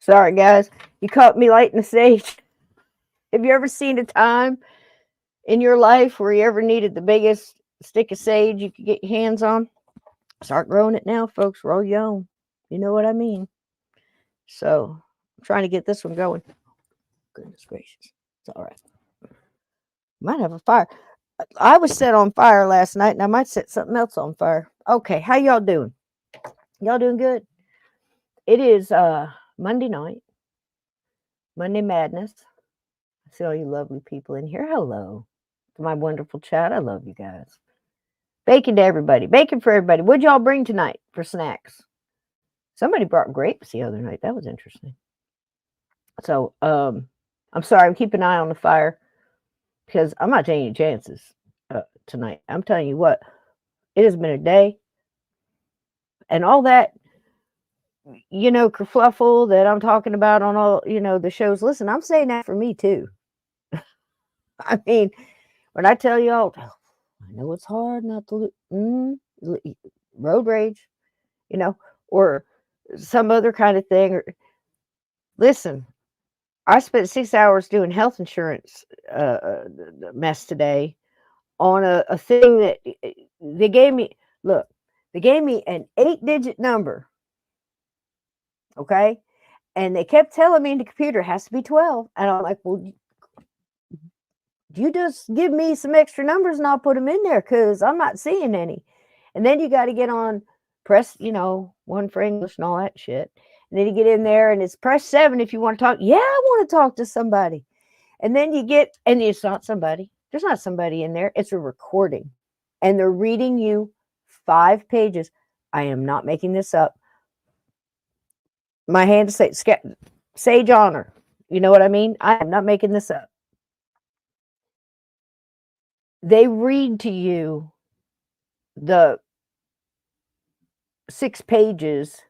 Sorry, guys. You caught me lighting the sage. Have you ever seen a time in your life where you ever needed the biggest stick of sage you could get your hands on? Start growing it now, folks. Roll your own. You know what I mean? So I'm trying to get this one going. Goodness gracious. It's all right. Might have a fire. I was set on fire last night, and I might set something else on fire. Okay, how y'all doing? Y'all doing good? It is Monday night, Monday Madness. I see all you lovely people in here. Hello to my wonderful chat. I love you guys. Bacon to everybody. Bacon for everybody. What'd y'all bring tonight for snacks? Somebody brought grapes the other night. That was interesting. So, I'm sorry. I'm keeping an eye on the fire because I'm not taking any chances tonight. I'm telling you what, it has been a day, and all that, kerfluffle that I'm talking about on all, the shows. Listen, I'm saying that for me too. I mean, when I tell y'all, I know it's hard not to road rage, or some other kind of thing. Or listen, I spent 6 hours doing health insurance mess today on a thing that they gave me. Look, they gave me an 8-digit number, okay, and they kept telling me in the computer it has to be 12, and I'm like, well, you just give me some extra numbers and I'll put them in there because I'm not seeing any. And then you got to get on press, one for English and all that shit. And then you get in there and it's press 7 if you want to talk. Yeah, I want to talk to somebody. And then and it's not somebody. There's not somebody in there. It's a recording. And they're reading you 5 pages. I am not making this up. My hand to say, sage honor. You know what I mean? I am not making this up. They read to you the 6 pages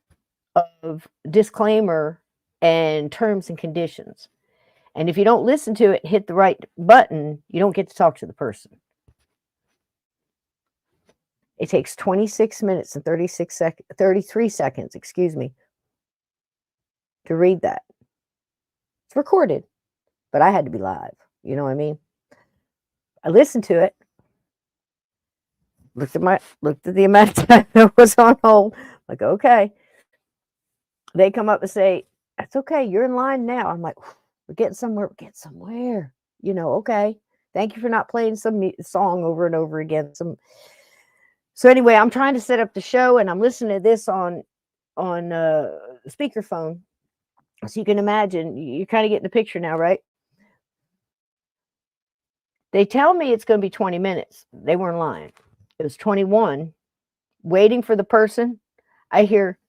of disclaimer and terms and conditions. And if you don't listen to it, hit the right button, you don't get to talk to the person. It takes 26 minutes and 33 seconds, to read that. It's recorded, but I had to be live. You know what I mean? I listened to it. Looked at the amount of time that was on hold. Like, okay. They come up and say, that's okay. You're in line now. I'm like, we're getting somewhere. Okay. Thank you for not playing some song over and over again. So anyway, I'm trying to set up the show and I'm listening to this on speakerphone. So you can imagine, you're kind of getting the picture now, right? They tell me it's going to be 20 minutes. They weren't lying. It was 21. Waiting for the person. I hear,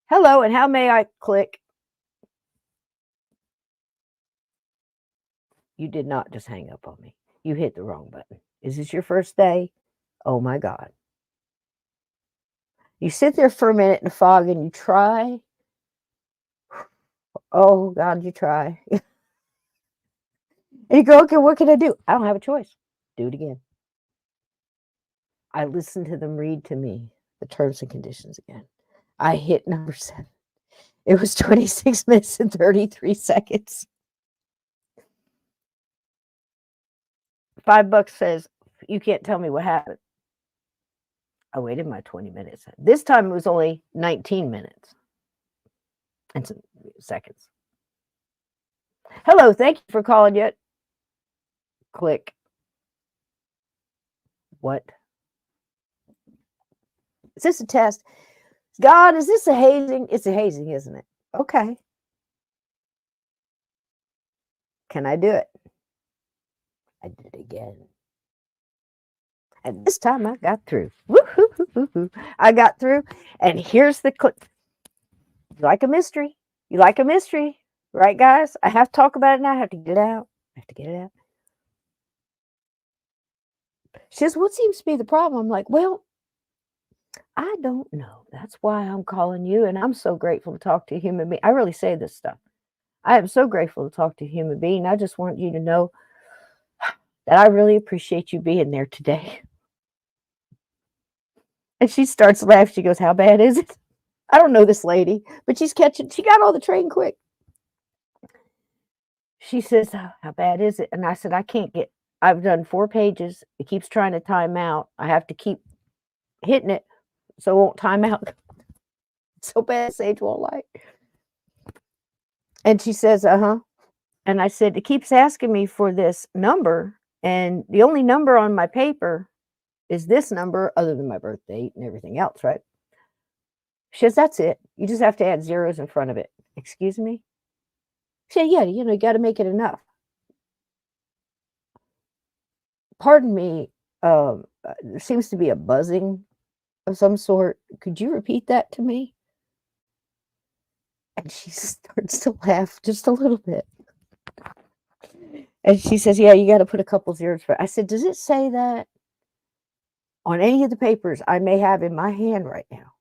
hello, and how may I click? You did not just hang up on me. You hit the wrong button. Is this your first day? Oh my God. You sit there for a minute in the fog and you try. Oh God, you try. And you go, okay, what can I do? I don't have a choice. Do it again. I listened to them read to me the terms and conditions again. I hit number 7. It was 26 minutes and 33 seconds. $5 says, you can't tell me what happened. I waited my 20 minutes. This time it was only 19 minutes and some seconds. Hello, thank you for calling yet. Click. What? Is this a test? God, is this a hazing? It's a hazing, isn't it? Okay. Can I do it? I did it again. And this time I got through. Woo-hoo-hoo-hoo-hoo. I got through. And here's the clip. You like a mystery? You like a mystery? Right, guys? I have to talk about it now. I have to get it out. She says, what seems to be the problem? I'm like, well, I don't know. That's why I'm calling you. And I'm so grateful to talk to a human being. I really say this stuff. I am so grateful to talk to a human being. I just want you to know that I really appreciate you being there today. And she starts laughing. She goes, how bad is it? I don't know this lady, but she got all the train quick. She says, how bad is it? And I said, I've done 4 pages. It keeps trying to time out. I have to keep hitting it so it won't time out. So bad, Sage won't like. And she says, uh-huh. And I said, it keeps asking me for this number. And the only number on my paper is this number, other than my birth date and everything else, right? She says, that's it. You just have to add zeros in front of it. Excuse me? She said, yeah, you got to make it enough. Pardon me, there seems to be a buzzing of some sort. Could you repeat that to me? And she starts to laugh just a little bit. And she says, yeah, you got to put a couple zeros for it. I said, does it say that on any of the papers I may have in my hand right now?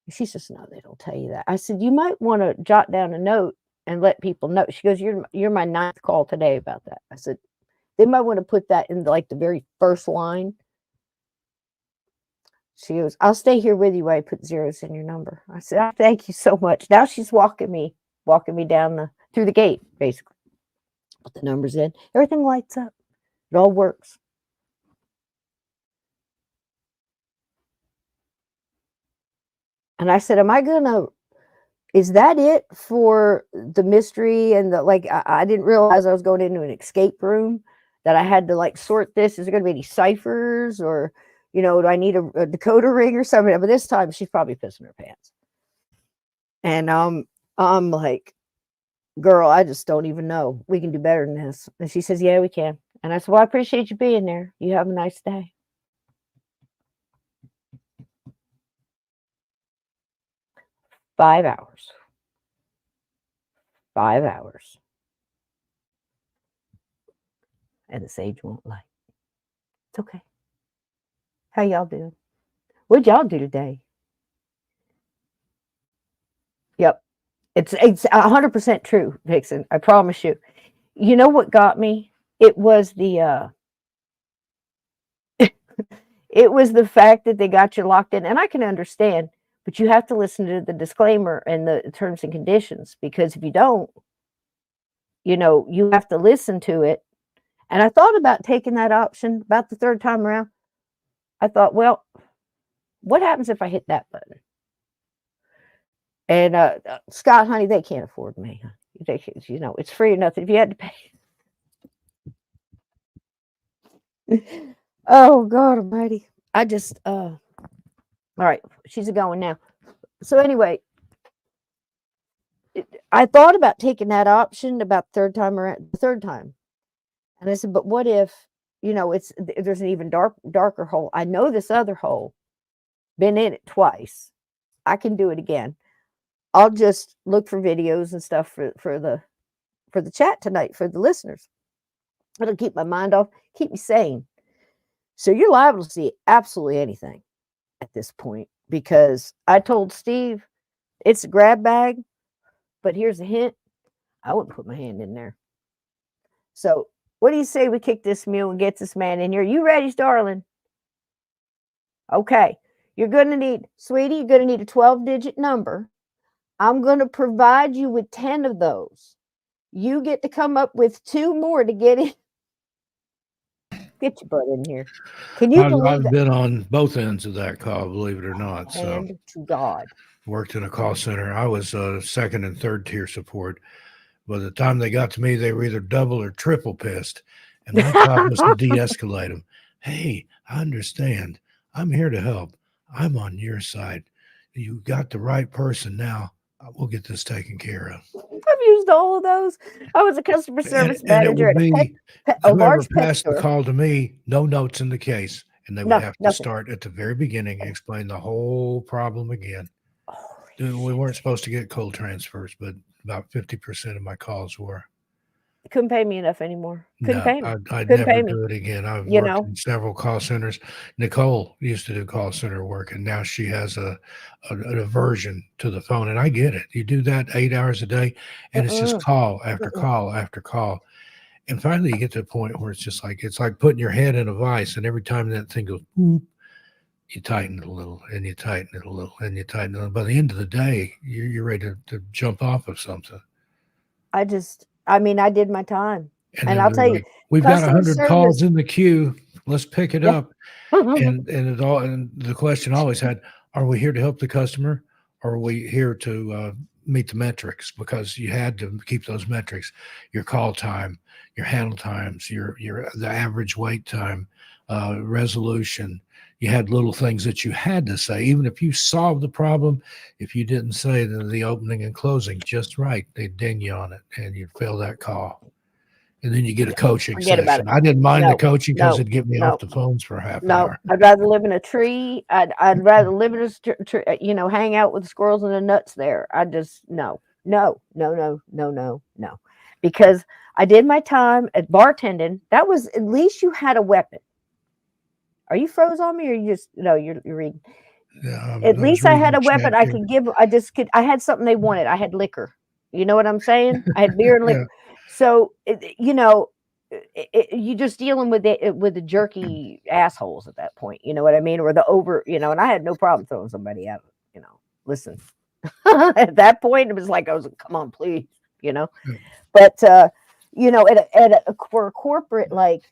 And she says, no, they don't tell you that. I said, you might want to jot down a note and let people know. She goes, you're my 9th call today about that. I said, they might want to put that in like the very first line. She goes, I'll stay here with you while I put zeros in your number. I said, oh, thank you so much. Now she's walking me down through the gate, basically. Put the numbers in. Everything lights up. It all works. And I said, is that it for the mystery and the, like, I didn't realize I was going into an escape room, that I had to like sort this. Is there going to be any ciphers, or, you know, do I need a decoder ring or something? But this time she's probably pissing her pants. And I'm like, girl, I just don't even know. We can do better than this. And she says, yeah, we can. And I said, well, I appreciate you being there. You have a nice day. Five hours. And the sage won't light. It's okay. How y'all doing? What'd y'all do today? Yep. It's 100% true, Vixen. I promise you. You know what got me? It was the it was the fact that they got you locked in. And I can understand, but you have to listen to the disclaimer and the terms and conditions, because if you don't, you know, you have to listen to it. And I thought about taking that option about the 3rd time around. I thought, well, what happens if I hit that button? And Scott, honey, they can't afford me. You know, it's free or nothing. If you had to pay. Oh, God almighty. I just, all right, she's going now. So anyway, I thought about taking that option about the 3rd time around, the 3rd time. And I said, but what if, you know, there's an even darker hole. I know this other hole, been in it twice. I can do it again. I'll just look for videos and stuff for the chat tonight for the listeners. It'll keep my mind off, keep me sane. So you're liable to see absolutely anything at this point, because I told Steve it's a grab bag, but here's a hint: I wouldn't put my hand in there. So what do you say we kick this mule and get this man in here? You ready, darling? Okay. You're going to need, sweetie, you're going to need a 12-digit number. I'm going to provide you with 10 of those. You get to come up with 2 more to get in. Get your butt in here. Can you believe I've been on both ends of that call, believe it or not. Hand to God. Worked in a call center. I was 2nd and 3rd tier support. By the time they got to me, they were either double or triple pissed. And my job was to de-escalate them. Hey, I understand. I'm here to help. I'm on your side. You got the right person now. We'll get this taken care of. I've used all of those. I was a customer service manager at a whoever large passed pet the call to me, no notes in the case. And they would have to start at the very beginning and explain the whole problem again. We weren't supposed to get cold transfers, but about 50% of my calls were. Couldn't pay me enough anymore. Couldn't pay me. I'd never do it again. I've worked in several call centers. Nicole used to do call center work, and now she has an aversion to the phone. And I get it. You do that 8 hours a day, and it's just call after call after call. And finally, you get to a point where it's like putting your head in a vice, and every time that thing goes, boop, you tighten it a little, and you tighten it a little, and you tighten it a little. By the end of the day, you're ready to jump off of something. I did my time. And I'll tell you, we've got 100 calls in the queue. Let's pick it up. And the question always had, are we here to help the customer, or are we here to meet the metrics? Because you had to keep those metrics, your call time, your handle times, the average wait time, resolution. You had little things that you had to say, even if you solved the problem. If you didn't say the opening and closing just right, they'd ding you on it, and you'd fail that call. And then you get a coaching Forget about it. session. I didn't mind the No, coaching because no, it'd get me off no, the phones for a half no. hour. I'd rather live in a tree. I'd rather live in hang out with the squirrels and the nuts there. I just no, no, no, no, no, no, no, because I did my time at bartending. That was at least you had a weapon. Are you froze on me, or you just no? You're reading. At I was least I reading had the a chat weapon I here. could give. I had something they wanted. I had liquor. You know what I'm saying? I had beer and Yeah. liquor. So, you just dealing with with the jerky assholes at that point. You know what I mean? Or the and I had no problem throwing somebody out. Listen, at that point, it was like, I was like, come on, please, you know. Yeah. But, for a corporate like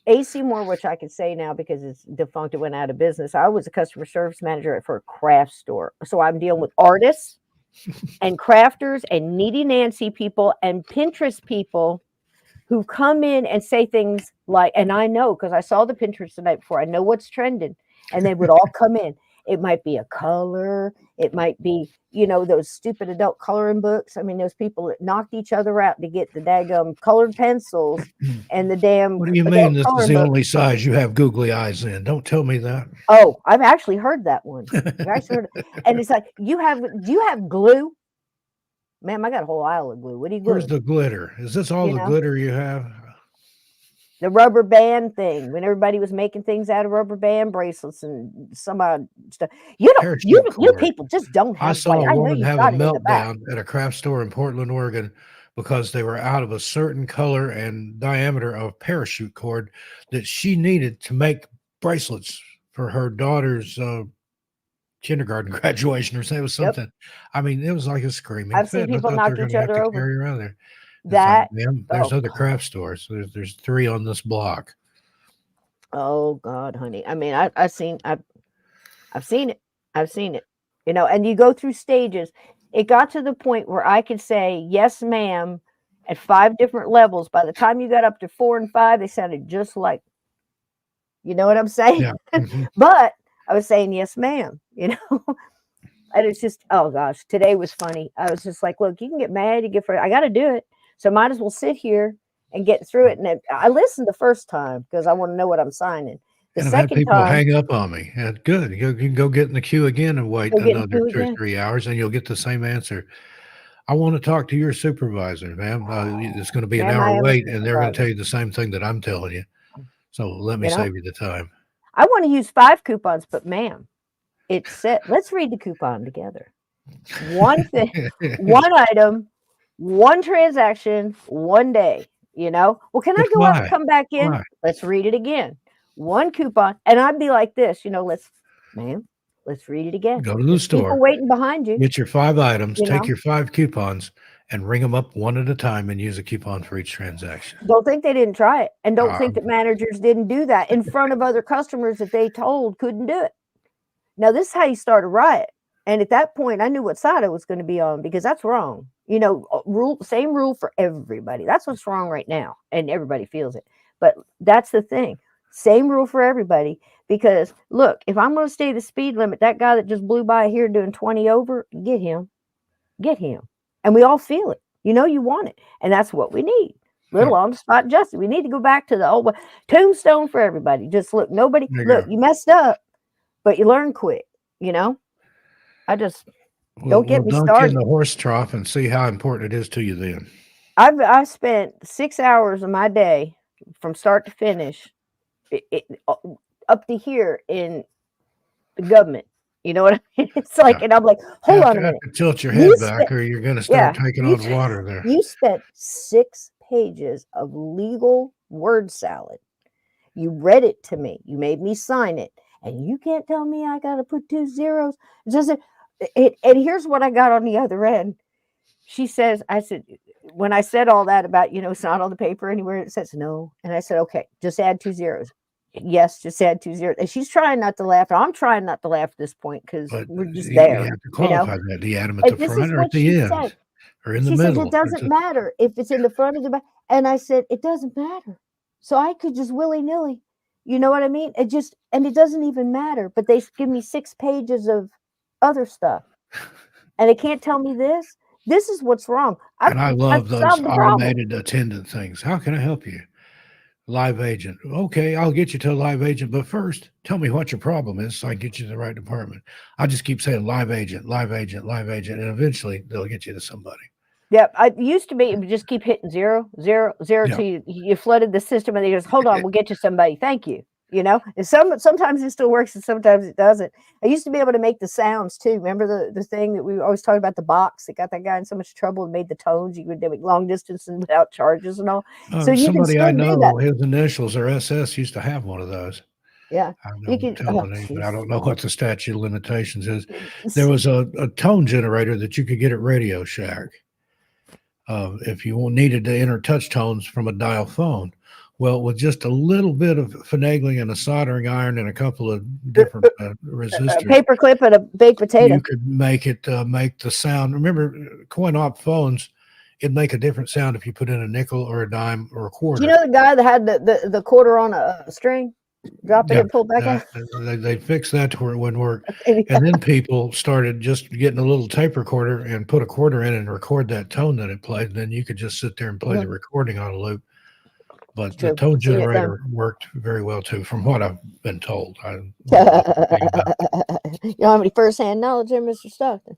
AC Moore, which I can say now because it's defunct, it went out of business. I was a customer service manager for a craft store. So I'm dealing with artists and crafters and needy Nancy people and Pinterest people who come in and say things like, and I know because I saw the Pinterest the night before, I know what's trending, and they would all come in. It might be a color, it might be, those stupid adult coloring books. I mean, those people that knocked each other out to get the daggum colored pencils and the damn What do you mean adult this is coloring the book. only size you have googly eyes in? Don't tell me that. Oh, I've actually heard that one. I've actually heard it. And it's like, do you have glue? Ma'am, I got a whole aisle of glue. What do you Where's glue? the glitter? Is this all You the know, glitter you have? the rubber band thing when everybody was making things out of rubber band bracelets and some stuff. Parachute You cord. people just don't I have saw brain. a I know woman you've have a got it in the back. meltdown at a craft store in Portland, Oregon, because they were out of a certain color and diameter of parachute cord that she needed to make bracelets for her daughter's kindergarten graduation or something. It was Yep. something. I mean, it was like a screaming I've seen fit. And I people thought they were knock going each to have other to over. carry her around there. It's like, That, man, there's oh other God. craft stores. There's 3 on this block. Oh God, honey. I mean, I've seen it. I've seen it. And you go through stages. It got to the point where I could say yes, ma'am, at 5 different levels. By the time you got up to 4 and 5, they sounded just like, you know what I'm saying? Yeah. Mm-hmm. But I was saying yes, ma'am. And it's just, oh gosh, today was funny. I was just like, look, you can get mad, you get frustrated. I got to do it, so might as well sit here and get through it. And I listened the first time because I want to know what I'm signing. The And I've had second people time, hang up on me. And good. You can go get in the queue again and wait we'll get another into it 2 or again. 3 hours, and you'll get the same answer. I want to talk to your supervisor, ma'am. It's going to be an Ma'am, I hour am a wait, and they're going to supervisor. tell you the same thing that I'm telling you. So let me You know, save you the time. I want to use 5 coupons, but ma'am, it's set. Let's read the coupon together. One thing, one item, one transaction, one day. Well, can But I go out and why? come back in? Why? Let's read it again. One coupon, and I'd be like this, ma'am, let's read it again. Go to the There's people store, waiting behind you. get your 5 items, You take know, your 5 coupons, and ring them up one at a time and use a coupon for each transaction. don't think they didn't try it, and don't Uh, think that managers didn't do that in front of other customers that they told couldn't do it. Now, this is how you start a riot. And at that point, I knew what side I was going to be on because that's wrong. Same rule for everybody. That's what's wrong right now. And everybody feels it. But that's the thing. Same rule for everybody. Because look, if I'm going to stay the speed limit, that guy that just blew by here doing 20 over, get him. Get him. And we all feel it. You want it. And that's what we need. Little on the spot justice. We need to go back to the old one. Tombstone for everybody. Just look, you messed up. But you learn quick, I just don't get we'll me dunk you in started. the horse trough and see how important it is to you then. I've spent 6 hours of my day from start to finish, up to here in the government. You know what I mean? It's like, Yeah. and I'm like, You hold have on to, a have minute. to tilt your You head spent, back or you're going to yeah, start taking you on water there. you spent 6 pages of legal word salad. You read it to me. You made me sign it, and you can't tell me I got to put 2 zeros. And here's what I got on the other end. She says, I said, when I said all that about, it's not on the paper anywhere, it says no. And I said, okay, just add 2 zeros. Yes, just add 2 zeros. And she's trying not to laugh. I'm trying not to laugh at this point because But we're just you there, have to qualify that. Do you add them at the And this is front or at what the she said. end or in the She said, it middle? doesn't matter if it's in the front or the back. And I said, it doesn't matter. So I could just willy-nilly, you know what I mean? And it doesn't even matter. But they give me 6 pages of other stuff. And they can't tell me this. this is what's wrong. And I I've love those solved the problem. automated attendant things. How can I help you? Live agent. Okay, I'll get you to a live agent, but first, tell me what your problem is so I can get you to the right department. I just keep saying live agent, live agent, live agent, and eventually they'll get you to somebody. Yeah, I used to be it would just keep hitting 0, 0, 0 Yeah. till you flooded the system, and they goes, "Hold on, we'll get you somebody. Thank you." You know, and sometimes it still works, and sometimes it doesn't. I used to be able to make the sounds too. Remember the thing that we always talked about, the box that got that guy in so much trouble and made the tones you could do it long distance and without charges and all. So you can Somebody I still do that. know, his initials are SS, used to have one of those. Yeah, I you don't can. tell Oh, the name, but I jeez. don't know what the statute of limitations is. There S- was a tone generator that you could get at Radio Shack if you needed to enter touch tones from a dial phone. Well, with just a little bit of finagling and a soldering iron and a couple of different A resistors, paper clip and a baked potato. you could make it make the sound. Remember, coin-op phones, it'd make a different sound if you put in a nickel or a dime or a Do you quarter. know the guy that had the quarter on a string? Drop it Yeah, and pull back that out. they fixed that to where it wouldn't work, Okay. and then people started just getting a little tape recorder and put a quarter in and record that tone that it played, and then you could just sit there and play the Mhm. recording on a loop. It's But the true. tone Seen it done. generator worked very well too, from what I've been told. I don't You know anything about it. don't have any first-hand knowledge there, Mr. Stockton.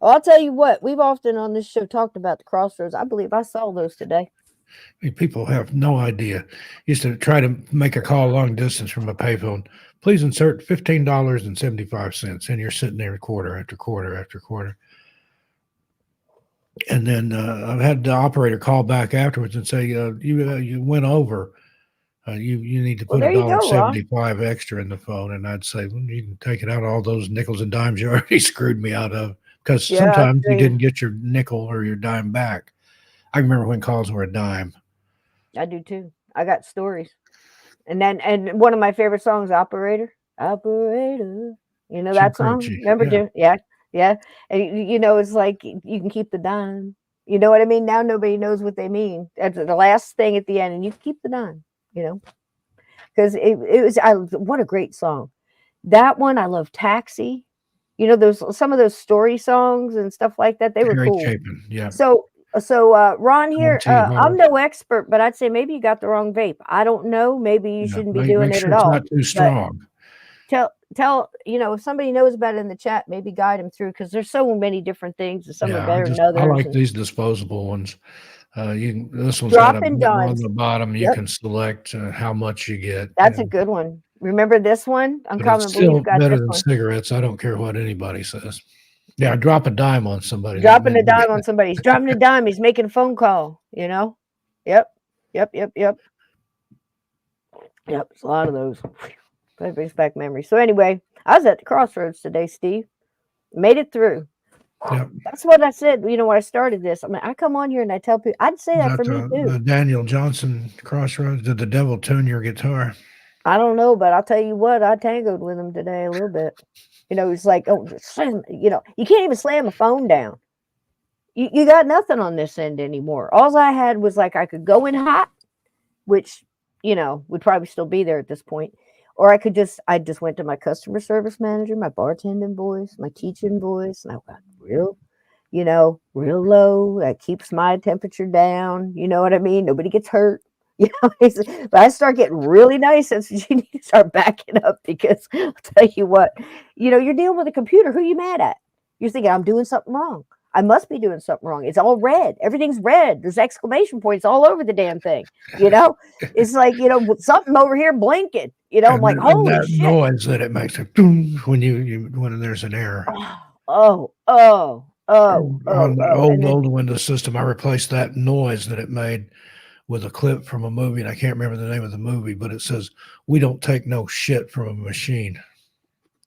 Well, I'll tell you what, we've often on this show talked about the crossroads. I believe I saw those today. I mean, people have no idea. Used to try to make a call long distance from a payphone. Please insert $15.75, and you're sitting there quarter after quarter after quarter. And then I've had the operator call back afterwards and say, you went over. You need to Well, put a there you dollar go, Ron. 75 extra in the phone. And I'd say, well, you can take it out all those nickels and dimes you already screwed me out of. Because Yeah, I sometimes tell you you, didn't get your nickel or your dime back. I remember when calls were a dime. I do too. I got stories. And one of my favorite songs, Operator. Operator. You know Jim that song? Croce. Remember Yeah. Jim? Yeah, yeah. And you know, it's like you can keep the dime. You know what I mean? Now nobody knows what they mean. That's the last thing at the end, and you keep the dime, you know, because it was what a great song. That one I love. Taxi. You know, those some of those story songs and stuff like that. They were Harry cool. Chapin. Yeah. So Ron Tom here, T. I'm Hall. no expert, but I'd say maybe you got the wrong vape. I don't know. Maybe you Yeah. shouldn't be Make, doing make it sure at it's all. not too But strong. tell if somebody knows about it in the chat, maybe guide them through because there's so many different things, and some are Yeah. better than I others. like And these disposable ones. This one's got a dropping button on dimes. the bottom. You Yep, can select how much you get. that's a good one. Remember this one? But it's Uncommon Belief still got better this than one. cigarettes. I don't care what anybody says. Yeah, drop a dime on somebody. That Dropping meant a dime on somebody. He's dropping a dime. He's making a phone call. You know. Yep. Yep. Yep. Yep. Yep. It's a lot of those. That brings back memories. So anyway, I was at the crossroads today, Steve. Made it through. Yep. That's what I said. You know, when I started this, I mean, I come on here and I tell people, I'd say Is that that for me too. the Daniel Johnson Crossroads? Did the devil tune your guitar? I don't know, but I'll tell you what, I tangoed with him today a little bit. You know, it's like, oh, slam, you know, you can't even slam a phone down. You got nothing on this end anymore. All I had was like I could go in hot, which, you know, would probably still be there at this point. Or I just went to my customer service manager, my bartending voice, my teaching voice, and I got real low. That keeps my temperature down. You know what I mean? Nobody gets hurt. You know, but I start getting really nice, and so you need to start backing up because I'll tell you what, you know, you're dealing with a computer. Who are you mad at? You're thinking, I'm doing something wrong. I must be doing something wrong. It's all red. Everything's red. There's exclamation points all over the damn thing. You know, it's like, you know, something over here blinking. You know, I'm like, And holy that shit. noise that it makes when when there's an error. On the And then old Windows system, I replaced that noise that it made with a clip from a movie, and I can't remember the name of the movie, but it says, "We don't take no shit from a machine."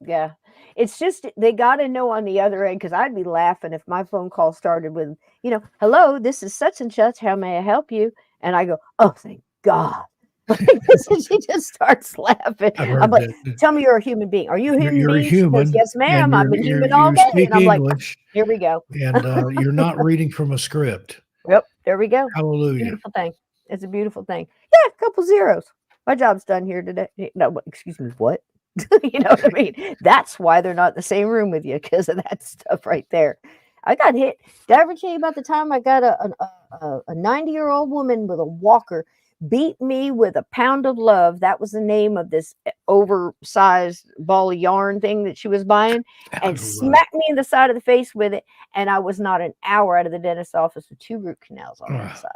yeah, it's just they got to know on the other end because I'd be laughing if my phone call started with, you know, hello, this is such and such. How may I help you? And I go, oh, thank God. And she just starts laughing. I've I'm heard like, that tell me you're a human being. Are you a human you're a being? She goes, human yes, and ma'am. I've been human all you day. And speak I'm like, English here we go. and you're not reading from a script. Yep, there we go. Hallelujah. Beautiful thing. It's a beautiful thing. Yeah, a couple zeros. My job's done here today. No, excuse me, what? You know what I mean? That's why they're not in the same room with you because of that stuff right there. I got hit. Did I ever tell you about the time I got a 90-year-old woman with a walker beat me with a pound of love? That was the name of this oversized ball of yarn thing that she was buying, and smacked me in the side of the face with it. And I was not an hour out of the dentist's office with 2 root canals on one side.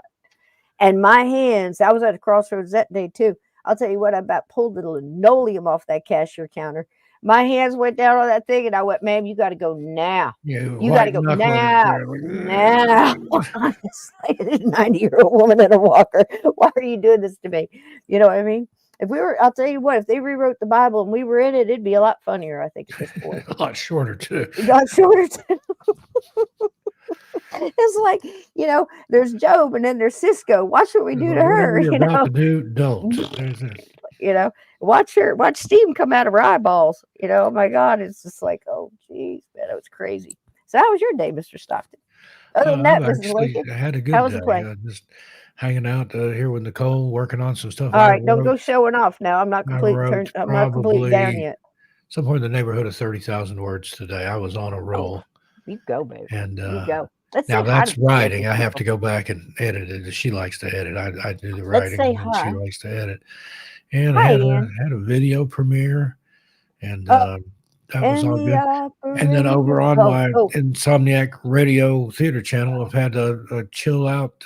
And my hands, I was at a crossroads that day too. I'll tell you what, I about pulled the linoleum off that cashier counter. My hands went down on that thing, and I went, ma'am, you got to go now. You got to go now. Now. Honestly, this 90-year-old woman in a walker. Why are you doing this to me? You know what I mean? If we were, I'll tell you what, if they rewrote the Bible and we were in it, it'd be a lot funnier, I think, at this point. A lot shorter, too. A lot shorter, too. It's like, you know, there's Job and then there's Cisco. Watch what we do to her. You're about to do, don't. You know, watch steam come out of her eyeballs. You know, oh my God, it's just like, oh geez, man, it was crazy. So how was your day, Mr. Stockton? Other than that, Mrs. Lincoln, I had a good how was day. the play? Just hanging out here with Nicole, working on some stuff. All right, don't go showing off now. I'm not completely down yet. Somewhere in the neighborhood of 30,000 words today. I was on a roll. You go, baby. And you go. Now that's writing. I have to go back and edit it. She likes to edit. I do the writing, and she likes to edit. And I had a video premiere, and that was all good. And then over on my Insomniac Radio Theater channel, I've had a chill out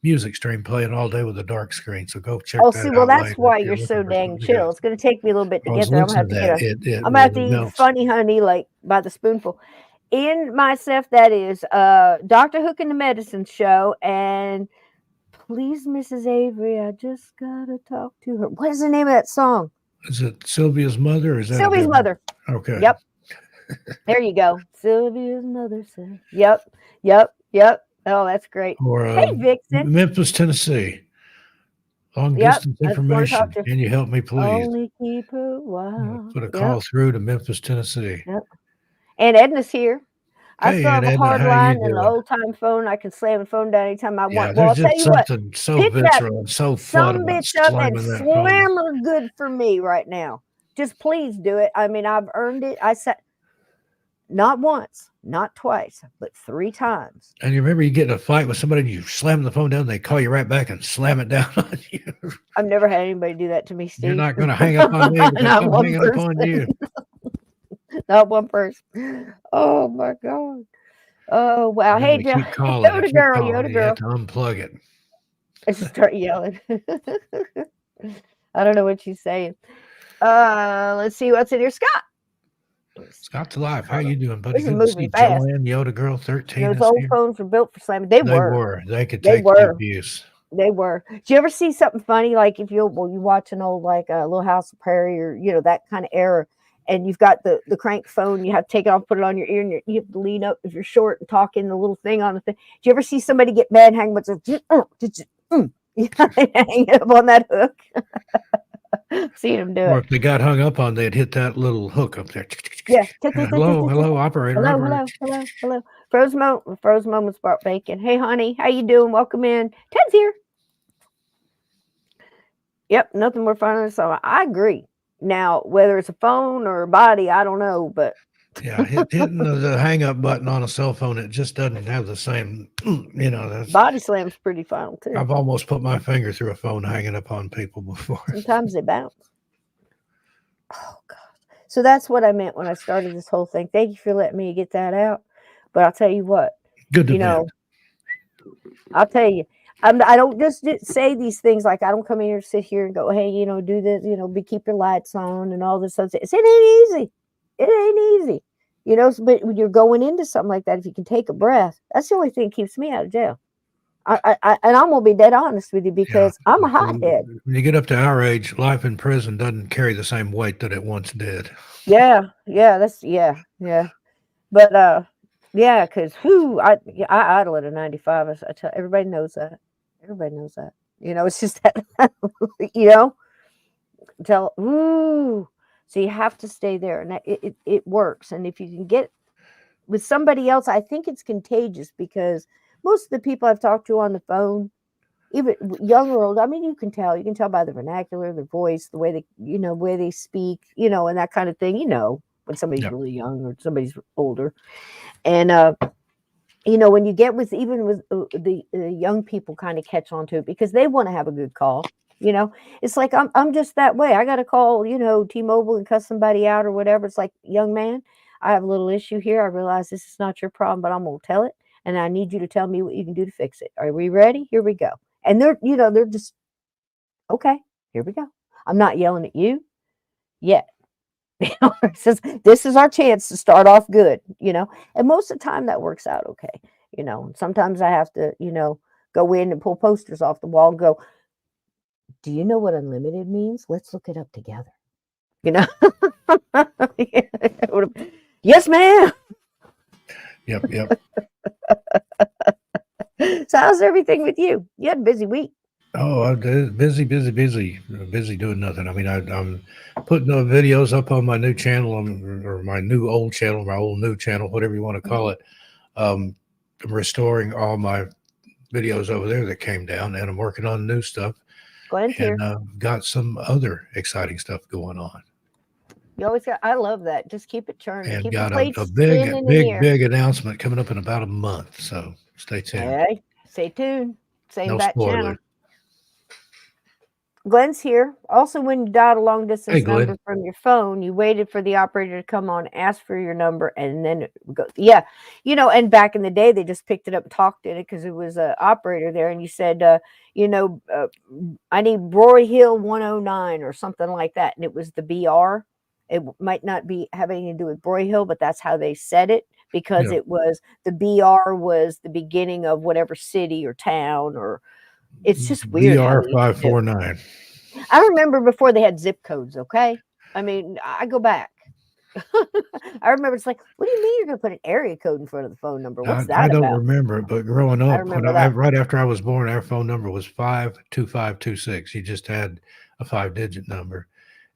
music stream playing all day with a dark screen. So go check that out. Oh, see, well, that's why you're so dang chill. It's going to take me a little bit to get there. I'm going to have to eat Funny Honey like by the spoonful. In my stuff, that is Dr. Hook and the Medicine Show, and please, Mrs. Avery, I just gotta talk to her. What is the name of that song? Is it Sylvia's Mother? Or is that Sylvia's Mother? Okay. Yep. There you go. Sylvia's Mother said. Yep. Oh, that's great. Or, hey, Vixen. Memphis, Tennessee. Long distance information. Can you help me, please? Only keep her while. Put a call through to Memphis, Tennessee. Yep. And Edna's here. I still have a hard line and an old time phone. I can slam the phone down anytime I want. Well, I'll tell you what. So visceral and so fun about slamming that phone. Slam her good for me right now. Just please do it. I mean, I've earned it. I said not once, not twice, but 3 times. And you remember you get in a fight with somebody and you slam the phone down, they call you right back and slam it down on you. I've never had anybody do that to me, Steve. You're not going to hang up on me. I'm hanging up on you. Not one person. Oh my God. Oh wow. Hey, Yoda girl. You have to unplug it. I should start yelling. I don't know what she's saying. Let's see what's in here. Scott's alive. How you doing, buddy? Good to see Joanne, Yoda girl 13. Those old phones were built for slamming. They were. They could take the abuse. They were. Did you ever see something funny? Like if you watch an old like Little House of Prairie or that kind of era. And you've got the crank phone, you have to take it off, put it on your ear, and you have to lean up if you're short and talk in the little thing on the thing. Do you ever see somebody get mad and hang with hang it up on that hook? Seen them do it. Or if they got hung up on, they'd hit that little hook up there. Yeah. Hello, operator. Hello. Frozen Moments Bart Bacon. Hey, honey, how you doing? Welcome in. Ted's here. Yep, nothing more fun than so. I agree. Now, whether it's a phone or a body, I don't know, but yeah, hitting the hang up button on a cell phone, it just doesn't have the same, body slam's pretty final too. I've almost put my finger through a phone hanging up on people before. Sometimes they bounce. Oh God. So that's what I meant when I started this whole thing. Thank you for letting me get that out. But I'll tell you what, good to know. I'll tell you. I don't just say these things like I don't come in here sit here and go, hey, do this, keep your lights on and all this stuff. It ain't easy. It ain't easy. But when you're going into something like that, if you can take a breath, that's the only thing that keeps me out of jail. And I'm gonna be dead honest with you because I'm a hothead. When you get up to our age, life in prison doesn't carry the same weight that it once did. Yeah. But because I idle at a 95. I tell everybody knows that. Everybody knows that. It's just that, so you have to stay there, and it works. And if you can get with somebody else, I think it's contagious because most of the people I've talked to on the phone, even young or old, I mean, you can tell by the vernacular, their voice, the way they, way they speak, and that kind of thing, when somebody's really young or somebody's older. And when you get with even with the young people kind of catch on to it because they want to have a good call. It's like I'm just that way. I got to call T-Mobile and cuss somebody out or whatever. It's like, young man, I have a little issue here. I realize this is not your problem, but I'm gonna tell it, and I need you to tell me what you can do to fix it. Are we ready? Here we go. And they're just okay. Here we go. I'm not yelling at you yet. It says, this is our chance to start off good. And most of the time that works out okay. Sometimes I have to, go in and pull posters off the wall and go, do you know what unlimited means? Let's look it up together. Yes, ma'am. Yep. So how's everything with you? You had a busy week. Oh, I did busy doing nothing. I mean, I'm putting the videos up on my new channel, or my new old channel, my old new channel, whatever you want to call it. I'm restoring all my videos over there that came down, and I'm working on new stuff. Glenn's here. Got some other exciting stuff going on. You always got. I love that. Just keep it churning. And keep got the a big announcement coming up in about a month. So stay tuned. Hey, stay tuned. Same No back spoiler. channel. Glen's here. Also, when you dialed a long distance number from your phone, you waited for the operator to come on, ask for your number, and then it would go. Yeah. And back in the day, they just picked it up and talked in it because it was an operator there. And you said, I need Roy Hill 109 or something like that. And it was the BR. It might not have anything to do with Broy Hill, but that's how they said it because it was the BR was the beginning of whatever city or town or. It's just weird. BR 549. I remember before they had zip codes. Okay, I mean, I go back. I remember it's like, what do you mean you're going to put an area code in front of the phone number? What's that I don't about? remember it, but growing up, right after I was born, our phone number was 52526. You just had a 5-digit number,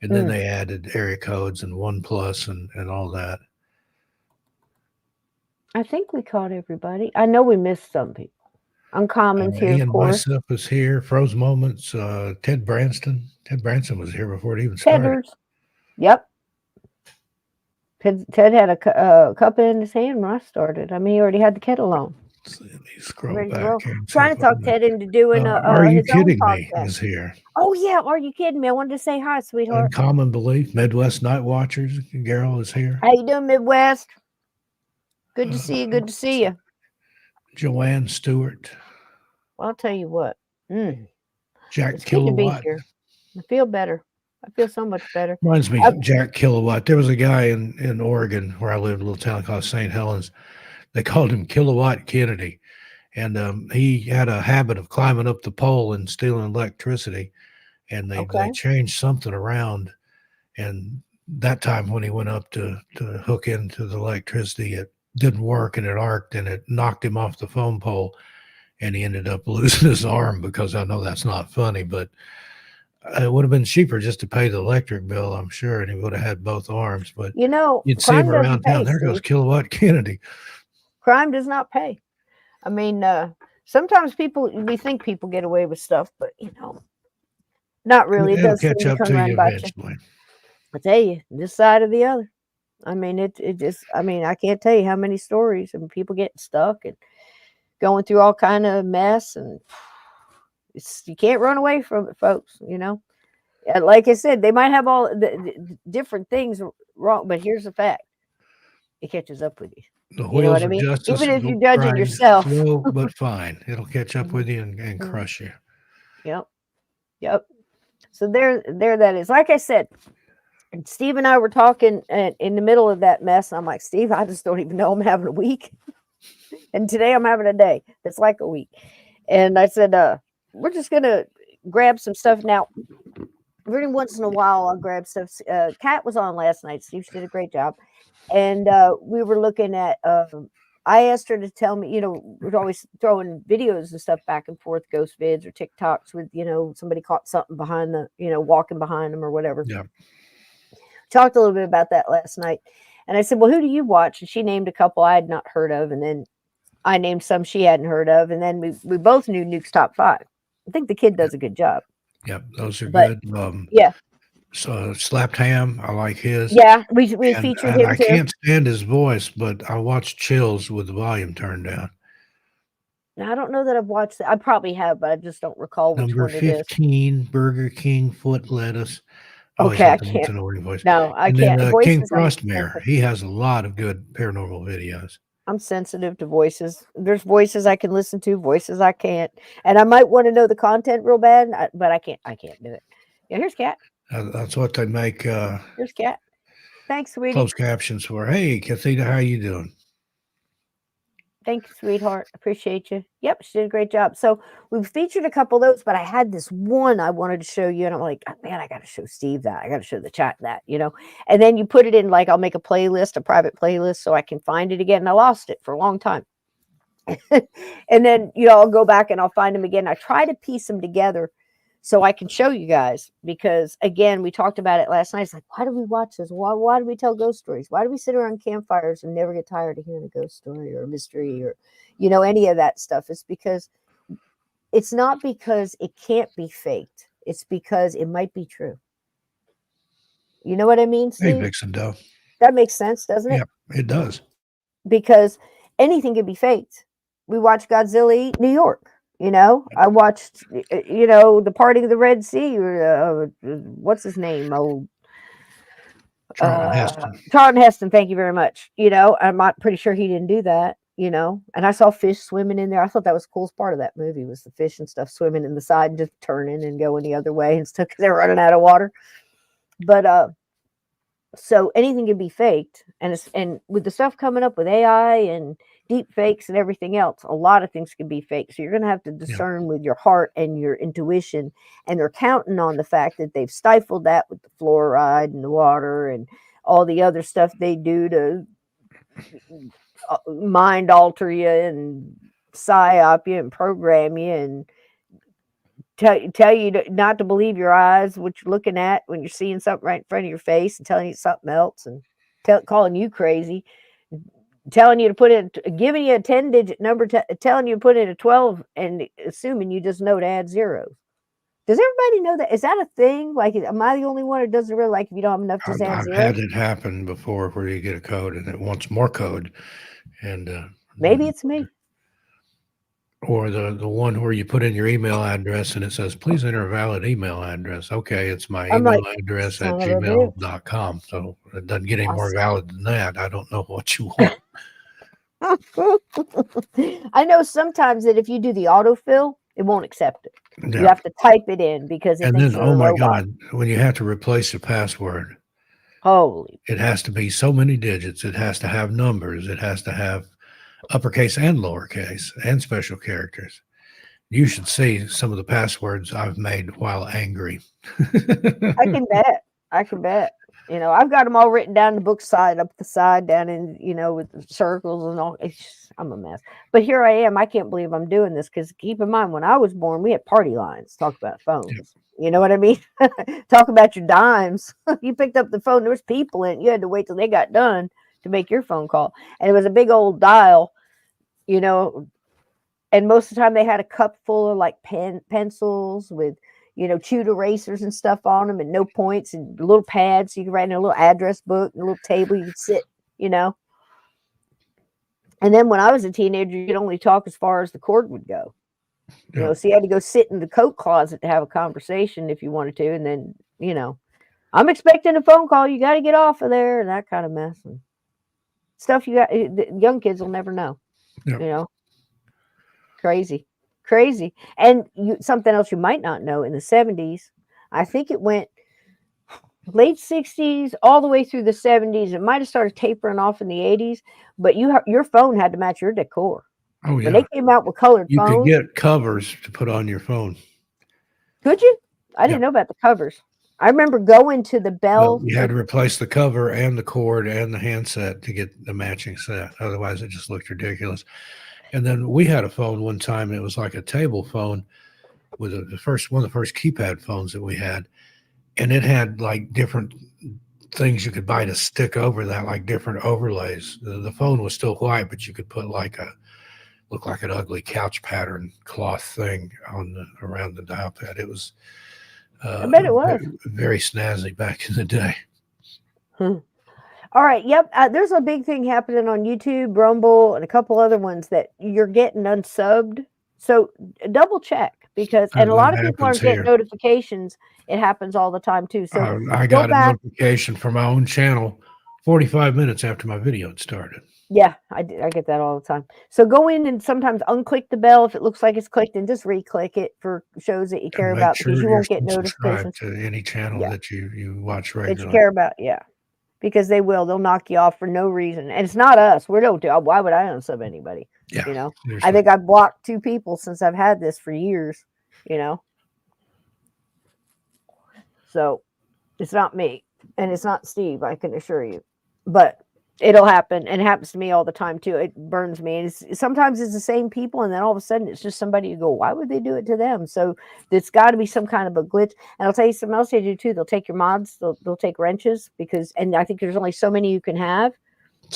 and then they added area codes and 1+ and all that. I think we caught everybody. I know we missed some people. Uncommon's here, Ian of course. Myself was here. Froze Moments. Ted Branston. Ted Branston was here before it even started. Yep. Ted had a cup in his hand when I started. I mean, he already had the kettle on. Let me scroll back. Trying to talk Ted into doing Are You his Kidding own Me podcast. is here. Oh, yeah. Are you kidding me? I wanted to say hi, sweetheart. Uncommon Belief. Midwest Night Watchers. Garrel is here. How you doing, Midwest? Good to see you. Good to see you. Joanne Stewart. Well, I'll tell you what. Jack Kilowatt. I feel better. I feel so much better. Reminds me of Jack Kilowatt. There was a guy in Oregon where I lived, a little town called St. Helens. They called him Kilowatt Kennedy. And he had a habit of climbing up the pole and stealing electricity. And they changed something around. And that time when he went up to hook into the electricity, it didn't work and it arced and it knocked him off the phone pole. And he ended up losing his arm because I know that's not funny, but it would have been cheaper just to pay the electric bill, I'm sure, and he would have had both arms. But you'd see him around town. There goes Kilowatt Kennedy. Crime does not pay. I mean, sometimes we think people get away with stuff, but not really. It'll catch up to you eventually. I tell you, this side or the other. I mean, it just. I mean, I can't tell you how many stories and people getting stuck and going through all kind of mess, and you can't run away from it, folks. Like I said, they might have all the different things wrong, but here's the fact: it catches up with you. You know what I mean? Even if you're judging yourself, slow, but fine, it'll catch up with you and crush you. Yep. So there that is. Like I said, Steve and I were talking in the middle of that mess. And I'm like, Steve, I just don't even know I'm having a week. And today I'm having a day that's like a week. And I said, we're just going to grab some stuff. Now, every once in a while, I'll grab stuff. Kat was on last night. Steve, she did a great job. And we were looking at, I asked her to tell me, we're always throwing videos and stuff back and forth, ghost vids or TikToks with, somebody caught something behind walking behind them or whatever. Yeah. Talked a little bit about that last night. And I said, well, who do you watch? And she named a couple I had not heard of. And then I named some she hadn't heard of. And then we both knew Nuke's top 5. I think the kid does a good job. Yep, those are good. Yeah. So Slapped Ham, I like his. Yeah, we featured him I too. can't stand his voice, but I watched Chills with the volume turned down. I don't know that I've watched that. I probably have, but I just don't recall which Number one it is. 15, Burger King foot lettuce. Always Okay, have I to mix can't. an Oreo voice. No, I And then can't. King Voices, Frostmare. He has a lot of good paranormal videos. I'm sensitive to voices. There's voices I can listen to, voices I can't, and I might want to know the content real bad, but I can't. I can't do it. Yeah, here's Cat. That's what they make Here's Cat. Thanks, sweetie. closed captions for. Hey, Kathita, how you doing? Thank you, sweetheart. Appreciate you. Yep, she did a great job. So we've featured a couple of those, but I had this one I wanted to show you, and I'm like, "Oh, man, I got to show Steve that. I got to show the chat that, you know." And then you put it in, like, I'll make a playlist, a private playlist, so I can find it again. And I lost it for a long time. And then, I'll go back and I'll find them again. I try to piece them together so I can show you guys because, again, we talked about it last night. It's like, why do we watch this? Why do we tell ghost stories? Why do we sit around campfires and never get tired of hearing a ghost story or a mystery or, any of that stuff? It's not because it can't be faked. It's because it might be true. You know what I mean, Hey, Steve? Vixen Doe. That makes sense, doesn't it? Yeah, it does. Because anything can be faked. We watched Godzilla eat New York. I watched, the parting of the Red Sea. What's his name? Charlton Heston. Charlton Heston. Thank you very much. I'm not pretty sure he didn't do that. And I saw fish swimming in there. I thought that was the coolest part of that movie was the fish and stuff swimming in the side and just turning and going the other way and stuff because they're running out of water. But so anything can be faked, and with the stuff coming up with AI and deep fakes and everything else, a lot of things can be fake. So you're going to have to discern with your heart and your intuition, and they're counting on the fact that they've stifled that with the fluoride and the water and all the other stuff they do to mind alter you and psyop you and program you and tell you not to believe your eyes, what you're looking at when you're seeing something right in front of your face, and telling you something else, and calling you crazy, telling you to put in, giving you a 10-digit number, telling you to put in a 12, and assuming you just know to add zeros. Does everybody know that? Is that a thing? Like, am I the only one who doesn't really like if you don't have enough, just add zeros? I've had it happen before where you get a code and it wants more code, and maybe it's me. Or the one where you put in your email address and it says, please enter a valid email address. Okay, it's my email address at gmail.com. So it doesn't get any more valid than that. I don't know what you want. I know sometimes that if you do the autofill, it won't accept it. Yeah. You have to type it in because it thinks you're a robot. God, when you have to replace the password, it has to be so many digits. It has to have numbers. It has to have uppercase and lowercase and special characters. You should see some of the passwords I've made while angry. I can bet. I've got them all written down the book side, up the side, down in, with the circles and all. I'm a mess. But here I am. I can't believe I'm doing this because keep in mind, when I was born, we had party lines. Talk about phones. Yep. You know what I mean? Talk about your dimes. You picked up the phone. There was people in it. You had to wait till they got done to make your phone call. And it was a big old dial, and most of the time they had a cup full of like pencils with, chewed erasers and stuff on them and no points and little pads. So you could write in a little address book and a little table you could sit, And then when I was a teenager, you could only talk as far as the cord would go. So you had to go sit in the coat closet to have a conversation if you wanted to. And then, I'm expecting a phone call. You got to get off of there and that kind of mess. And stuff young kids will never know, Crazy. And something else you might not know, in the 70s, I think it went late 60s all the way through the 70s. It might have started tapering off in the 80s, but your phone had to match your decor. Oh, yeah. When they came out with colored phones. You could get covers to put on your phone. Could you? I didn't know about the covers. I remember going to the Bell. Well, you had to replace the cover and the cord and the handset to get the matching set. Otherwise, it just looked ridiculous. And then we had a phone one time. It was like a table phone with one of the first keypad phones that we had. And it had like different things you could buy to stick over that, like different overlays. The phone was still white, but you could put look like an ugly couch pattern cloth thing around the dial pad. It was I bet it was very snazzy back in the day. All right. Yep. There's a big thing happening on YouTube, Rumble, and a couple other ones that you're getting unsubbed. So double check because, and a lot That of people happens aren't getting here. notifications. It happens all the time too. So I go got a back. notification from my own channel 45 minutes after my video had started. Yeah, I get that all the time. So go in and sometimes unclick the bell if it looks like it's clicked, and just re-click it for shows that you And care make about because sure you you're won't get still subscribed notifications. to any channel Yeah, that you watch that you regularly. care about. Yeah, because they will. They'll knock you off for no reason, and it's not us. We don't do. Why would I unsub anybody? Yeah, You know, I seriously. think I've blocked 2 people since I've had this for years. You know, so it's not me, and it's not Steve. I can assure you, but it'll happen, and it happens to me all the time too. It burns me, and sometimes it's the same people, and then all of a sudden it's just somebody you go, why would they do it to them? So it's got to be some kind of a glitch. And I'll tell you something else they do too. They'll take your mods. They'll take wrenches because, and I think there's only so many you can have,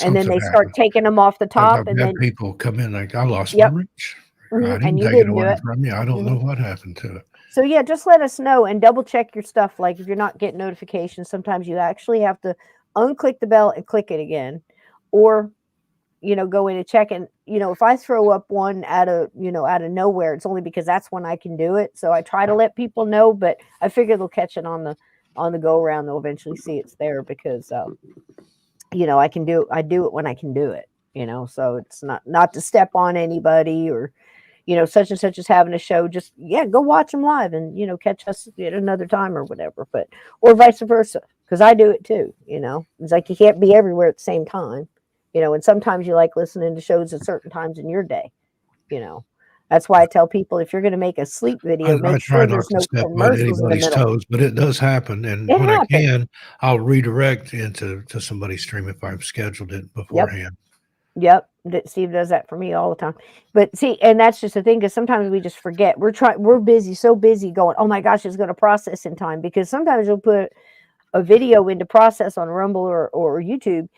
and then Something they start happened. taking them off the top, I've and had then people come in like, I lost my yep, reach. I and didn't you take it didn't do away it. from you. I don't know Mhm. what happened to it. So yeah, just let us know and double check your stuff. Like if you're not getting notifications, sometimes you actually have to unclick the bell and click it again, or go in and check. And if I throw up one out of nowhere, it's only because that's when I can do it. So I try to let people know, but I figure they'll catch it on the go around. They'll eventually see it's there because I do it when I can do it. So it's not to step on anybody or such and such is having a show, just go watch them live and catch us at another time or whatever. But or vice versa, because I do it too. It's like you can't be everywhere at the same time. And sometimes you like listening to shows at certain times in your day. You know, that's why I tell people if you're going to make a sleep video, I make try sure not there's to no step on commercials in the anybody's middle. toes, but it does happen. And It when I happens. can, I'll redirect to somebody's stream if I've scheduled it Yep. beforehand. Yep, Steve does that for me all the time. But see, and that's just the thing because sometimes we just forget. We're busy, so busy going. Oh my gosh, it's going to process in time because sometimes you'll put a video into process on Rumble or YouTube,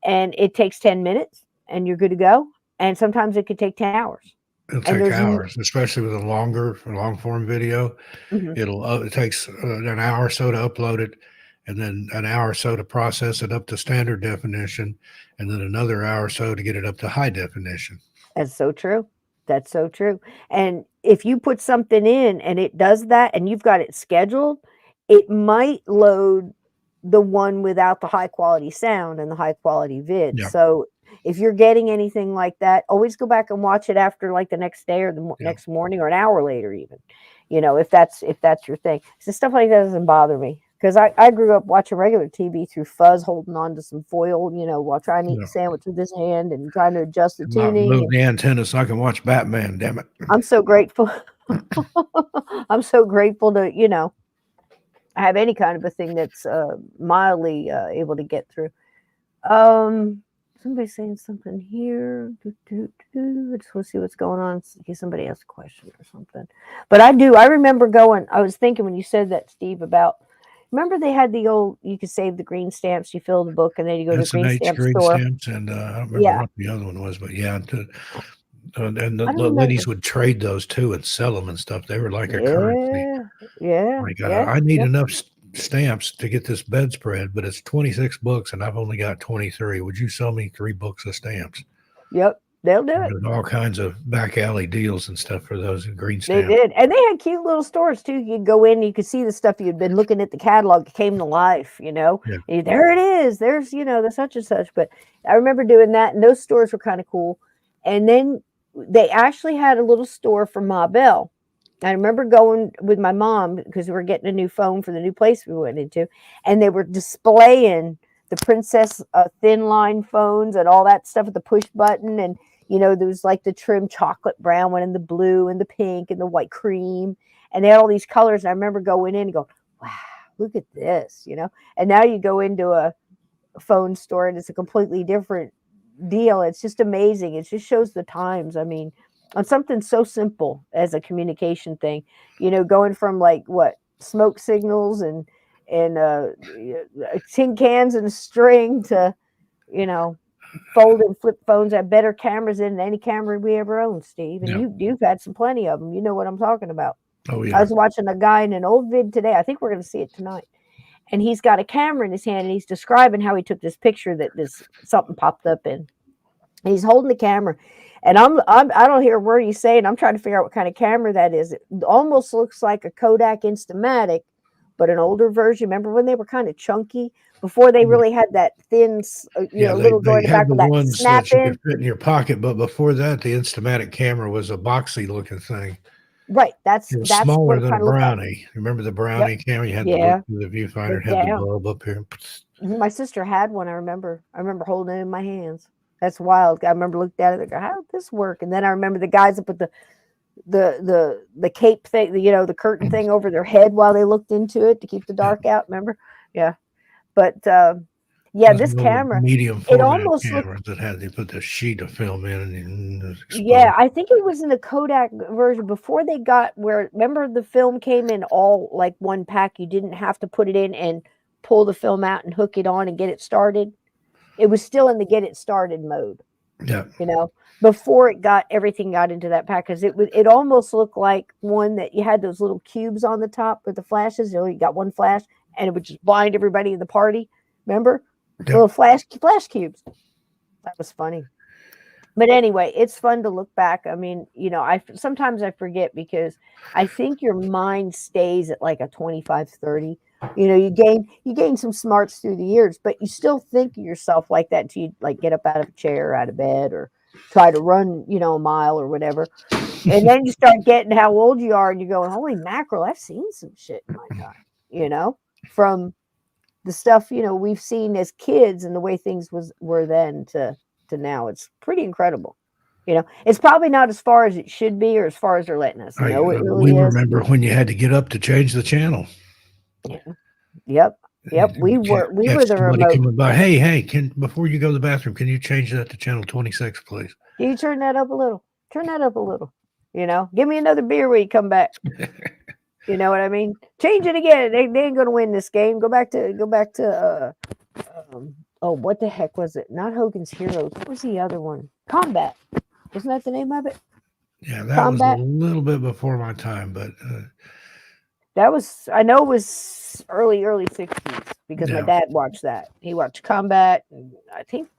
and it takes 10 minutes, and you're good to go. And sometimes it could take 10 hours, It'll and take there's hours, especially with a long form video. mhm. It takes an hour or so to upload it, and then an hour or so to process it up to standard definition, and then another hour or so to get it up to high definition. That's so true. That's so true. And if you put something in and it does that and you've got it scheduled, it might load the one without the high quality sound and the high quality vid. Yeah, So if you're getting anything like that, always go back and watch it after like the next day or the yeah. next morning or an hour later even. If that's your thing. So stuff like that doesn't bother me because I grew up watching regular TV through fuzz, holding on to some foil, while trying to eat Yeah. the sandwich with this hand and trying to adjust the tuning. Move the antenna so I can watch Batman. Damn it! I'm so grateful. I'm so grateful to, have any kind of a thing that's mildly able to get through. Somebody's saying something here. I just want to see what's going on. In case somebody has a question or something. But I remember going, I was thinking when you said that, Steve, about, remember they had the old, you could save the green stamps, you fill the book, and then you go to the green S&H stamp green store. stamps, and I don't remember Yeah, what the other one was, but yeah, and I the don't remember. ladies would trade those too and sell them and stuff. They were like a currency. Yeah, yeah, Like yeah. I need Yep. enough stamps to get this bedspread, but it's 26 books and I've only got 23. Would you sell me 3 books of stamps? Yep, they'll do it. There's all kinds of back alley deals and stuff for those green They stamps. did, and they had cute little stores too. You could go in, you could see the stuff you'd been looking at the catalog. It came to life, Yeah, There it is. There's the such and such. But I remember doing that, and those stores were kind of cool. And then they actually had a little store for Ma Bell. I remember going with my mom because we were getting a new phone for the new place we went into, and they were displaying the Princess thin line phones and all that stuff with the push button. And there was like the trim chocolate brown one and the blue and the pink and the white cream, and they had all these colors. And I remember going in and going, "Wow, look at this." And now you go into a phone store and it's a completely different deal. It's just amazing. It just shows the times. I mean, on something so simple as a communication thing, going from like what smoke signals and tin cans and string to you know fold and flip phones have better cameras than any camera we ever owned, Steve. And yeah. you've had some plenty of them. You know what I'm talking about. Oh I yeah. was watching a guy in an old vid today. I think we're going to see it tonight. and he's got a camera in his hand, and he's describing how he took this picture that this something popped up in. And he's holding the camera, and I don't hear a word he's saying. I'm trying to figure out what kind of camera that is. It almost looks like a Kodak Instamatic, but an older version. Remember when they were kind of chunky before they really had that thin, little door in the had back the with that ones snap that you in. could fit in your pocket, but before that, the Instamatic camera was a boxy looking thing. Right, It was that's what smaller it than a kind of looked like. Remember the Yep. Brownie camera? You had to Yeah. look through the viewfinder, Look had the down. bulb up here. My sister had one. I remember holding it in my hands. That's wild. I remember looking at it and go, how did this work? And then I remember the guys that put the cape thing, the curtain thing over their head while they looked into it to keep the dark out. Remember? Yeah. But yeah, Those this camera, medium it format almost looked. cameras that had they put the sheet of film in and it Yeah, exposed. I think it was in the Kodak version before they got where. Remember, the film came in all like one pack. You didn't have to put it in and pull the film out and hook it on and get it started. It was still in the get it started mode. Yeah. Before everything got into that pack, because it almost looked like one that you had those little cubes on the top with the flashes. You got one flash and it would just blind everybody in the party. Remember? Yep. Little flash cubes. That was funny. But anyway, it's fun to look back. I mean, sometimes I forget because I think your mind stays at like a 25, 30. You gain some smarts through the years, but you still think of yourself like that until you like get up out of a chair, out of bed, or try to run, a mile or whatever. And then you start getting how old you are and you're going, holy mackerel, I've seen some shit in my time, from the stuff, we've seen as kids and the way things were then to now. It's pretty incredible. It's probably not as far as it should be or as far as they're letting us know it really we is. remember when you had to get up to change the channel. Yeah. Yep. We were the remote. Coming by. Hey, before you go to the bathroom, can you change that to channel 26, please? Can you turn that up a little? Give me another beer when you come back. You know what I mean? Change it again. They ain't gonna win this game. Go back to what the heck was it? Not Hogan's Heroes. What was the other one? Combat. Wasn't that the name of it? Yeah, that Combat? Was a little bit before my time, but I know it was early 60s because my dad watched that. He watched Combat, and I think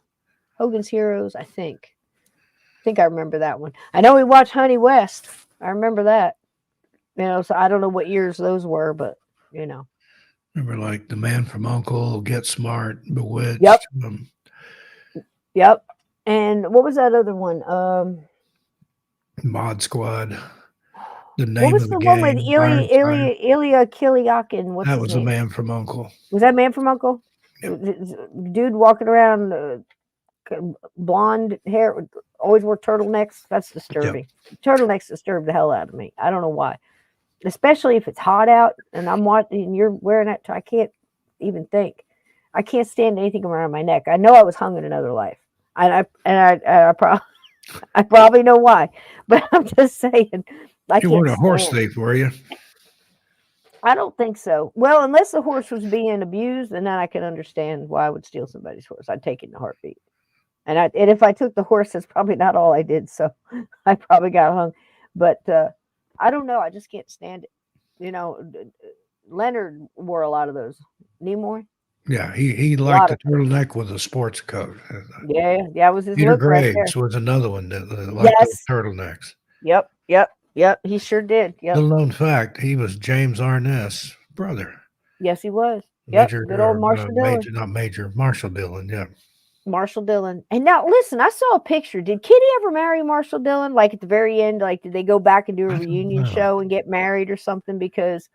Hogan's Heroes. I think I remember that one. I know we watched Honey West. I remember that. So I don't know what years those were, but remember like The Man from U.N.C.L.E., Get Smart, Bewitched. Yep. Yep. And what was that other one? Mod Squad. The name what was of the one game, with Ilya Kilyakin? That was The Man from U.N.C.L.E. Was that Man from U.N.C.L.E.? Yep. Dude walking around, blonde hair, always wore turtlenecks. That's disturbing. Yep. Turtlenecks disturb the hell out of me. I don't know why. Especially if it's hot out and I'm watching and you're wearing that. I can't even think. I can't stand anything around my neck. I know I was hung in another life. I probably know why, but I'm just saying. You weren't a horse thief, were you? I don't think so. Well, unless the horse was being abused, and then I can understand why I would steal somebody's horse. I'd take it in a heartbeat. And if I took the horse, that's probably not all I did. So I probably got hung. But I don't know. I just can't stand it. Leonard wore a lot of those. Nimoy? Yeah, he liked the turtleneck with a sports coat. Yeah, that was his Peter look Graves right there. was another one that liked those turtlenecks. Yep, he sure did. Yep. Little known fact, he was James Arness' brother. Yes, he was. Yep, good old Marshall Dillon. Marshall Dillon, yeah. Marshall Dillon. And now, listen, I saw a picture. Did Kitty ever marry Marshall Dillon? Like at the very end, like did they go back and do a reunion show and get married or something? Because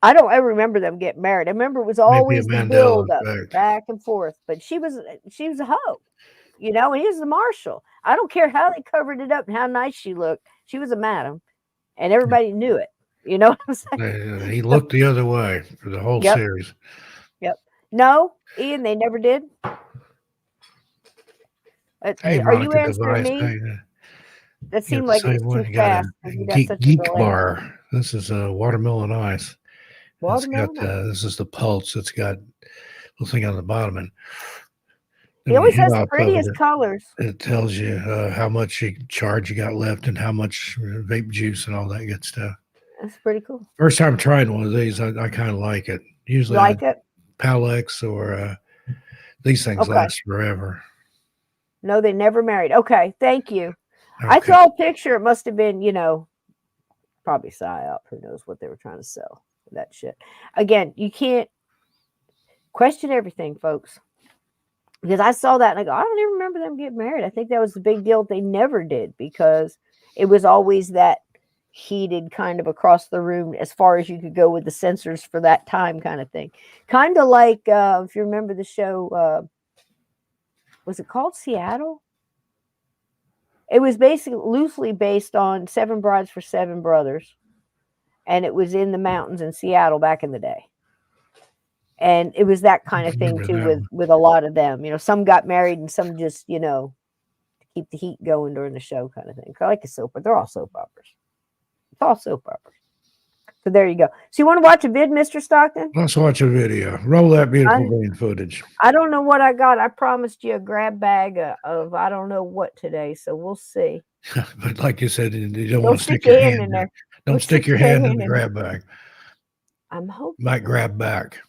I don't ever remember them getting married. I remember it was always the build up, back and forth. But she was a hoe, and he was the marshal. I don't care how they covered it up and how nice she looked. She was a madam, and everybody knew it. You know what I'm saying? He looked the other way for the whole series. Yep. No, Ian, they never did. Are you answering me? That seemed like it was too fast. Geek bar. This is watermelon ice. This is the pulse. It's got a little thing on the bottom, and he always has the prettiest colors. It tells you how much charge you got left and how much vape juice and all that good stuff. That's pretty cool. First time trying one of these, I kind of like it. Usually I Like it? Palex or these things Okay. last forever. No, they never married. Okay, thank you. I Okay. saw a picture. It must have been, probably psyop. Who knows what they were trying to sell? That shit. Again, you can't question everything, folks. Because I saw that and I go, I don't even remember them getting married. I think that was the big deal. They never did because it was always that heated kind of across the room as far as you could go with the censors for that time kind of thing. Kind of like if you remember the show, was it called Seattle? It was basically loosely based on Seven Brides for Seven Brothers. And it was in the mountains in Seattle back in the day. And it was that kind of thing Remember too that one. with a lot of them. Some got married and some just, to keep the heat going during the show kind of thing. I like a soap opera. They're all soap operas. It's all soap operas. So there you go. So you want to watch a vid, Mr. Stockton? Let's watch a video. Roll that beautiful green footage. I don't know what I got. I promised you a grab bag of I don't know what today, so we'll see. But like you said, you don't want Don't to stick stick your your hand hand in there. Don't stick your hand in the grab bag. I'm hoping. Might grab back.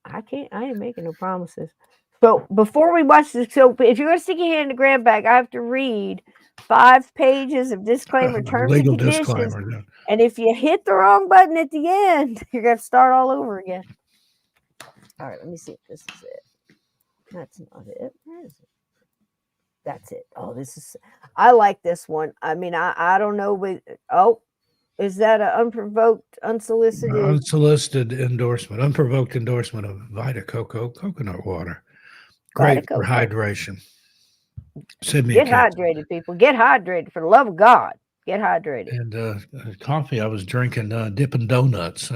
I ain't making no promises. So before we watch this, so if you're gonna stick your hand in the grab bag, I have to read 5 pages of disclaimer, terms and Legal conditions. disclaimer. And if you hit the wrong button at the end, you're gonna start all over again. All right, let me see if this is it. That's not it. Where is it? That's it. Oh, I like this one. I mean, I don't know, but is that an unprovoked, unsolicited? Unsolicited endorsement, unprovoked endorsement of Vita Coco coconut water. Great for hydration. Send me Get hydrated, people. Get hydrated for the love of God. Get hydrated. And coffee, I was drinking Dippin' Donuts.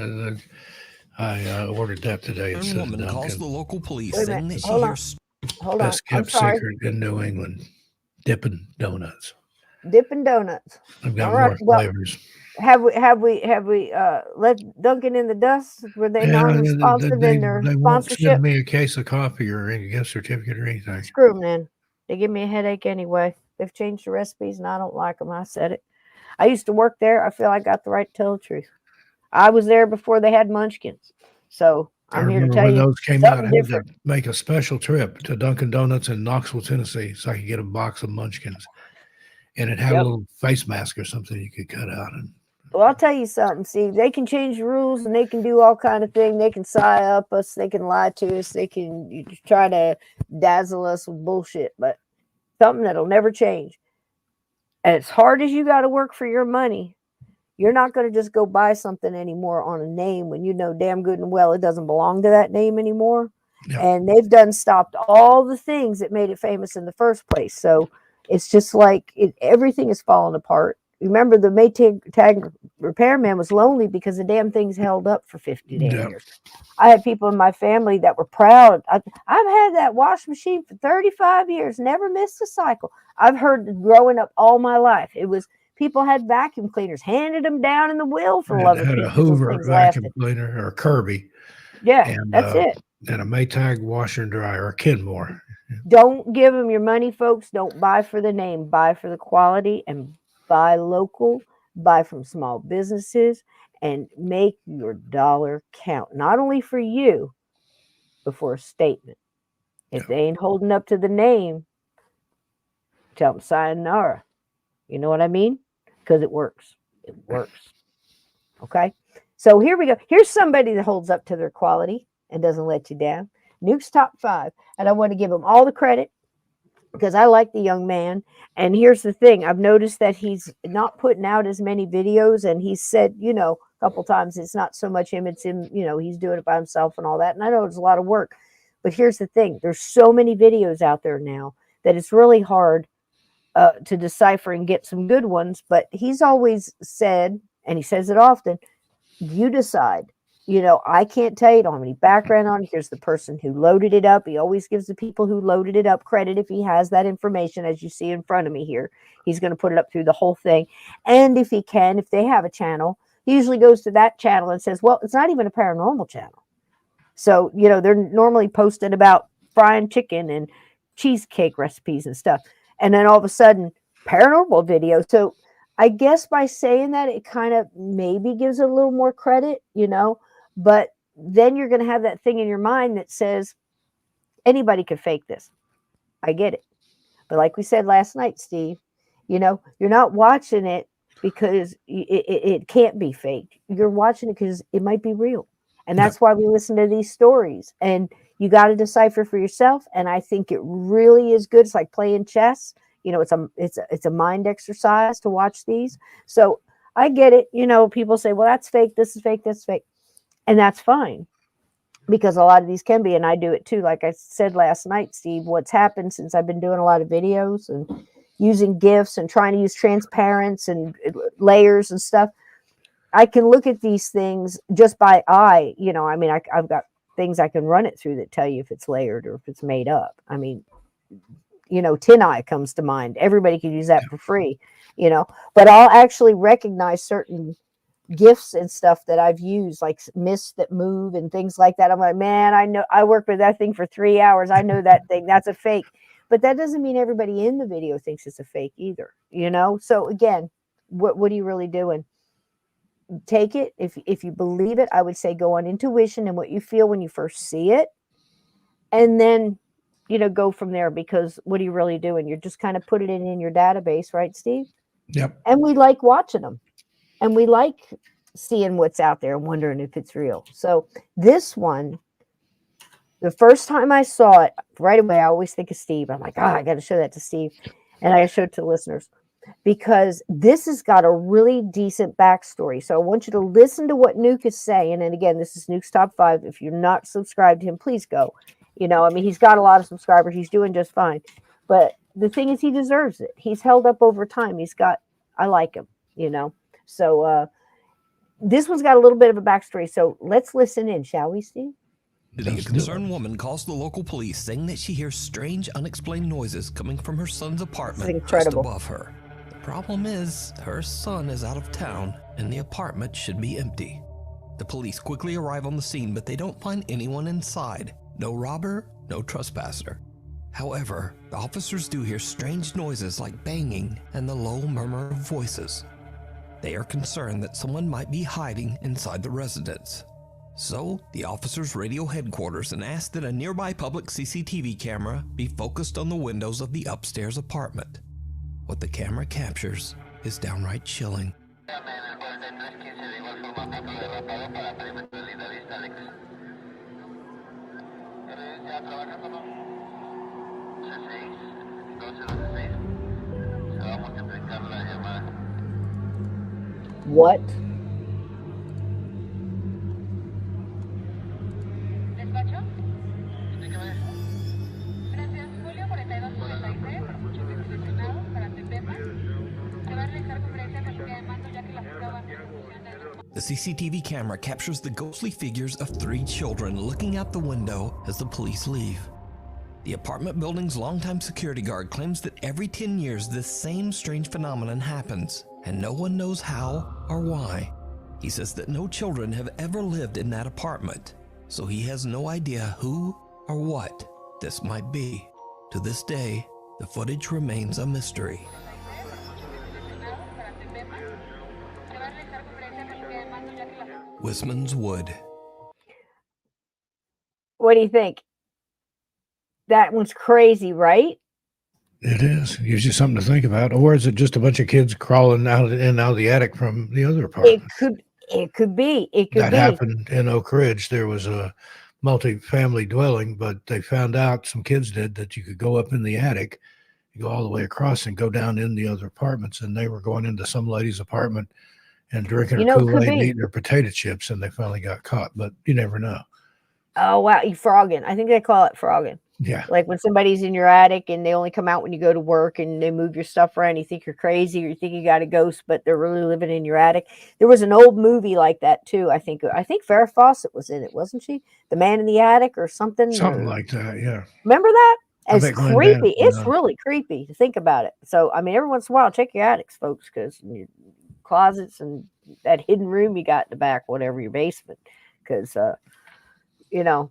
I ordered that today. A woman calls the local police saying that she hears. Hold on. Best kept secret in New England. Dippin' Donuts. Dippin' Donuts. I've got more flavors. Have we let Dunkin' in the dust? Were they non-responsive in their they won't sponsorship? send me a case of coffee or a gift certificate or anything. Screw them then. They give me a headache anyway. They've changed the recipes and I don't like them. I said it. I used to work there. I feel I got the right to tell the truth. I was there before they had Munchkins. So I'm here to tell you. Those came out, I had to make a special trip to Dunkin' Donuts in Knoxville, Tennessee, so I could get a box of Munchkins. And it had a little face mask or something you could cut out. Well, I'll tell you something. See, they can change the rules and they can do all kind of things. They can sigh up us. They can lie to us. They can try to dazzle us with bullshit, but something that'll never change. As hard as you got to work for your money, you're not going to just go buy something anymore on a name when you know damn good and well it doesn't belong to that name anymore. Yep. And they've stopped all the things that made it famous in the first place. So it's just like everything is falling apart. Remember, the Maytag repairman was lonely because the damn things held up for 50 damn years. I had people in my family that were proud. I've had that wash machine for 35 years, never missed a cycle. I've heard growing up all my life. It was people had vacuum cleaners, handed them down in the will for love of Pete. Had a Hoover vacuum cleaner or a Kirby. Yeah, and, that's it. And a Maytag washer and dryer or a Kenmore. Don't give them your money, folks. Don't buy for the name. Buy for the quality and buy local. Buy from small businesses and make your dollar count. Not only for you, but for a statement. If they ain't holding up to the name, tell them sayonara. You know what I mean? Because it works. It works. Okay? So here we go. Here's somebody that holds up to their quality and doesn't let you down. Nuke's top 5. And I want to give him all the credit because I like the young man. And here's the thing. I've noticed that he's not putting out as many videos. And he said, a couple times, it's not so much him, it's him, he's doing it by himself and all that. And I know it's a lot of work. But here's the thing. There's so many videos out there now that it's really hard to decipher and get some good ones. But he's always said, and he says it often, you decide. I can't tell you, don't have any background on it. Here's the person who loaded it up. He always gives the people who loaded it up credit if he has that information, as you see in front of me here. He's going to put it up through the whole thing. And if he can, if they have a channel, he usually goes to that channel and says, well, it's not even a paranormal channel. So, they're normally posting about frying chicken and cheesecake recipes and stuff. And then all of a sudden, paranormal video. So I guess by saying that, it kind of maybe gives a little more credit, but then you're going to have that thing in your mind that says anybody could fake this. I get it. But like we said last night, Steve, you know, you're not watching it because it can't be faked. You're watching it because it might be real. And that's why we listen to these stories. And you got to decipher for yourself. And I think it really is good. It's like playing chess. You know, it's a mind exercise to watch these. So I get it. You know, people say, well, that's fake. This is fake. That's fake. And that's fine. Because a lot of these can be, and I do it too. Like I said last night, Steve, what's happened since I've been doing a lot of videos and using GIFs and trying to use transparents and layers and stuff, I can look at these things just by eye. You know, I mean, I've got things I can run it through that tell you if it's layered or if it's made up. I mean, you know, Tin Eye comes to mind. Everybody can use that for free, you know, but I'll actually recognize certain gifts and stuff that I've used, like mists that move and things like that. I'm like, man, I know, I worked with that thing for 3 hours. I know that thing, that's a fake. But that doesn't mean everybody in the video thinks it's a fake either, you know? So again, what are you really doing? Take it. If you believe it, I would say go on intuition and what you feel when you first see it. And then, you know, go from there, because what are you really doing? You're just kind of putting it in your database, right, Steve? Yep. And we like watching them. And we like seeing what's out there and wondering if it's real. So this one, the first time I saw it, right away, I always think of Steve. I'm like, I got to show that to Steve. And I show it to listeners because this has got a really decent backstory. So I want you to listen to what Nuke is saying. And again, this is Nuke's Top 5. If you're not subscribed to him, please go. You know, I mean, he's got a lot of subscribers. He's doing just fine. But the thing is, he deserves it. He's held up over time. I like him, you know. So this one's got a little bit of a backstory. So let's listen in, shall we, Steve? A concerned woman calls the local police saying that she hears strange, unexplained noises coming from her son's apartment just above her. The problem is, her son is out of town and the apartment should be empty. The police quickly arrive on the scene, but they don't find anyone inside. No robber, no trespasser. However, the officers do hear strange noises like banging and the low murmur of voices. They are concerned that someone might be hiding inside the residence. So, the officers radio headquarters and ask that a nearby public CCTV camera be focused on the windows of the upstairs apartment. What the camera captures is downright chilling. What? The CCTV camera captures the ghostly figures of 3 children looking out the window as the police leave. The apartment building's longtime security guard claims that every 10 years this same strange phenomenon happens, and no one knows how or why. He says that no children have ever lived in that apartment, so he has no idea who or what this might be. To this day, the footage remains a mystery. Wisman's Wood. What do you think? That one's crazy, right? It is. Gives you something to think about. Or is it just a bunch of kids crawling out and out of the attic from the other apartment? It could be. That happened in Oak Ridge. There was a multi-family dwelling, but they found out, some kids did, that you could go up in the attic, you go all the way across and go down in the other apartments. And they were going into some lady's apartment and drinking her Kool-Aid and eating her potato chips, and they finally got caught. But you never know. Oh, wow. You frogging. I think they call it frogging. Yeah. Like when somebody's in your attic and they only come out when you go to work and they move your stuff around. You think you're crazy or you think you got a ghost, but they're really living in your attic. There was an old movie like that too. I think Farrah Fawcett was in it, wasn't she? The Man in the Attic or something. Something like that. Yeah. Remember that? It's creepy. It's yeah. really creepy to think about it. So, I mean, every once in a while, check your attics, folks, because your closets and that hidden room you got in the back, whatever, your basement, because, you know,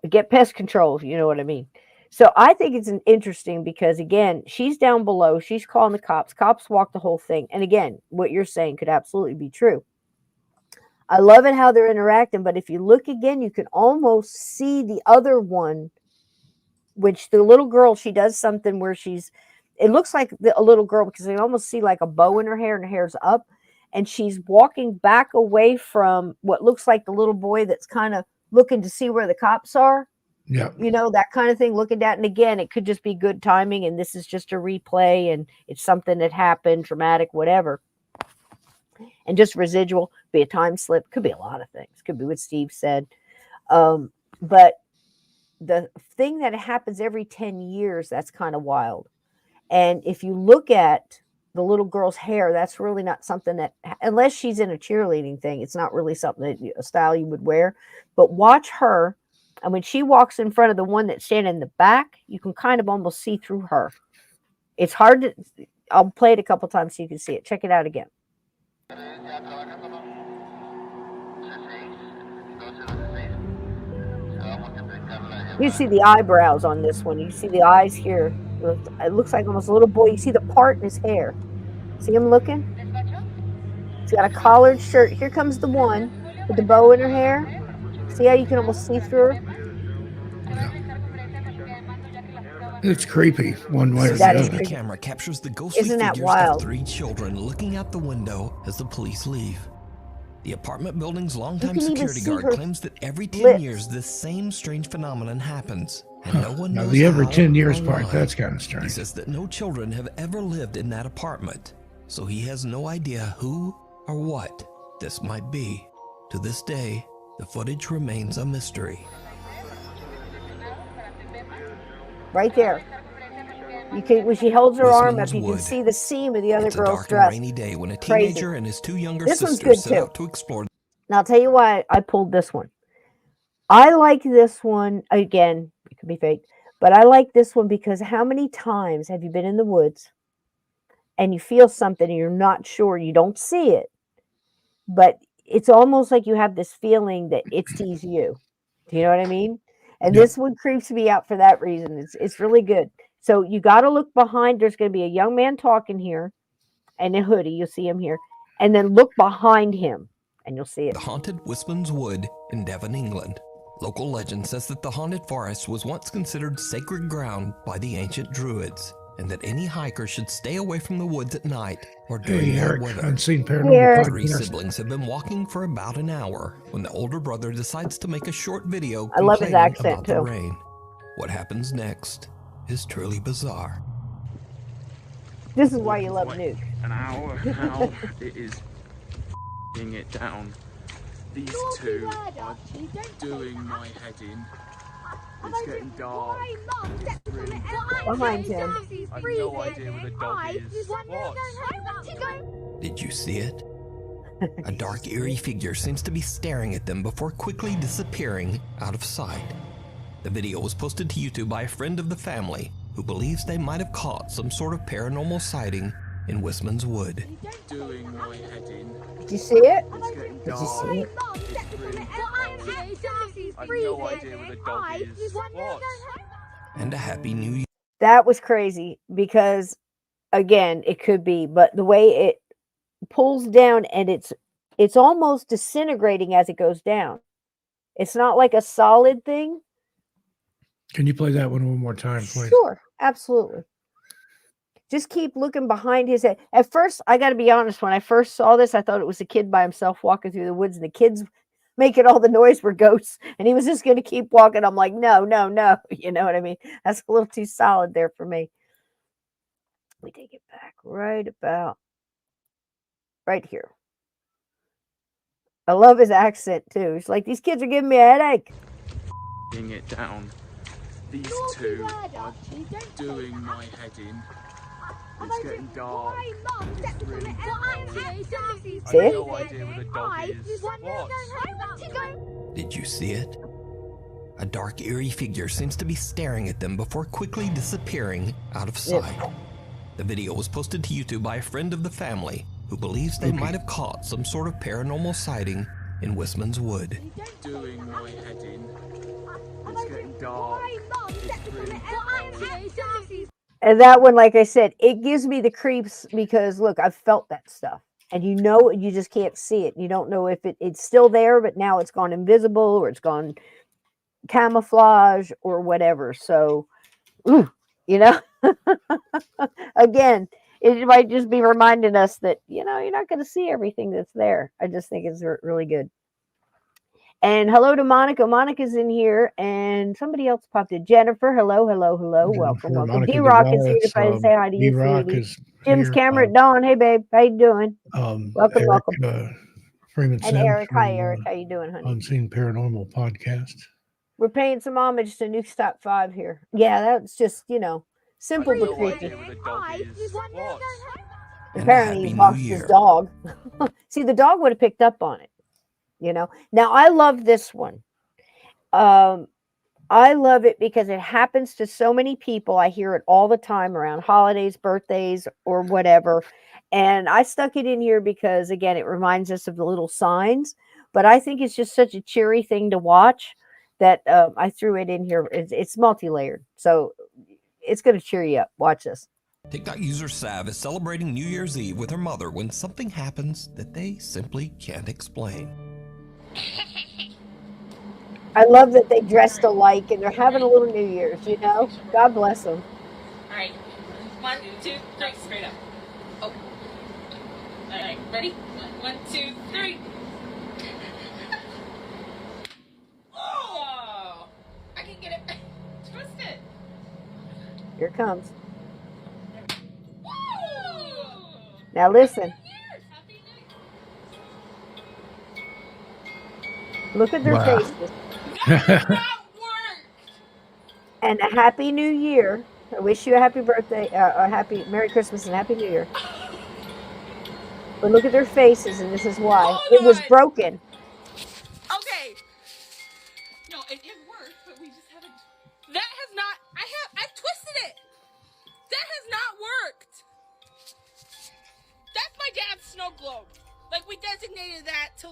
get pest control, if you know what I mean. So I think it's interesting because, again, she's down below. She's calling the cops. Cops walk the whole thing. And again, what you're saying could absolutely be true. I love it how they're interacting, but if you look again, you can almost see the other one, which the little girl, she does something where it looks like a little girl because you almost see like a bow in her hair and her hair's up, and she's walking back away from what looks like the little boy that's kind of looking to see where the cops are. Yeah. You know, that kind of thing, looking at, and again, it could just be good timing, and this is just a replay, and it's something that happened, dramatic, whatever. And just residual, be a time slip, could be a lot of things. Could be what Steve said. But the thing that happens every 10 years, that's kind of wild. And if you look at the little girl's hair, that's really not something that, unless she's in a cheerleading thing, it's not really something that a style you would wear. But watch her. And when she walks in front of the one that's standing in the back, you can kind of almost see through her. It's hard to, I'll play it a couple times so you can see it. Check it out again. You see the eyebrows on this one. You see the eyes here. It looks like almost a little boy. You see the part in his hair. See him looking? He's got a collared shirt. Here comes the one with the bow in her hair. See how you can almost see through her? It's creepy one way or the other. The camera captures the ghostly figures of 3 children looking out the window as the police leave. The apartment building's longtime security guard claims that every 10 years this same strange phenomenon happens, and no one knows the every 10 years part, that's kind of strange. He says that no children have ever lived in that apartment, so he has no idea who or what this might be. To this day, the footage remains a mystery. Right there. You can, when she holds her arm up, you can see the seam of the other girl's dress. Rainy day when a teenager and his 2 younger this sisters one's good set out to explore. Now I'll tell you why I pulled this one. I like this one, again, it could be fake, but I like this one because how many times have you been in the woods and you feel something and you're not sure, you don't see it, but it's almost like you have this feeling that it sees you. Do you know what I mean? And this one creeps me out for that reason. It's really good. So you got to look behind. There's going to be a young man talking here and a hoodie. You'll see him here. And then look behind him and you'll see it. The haunted Wisman's Wood in Devon, England. Local legend says that the haunted forest was once considered sacred ground by the ancient Druids, and that any hiker should stay away from the woods at night or during bad weather. Unseen Paranormal. 3 siblings have been walking for about an hour when the older brother decides to make a short video complaining about the rain. What happens next is truly bizarre. This is why you love Nuke. An hour now, it is f***ing it down. These two are doing my head in. It's getting dark. It's really behind him. I have no idea where the dog is. What? Did you see it? A dark, eerie figure seems to be staring at them before quickly disappearing out of sight. The video was posted to YouTube by a friend of the family who believes they might have caught some sort of paranormal sighting in Wisman's Wood. Doing my head in. Did you see it? It's getting Did dark. you see it? I have no idea where the dog is. What? And a happy new year. That was crazy because, again, it could be, but the way it pulls down and it's almost disintegrating as it goes down. It's not like a solid thing. Can you play that one more time, please? Sure, absolutely. Just keep looking behind his head. At first, I got to be honest, when I first saw this, I thought it was a kid by himself walking through the woods, and the kids making all the noise were ghosts, and he was just going to keep walking. I'm like, no. You know what I mean? That's a little too solid there for me. Let me take it back right about right here. I love his accent, too. He's like, these kids are giving me a headache. F***ing it down. These two are doing my head in. It's getting dark. It's really See? I have no idea where the dog is. What? Did you see it? A dark, eerie figure seems to be staring at them before quickly disappearing out of sight. The video was posted to YouTube by a friend of the family who believes they might have caught some sort of paranormal sighting in Wisman's Wood. Doing my head in. It's getting dark. It's really And that one, like I said, it gives me the creeps because, look, I've felt that stuff. And you just can't see it. You don't know if it's still there, but now it's gone invisible or it's gone camouflage or whatever. So, again, it might just be reminding us that, you're not going to see everything that's there. I just think it's really good. And hello to Monica. Monica's in here, and somebody else popped in. Jennifer, hello. Welcome. D-Rock is here to say hi to you, sweetie. Jim's here. camera at Dawn. Hey, babe. How you doing? Welcome. Freeman and Eric. Hi, Eric. How you doing, honey? Unseen Paranormal Podcast. We're paying some homage to Nuke's Top 5 here. Yeah, that's just, simple but creepy. Apparently he boxed his dog. See, the dog would have picked up on it, Now, I love this one. I love it because it happens to so many people. I hear it all the time around holidays, birthdays, or whatever. And I stuck it in here because, again, it reminds us of the little signs. But I think it's just such a cheery thing to watch that I threw it in here. It's multi-layered. So it's going to cheer you up. Watch this. TikTok user Sav is celebrating New Year's Eve with her mother when something happens that they simply can't explain. I love that they dressed alike and they're having a little New Year's, God bless them. All right. 1, 2, 3. Straight up. Oh. All right. Ready? 1, 2, 3. Oh! I can get it. Twist it. Here it comes. Woo! Now listen. Look at their faces. That not work. And a happy New Year. I wish you a happy birthday, a happy Merry Christmas and Happy New Year. But look at their faces, and this is why. It was broken. Okay. No, it worked, but we just haven't. That has not. I've twisted it. That has not worked. That's my dad's snow globe. Like, we designated that to,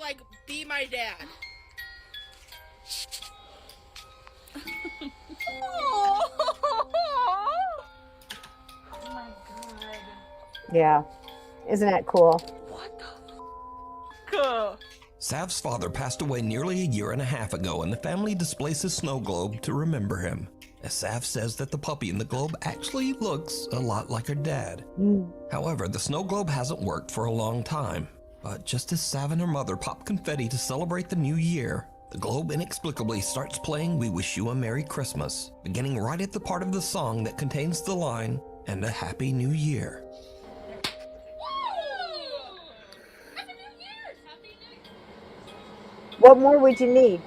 be my dad. Oh my god. Yeah. Isn't that cool? What the fuck? Sav's father passed away nearly a year and a half ago, and the family displays his snow globe to remember him. As Sav says that the puppy in the globe actually looks a lot like her dad. However, the snow globe hasn't worked for a long time. But just as Sav and her mother pop confetti to celebrate the new year, the globe inexplicably starts playing We Wish You a Merry Christmas, beginning right at the part of the song that contains the line, "And a Happy New Year." Happy New Year! Happy New Year! What more would you need?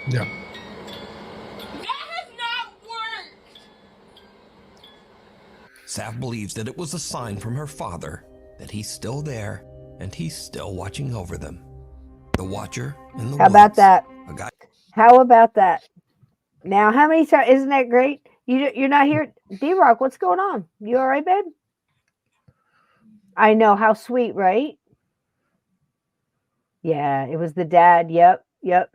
Yeah. That has not worked! Sav believes that it was a sign from her father that he's still there and he's still watching over them. The watcher in the woods. How about that? A guy. How about that? Now, how many times? Isn't that great? You're not here. D-Rock, what's going on? You all right, babe? I know. How sweet, right? Yeah, it was the dad. Yep. Yeah,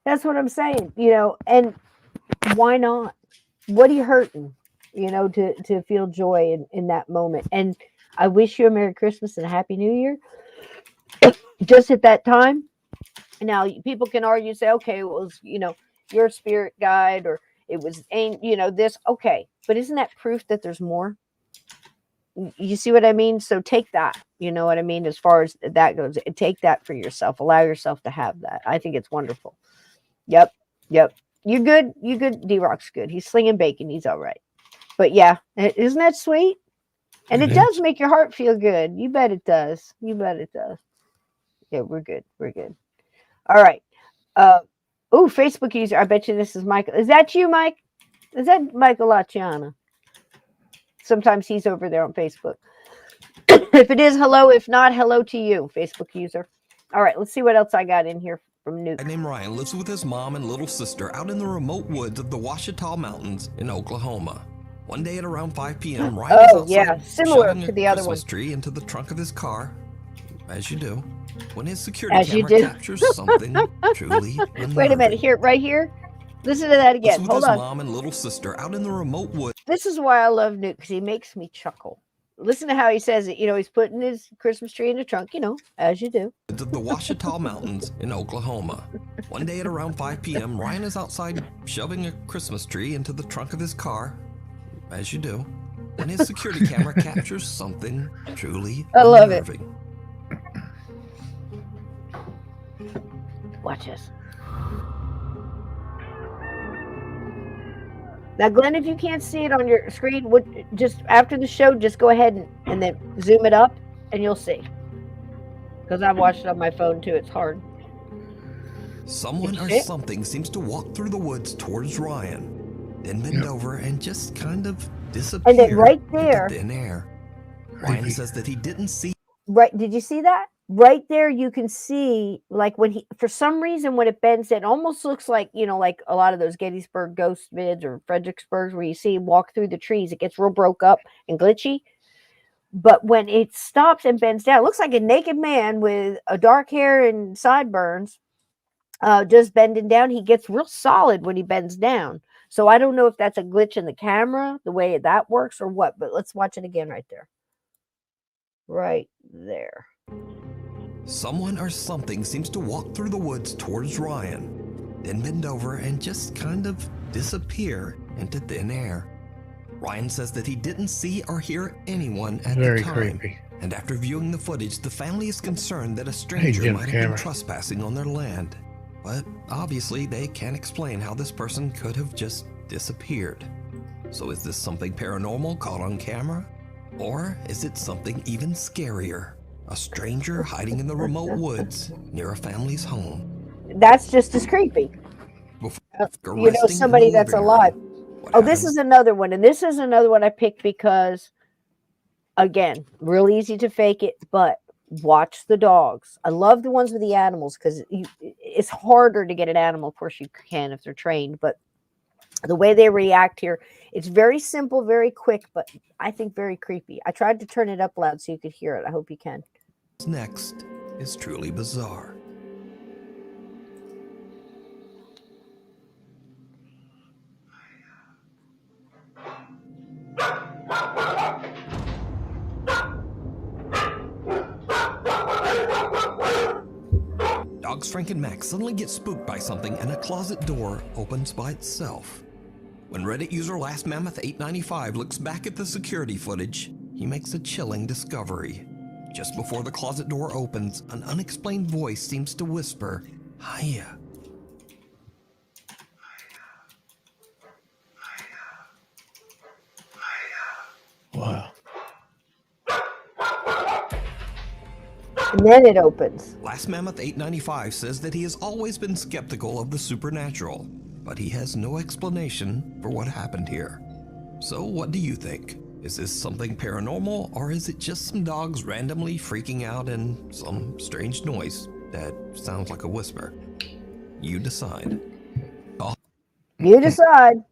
that's what I'm saying. And why not? What are you hurting? To feel joy in that moment. And I wish you a Merry Christmas and a Happy New Year. Just at that time. Now, people can argue, say, okay, it was, your spirit guide, or it was, this. Okay. But isn't that proof that there's more? You see what I mean? So take that, you know what I mean? As far as that goes, take that for yourself. Allow yourself to have that. I think it's wonderful. Yep. You good? D-Rock's good. He's slinging bacon. He's all right. But yeah, isn't that sweet? And it does make your heart feel good. You bet it does. Yeah, we're good. All right. Facebook user. I bet you this is Michael. Is that you, Mike? Is that Michael Laciana? Sometimes he's over there on Facebook. If it is, hello. If not, hello to you, Facebook user. All right, let's see what else I got in here from Nuke. A guy named Ryan lives with his mom and little sister out in the remote woods of the Ouachita Mountains in Oklahoma. One day at around 5 p.m., Ryan is outside similar to the other one. Christmas tree into the trunk of his car, as you do, when his security camera captures something truly unnerving. Wait a minute, right here. Listen to that again. Hold on. His mom and little sister out in the remote woods. This is why I love Nuke, because he makes me chuckle. listen to how he says it. He's putting his Christmas tree in the trunk, as you do. Of the Ouachita Mountains in Oklahoma. One day at around 5 p.m., Ryan is outside shoving a Christmas tree into the trunk of his car, as you do, when his security camera captures something truly unnerving. Watch this. Now, Glenn, if you can't see it on your screen, just after the show, just go ahead and then zoom it up, and you'll see. Because I've watched it on my phone, too. It's hard. Someone or something seems to walk through the woods towards Ryan, then bend over and just kind of disappear and then right there, into thin air. Ryan says that he didn't see. Right, did you see that? Right there, you can see, like, when for some reason, when it bends, it almost looks like, like a lot of those Gettysburg ghost vids or Fredericksburg where you see him walk through the trees. It gets real broke up and glitchy. But when it stops and bends down, it looks like a naked man with a dark hair and sideburns just bending down. He gets real solid when he bends down. So I don't know if that's a glitch in the camera, the way that works or what, but let's watch it again right there. Right there. Someone or something seems to walk through the woods towards Ryan, then bend over and just kind of disappear into thin air. Ryan says that he didn't see or hear anyone at the time. Very creepy. And after viewing the footage, the family is concerned that a stranger might have been trespassing on their land. But obviously, they can't explain how this person could have just disappeared. So is this something paranormal caught on camera? Or is it something even scarier? A stranger hiding in the remote woods near a family's home. That's just as creepy. Somebody that's alive. Oh, this is another one. And this is another one I picked because, again, real easy to fake it, but watch the dogs. I love the ones with the animals because it's harder to get an animal. Of course, you can if they're trained, but the way they react here, it's very simple, very quick, but I think very creepy. I tried to turn it up loud so you could hear it. I hope you can. Next is truly bizarre. Dogs Frank and Max suddenly get spooked by something and a closet door opens by itself. When Reddit user Last Mammoth 895 looks back at the security footage, he makes a chilling discovery. Just before the closet door opens, an unexplained voice seems to whisper, "Hiya." Wow. And then it opens. Last Mammoth 895 says that he has always been skeptical of the supernatural, but he has no explanation for what happened here. So what do you think? Is this something paranormal, or is it just some dogs randomly freaking out and some strange noise that sounds like a whisper? You decide. You decide.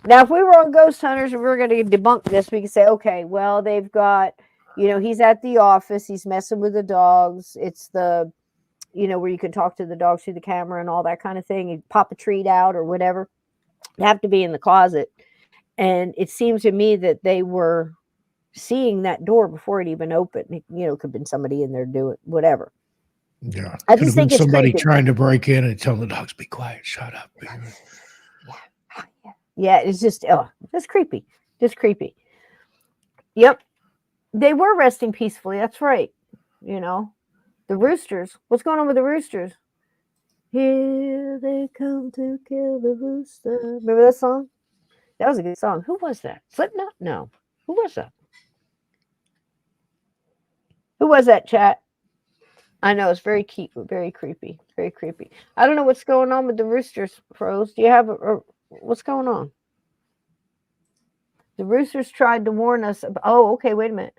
Now, if we were on Ghost Hunters and we were going to debunk this, we could say, okay, well, they've got, he's at the office, he's messing with the dogs. It's the, where you can talk to the dogs through the camera and all that kind of thing. You pop a treat out or whatever. They have to be in the closet. And it seems to me that they were seeing that door before it even opened. It, could have been somebody in there doing whatever. Yeah. I just think it's somebody creepy. Trying to break in and tell the dogs, be quiet, shut up. Yeah, it's just, just creepy. Just creepy. Yep. They were resting peacefully. That's right. The roosters. What's going on with the roosters? Here they come to kill the rooster. Remember that song? That was a good song. Who was that? Slipknot? No. Who was that? Who was that, chat? I know, it's very cute, very creepy. Very creepy. I don't know what's going on with the roosters, Froze. Do you have what's going on? The roosters tried to warn us. Oh, okay, wait a minute.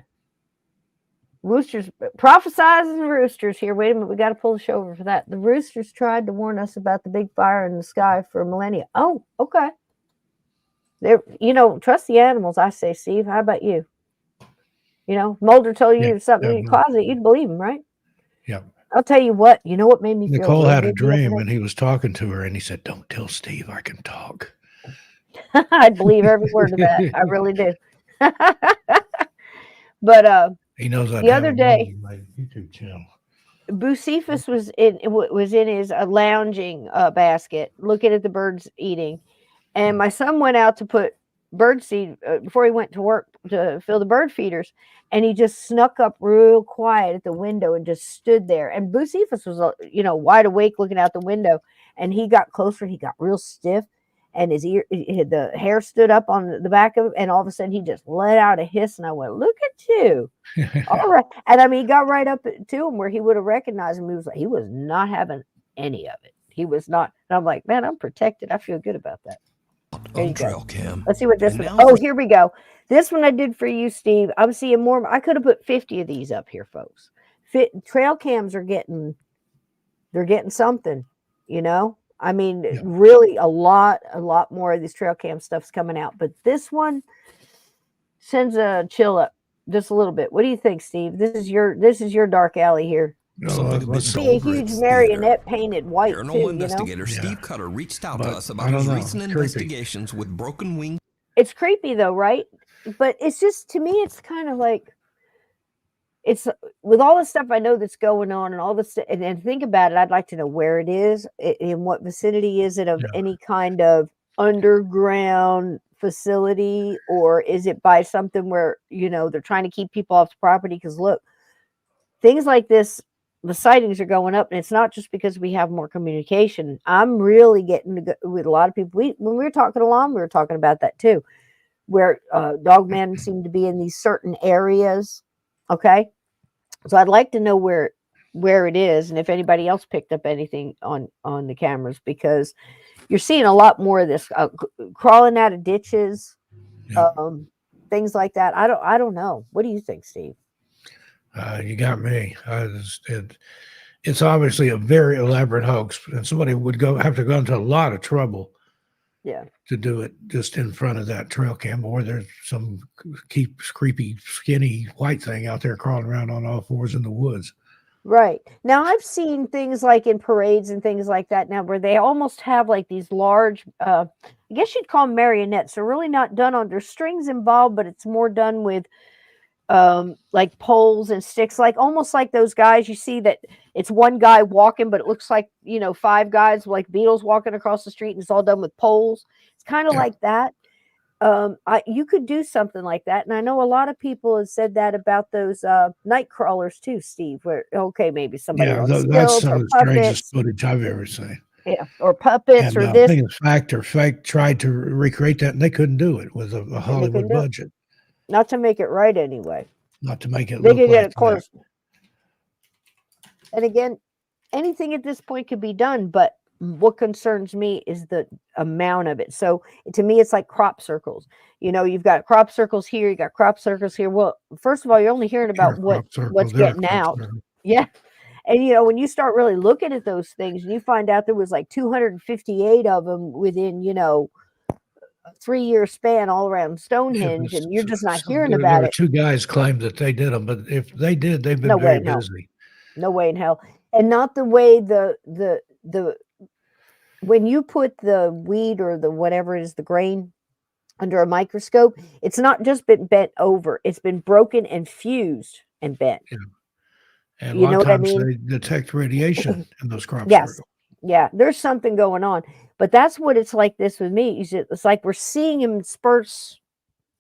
Roosters, prophesizing roosters here. Wait a minute, we got to pull the show over for that. The roosters tried to warn us about the big fire in the sky for millennia. Oh, okay. They're, trust the animals, I say, Steve. How about you? Mulder told you something in your closet, you'd believe him, right? Yeah. I'll tell you what. You know what made me feel Nicole had a dream and he was talking to her and he said, "Don't tell Steve I can talk." I'd believe every word of that. I really do. But he knows I'd the have other him on day, my YouTube channel. Bucephus was in his lounging basket, looking at the birds eating, and my son went out to put bird seed before he went to work to fill the bird feeders, and he just snuck up real quiet at the window and just stood there. And Bucephus was, wide awake looking out the window, and he got closer. He got real stiff, and the hair stood up on the back of him, and all of a sudden he just let out a hiss, and I went, "Look at you!" All right, and I mean, he got right up to him where he would have recognized him. He was not having any of it. He was not, and I'm like, man, I'm protected. I feel good about that. There you go. Let's see what this one. Oh, here we go. This one I did for you, Steve. I'm seeing more. I could have put 50 of these up here, folks. Trail cams are getting something, I mean, really a lot more of this trail cam stuff's coming out. But this one sends a chill up just a little bit. What do you think, Steve? This is your dark alley here. See a huge marionette painted white too. Investigator Steve Cutter reached out to us about his recent investigations with broken wing. It's creepy though, right? But it's just, to me, it's kind of like, it's with all the stuff I know that's going on and all this, and think about it. I'd like to know where it is, in what vicinity is it of any kind of underground facility, or is it by something where they're trying to keep people off the property? Because look, things like this, the sightings are going up, and it's not just because we have more communication. I'm really getting with a lot of people. When we were talking along, we were talking about that too, where dogman seemed to be in these certain areas. Okay, so I'd like to know where it is, and if anybody else picked up anything on the cameras, because you're seeing a lot more of this crawling out of ditches, things like that. I don't know. What do you think, Steve? You got me. It's obviously a very elaborate hoax, and somebody would have to go into a lot of trouble, to do it just in front of that trail cam, or there's some creepy, skinny white thing out there crawling around on all fours in the woods. Right. Now, I've seen things like in parades and things like that now, where they almost have like these large, I guess you'd call them marionettes. They're really not done on, there's strings involved, but it's more done with like poles and sticks, like almost like those guys you see that it's one guy walking, but it looks like, five guys like Beatles walking across the street, and it's all done with poles. It's kind of like that. You could do something like that, and I know a lot of people have said that about those night crawlers too, Steve, where maybe somebody on that's stilts some or of the puppets. strangest footage I've ever seen. Or puppets, and, or this. I think Fake tried to recreate that, and they couldn't do it with a Hollywood budget. Not to make it right anyway. Not to make it they look could like get it close. And again, anything at this point could be done, but what concerns me is the amount of it. So to me, it's like crop circles. You've got crop circles here, you got crop circles here. Well, first of all, you're only hearing about what's getting out. Yeah. And when you start really looking at those things, and you find out there was like 258 of them within, 3-year span all around Stonehenge, and you're just not hearing about it. Two guys claimed that they did them, but if they did, they've been very busy. No way in hell. And not the way the when you put the weed or the whatever it is, the grain, under a microscope, it's not just been bent over, it's been broken and fused and bent. Yeah. And a lot of times they detect radiation in those crop circles. Yeah, there's something going on. But that's what it's like this with me. It's like we're seeing him in spurts,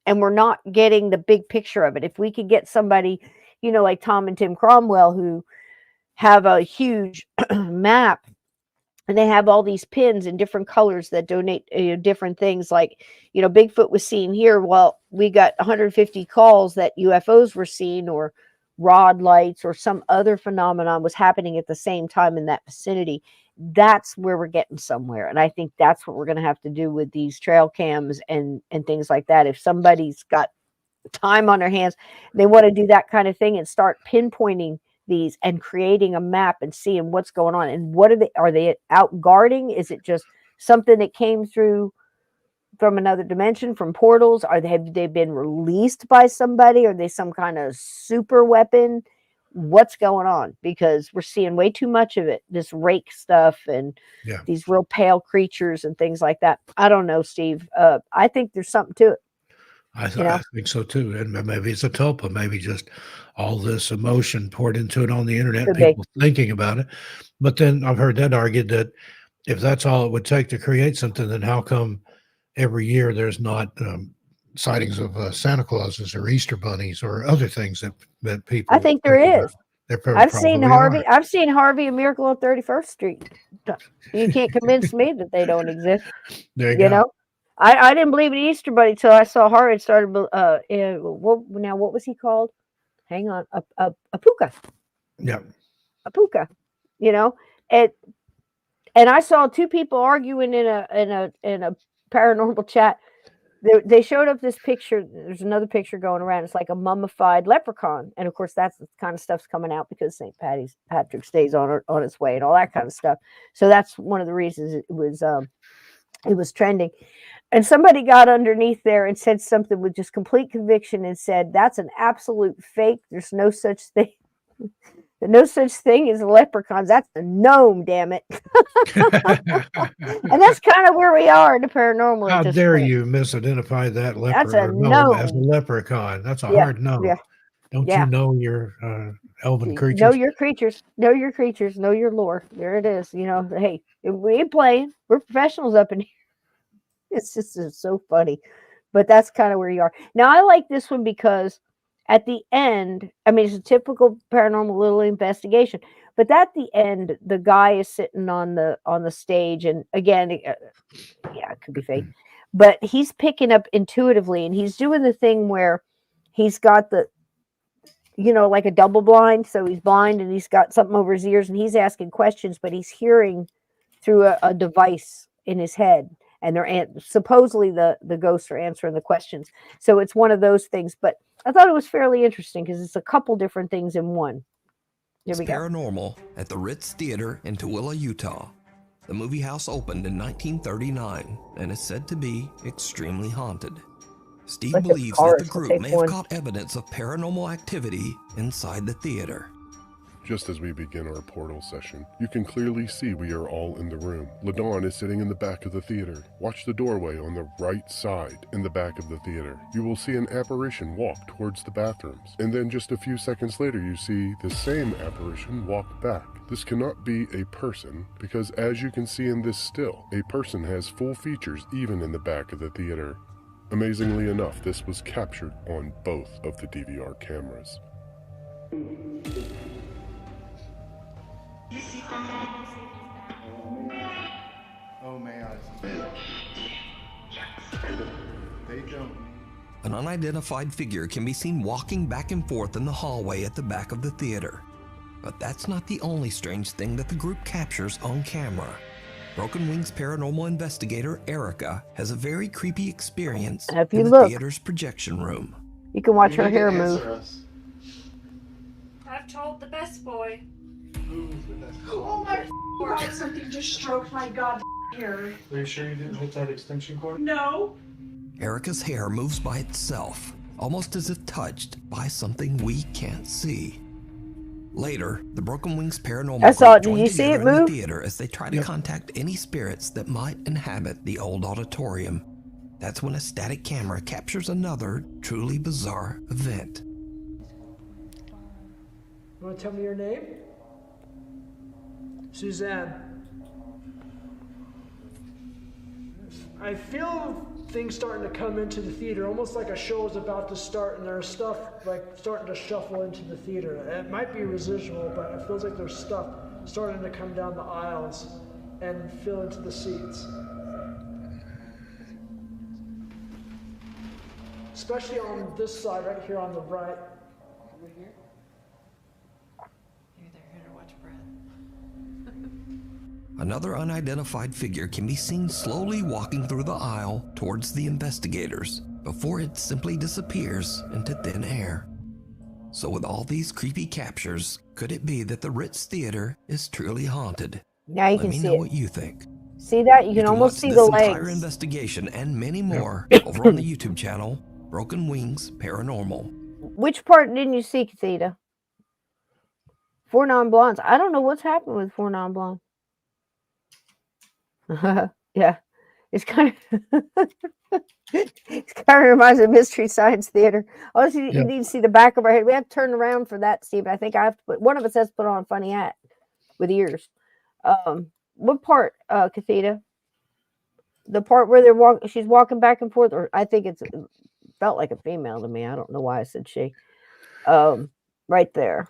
and we're not getting the big picture of it. If we could get somebody, like Tom and Tim Cromwell, who have a huge map, and they have all these pins in different colors that donate different things. Like, Bigfoot was seen here. Well, we got 150 calls that UFOs were seen, or rod lights, or some other phenomenon was happening at the same time in that vicinity. That's where we're getting somewhere. And I think that's what we're going to have to do with these trail cams and things like that. If somebody's got time on their hands, they want to do that kind of thing and start pinpointing these and creating a map and seeing what's going on. And what are they out guarding? Is it just something that came through from another dimension, from portals? Have they been released by somebody? Are they some kind of super weapon? What's going on? Because we're seeing way too much of it, this rake stuff and these real pale creatures and things like that. I don't know, Steve. I think there's something to it. I think so too. And maybe it's a tulpa, maybe just all this emotion poured into it on the internet, people thinking about it. But then I've heard that argued that if that's all it would take to create something, then how come every year there's not sightings of Santa Clauses or Easter bunnies or other things that people? I think there is. I've seen Harvey. Are. I've seen Harvey a Miracle on 31st Street. You can't convince me that they don't exist. There you go. Know, I didn't believe in Easter Bunny till I saw Harvey started. What was he called? Hang on, a puka. Yeah, a puka. You know, and I saw two people arguing in a paranormal chat. They showed up this picture. There's another picture going around. It's like a mummified leprechaun, and of course, that's the kind of stuff's coming out because St. Patrick's Day's on its way, and all that kind of stuff. So that's one of the reasons it was trending. And somebody got underneath there and said something with just complete conviction and said, "That's an absolute fake. There's no such thing." No such thing as leprechauns. That's a gnome, damn it. And that's kind of where we are in the paranormal. How dare you misidentify that That's a gnome as a leprechaun? That's a hard no. Yeah. Don't you know your elven creatures? Know your creatures. Know your creatures. Know your lore. There it is. You know, hey, we ain't playing. We're professionals up in here. It's so funny. But that's kind of where you are. Now, I like this one because at the end, I mean, it's a typical paranormal little investigation, but at the end, the guy is sitting on the stage, and again, yeah, it could be fake, but he's picking up intuitively, and he's doing the thing where he's got like a double blind, so he's blind and he's got something over his ears, and he's asking questions, but he's hearing through a device in his head. And they're supposedly the ghosts are answering the questions. So it's one of those things. But I thought it was fairly interesting because it's a couple different things in one. It's paranormal at the Ritz Theater in Tooele, Utah. The movie house opened in 1939 and is said to be extremely haunted. Steve believes that the group may have caught evidence of paranormal activity inside the theater. Just as we begin our portal session, you can clearly see we are all in the room. LaDawn is sitting in the back of the theater. Watch the doorway on the right side in the back of the theater. You will see an apparition walk towards the bathrooms, and then just a few seconds later you see the same apparition walk back. This cannot be a person, because as you can see in this still, a person has full features even in the back of the theater. Amazingly enough, this was captured on both of the DVR cameras. Oh man, they don't. An unidentified figure can be seen walking back and forth in the hallway at the back of the theater. But that's not the only strange thing that the group captures on camera. Broken Wings paranormal investigator Erica has a very creepy experience in the theater's projection room. You can watch her hair move. I've told the best boy. Oh my God, something just stroked my god hair. Are you sure you didn't hit that extension cord? No. Erica's hair moves by itself, almost as if touched by something we can't see. Later, the Broken Wings paranormal group join together in the theater as they try to contact any spirits that might inhabit the old auditorium. That's when a static camera captures another truly bizarre event. You want to tell me your name? Suzanne. I feel things starting to come into the theater, almost like a show is about to start and there's stuff like starting to shuffle into the theater. It might be residual, but it feels like there's stuff starting to come down the aisles and fill into the seats. Especially on this side right here on the right. Over here? Maybe they're here to watch Brett. Another unidentified figure can be seen slowly walking through the aisle towards the investigators before it simply disappears into thin air. So with all these creepy captures, could it be that the Ritz Theater is truly haunted? Now you can see it. Let me know what you think. See that? You can almost see the legs. This entire investigation and many more over on the YouTube channel, Broken Wings Paranormal. Which part didn't you see, Catheta? 4 Non-Blondes. I don't know what's happened with 4 Non-Blondes. Yeah, it's kind of It kind of reminds me of Mystery Science Theater. Oh, you Yep. need to see the back of our head. We have to turn around for that, Steve. I think I have to put one of us has to put on a funny hat with ears. What part, Catheta? The part where she's walking back and forth, or I think it felt like a female to me. I don't know why I said she. Right there.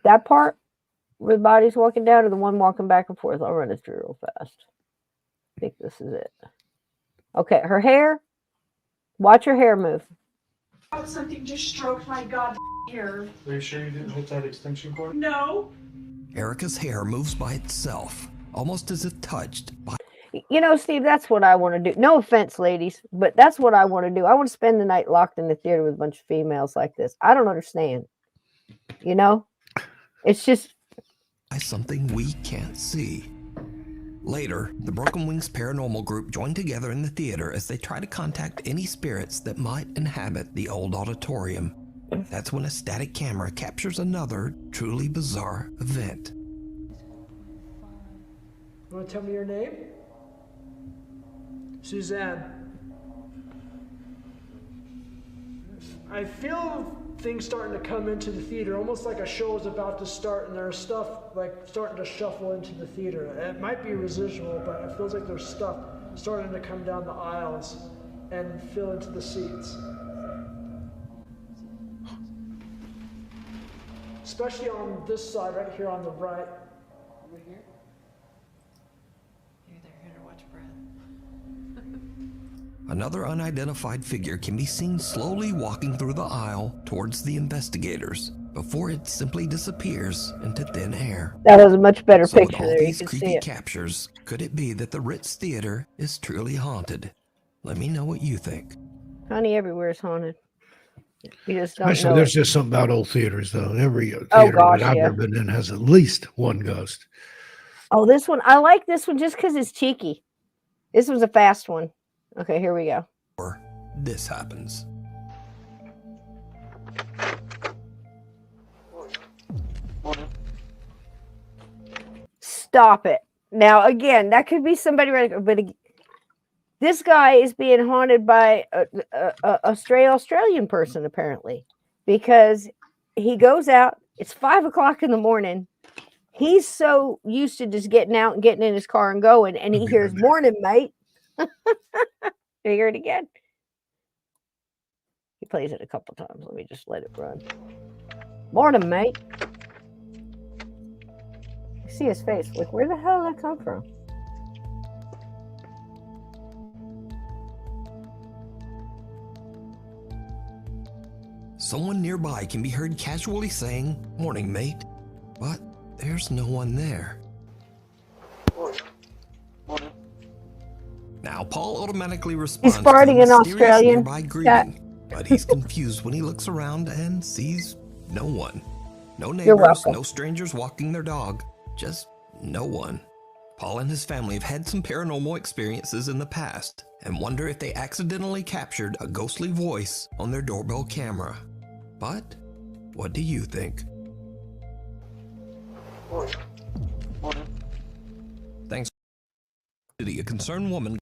That part where the body's walking down, or the one walking back and forth. I'll run it through real fast. I think this is it. Okay, her hair. Watch her hair move. Something just stroked my god hair. Are you sure you didn't hit that extension cord? No. Erica's hair moves by itself, almost as if touched by. You know, Steve, that's what I want to do. No offense, ladies, but that's what I want to do. I want to spend the night locked in the theater with a bunch of females like this. I don't understand. You know? It's just Something we can't see. Later, the Broken Wings Paranormal Group join together in the theater as they try to contact any spirits that might inhabit the old auditorium. That's when a static camera captures another truly bizarre event. You want to tell me your name? Suzanne. I feel things starting to come into the theater, almost like a show is about to start and there's stuff like starting to shuffle into the theater. It might be residual, but it feels like there's stuff starting to come down the aisles and fill into the seats. Especially on this side right here on the right. Over here? Maybe they're here to watch Brett. Another unidentified figure can be seen slowly walking through the aisle towards the investigators before it simply disappears into thin air. that was a much better So with picture all there. You these can creepy see it. captures, could it be that the Ritz Theater is truly haunted? Let me know what you think. Honey, everywhere is haunted. You just don't Especially, know there's it. just something about old theaters, though. Every theater Oh, gosh, that I've yeah. ever been in has at least one ghost. Oh, this one. I like this one just because it's cheeky. This was a fast one. Okay, here we go. Or this happens. Stop it. Now, again, that could be somebody, but this guy is being haunted by a stray Australian person, apparently, because he goes out. It's 5 o'clock in the morning. He's so used to just getting out and getting in his car and going, and he hears "Morning, mate." You hear it again. He plays it a couple times. Let me just let it run. "Morning, mate." You see his face. Like, where the hell did that come from? Someone nearby can be heard casually saying, "Morning, mate," but there's no one there. Now, Paul automatically responds to the farting in mysterious Australian. nearby greeting, but he's confused when he looks around and sees no one. No neighbors, welcome. no strangers walking their dog, just no one. Paul and his family have had some paranormal experiences in the past and wonder if they accidentally captured a ghostly voice on their doorbell camera. But what do you think? Thanks to a concerned woman.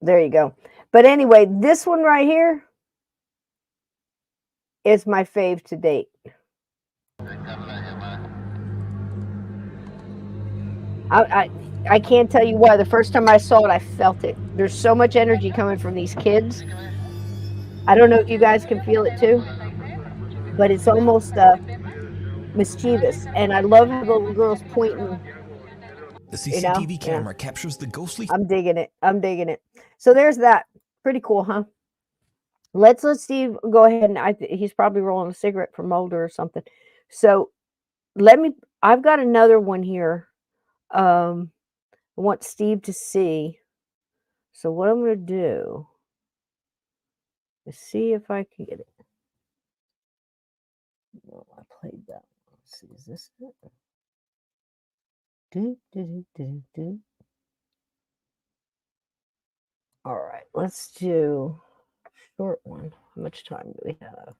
There you go. But anyway, this one right here is my fave to date. I can't tell you why. The first time I saw it, I felt it. There's so much energy coming from these kids. I don't know if you guys can feel it too, but it's almost mischievous. And I love how the little girl's pointing. The CCTV camera captures the ghostly. I'm digging it. I'm digging it. So there's that. Pretty cool, huh? Let's let Steve go ahead, and he's probably rolling a cigarette from Mulder or something. So I've got another one here. I want Steve to see. So what I'm going to do is see if I can get it. No, I played that one. Let's see, is this it? Do. All right, let's do a short one. How much time do we have?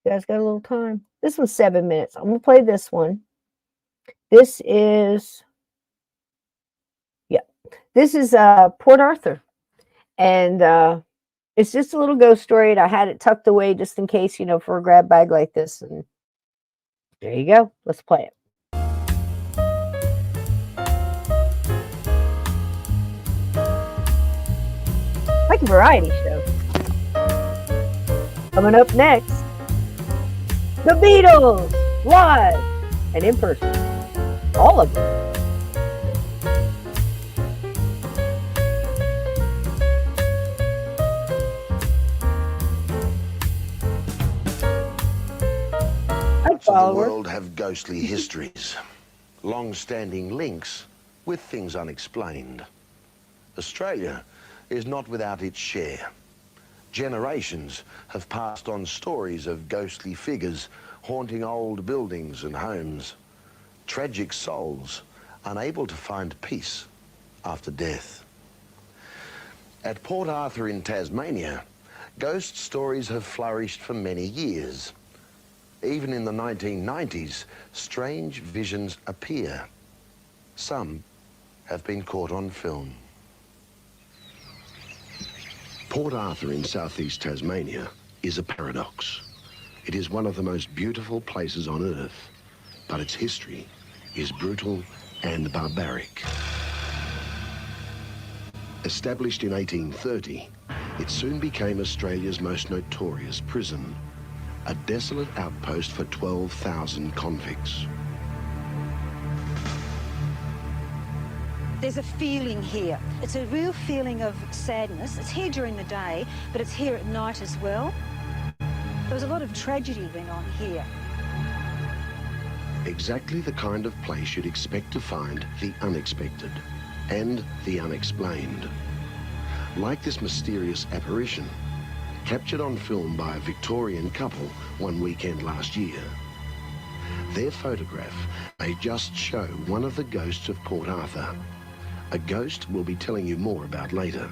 You guys got a little time? This one's 7 minutes. I'm going to play this one. This is, yeah, This is Port Arthur, and it's just a little ghost story, and I had it tucked away just in case, for a grab bag like this. And there you go. Let's play it. Like a variety show. Coming up next, the Beatles, live and in person. All of them. Parts of the world have ghostly histories, long-standing links with things unexplained. Australia is not without its share. Generations have passed on stories of ghostly figures haunting old buildings and homes. Tragic souls unable to find peace after death. At Port Arthur in Tasmania, ghost stories have flourished for many years. Even in the 1990s, strange visions appear. Some have been caught on film. Port Arthur in southeast Tasmania is a paradox. It is one of the most beautiful places on Earth, but its history is brutal and barbaric. Established in 1830, it soon became Australia's most notorious prison, a desolate outpost for 12,000 convicts. There's a feeling here. It's a real feeling of sadness. It's here during the day, but it's here at night as well. There was a lot of tragedy went on here. Exactly the kind of place you'd expect to find the unexpected and the unexplained. Like this mysterious apparition, captured on film by a Victorian couple one weekend last year. Their photograph may just show one of the ghosts of Port Arthur, a ghost we'll be telling you more about later.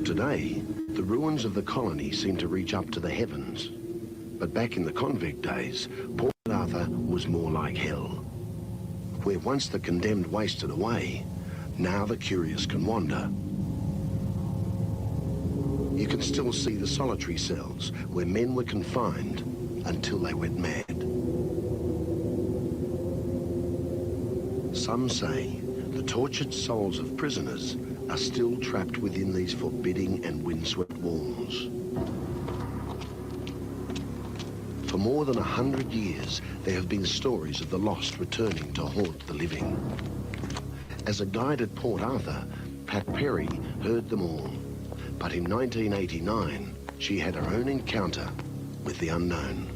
Today, the ruins of the colony seem to reach up to the heavens, but back in the convict days, Port Arthur was more like hell. Where once the condemned wasted away, now the curious can wander. You can still see the solitary cells where men were confined until they went mad. Some say the tortured souls of prisoners are still trapped within these forbidding and windswept walls. For more than 100 years, there have been stories of the lost returning to haunt the living. As a guide at Port Arthur, Pat Perry heard them all. But in 1989, she had her own encounter with the unknown.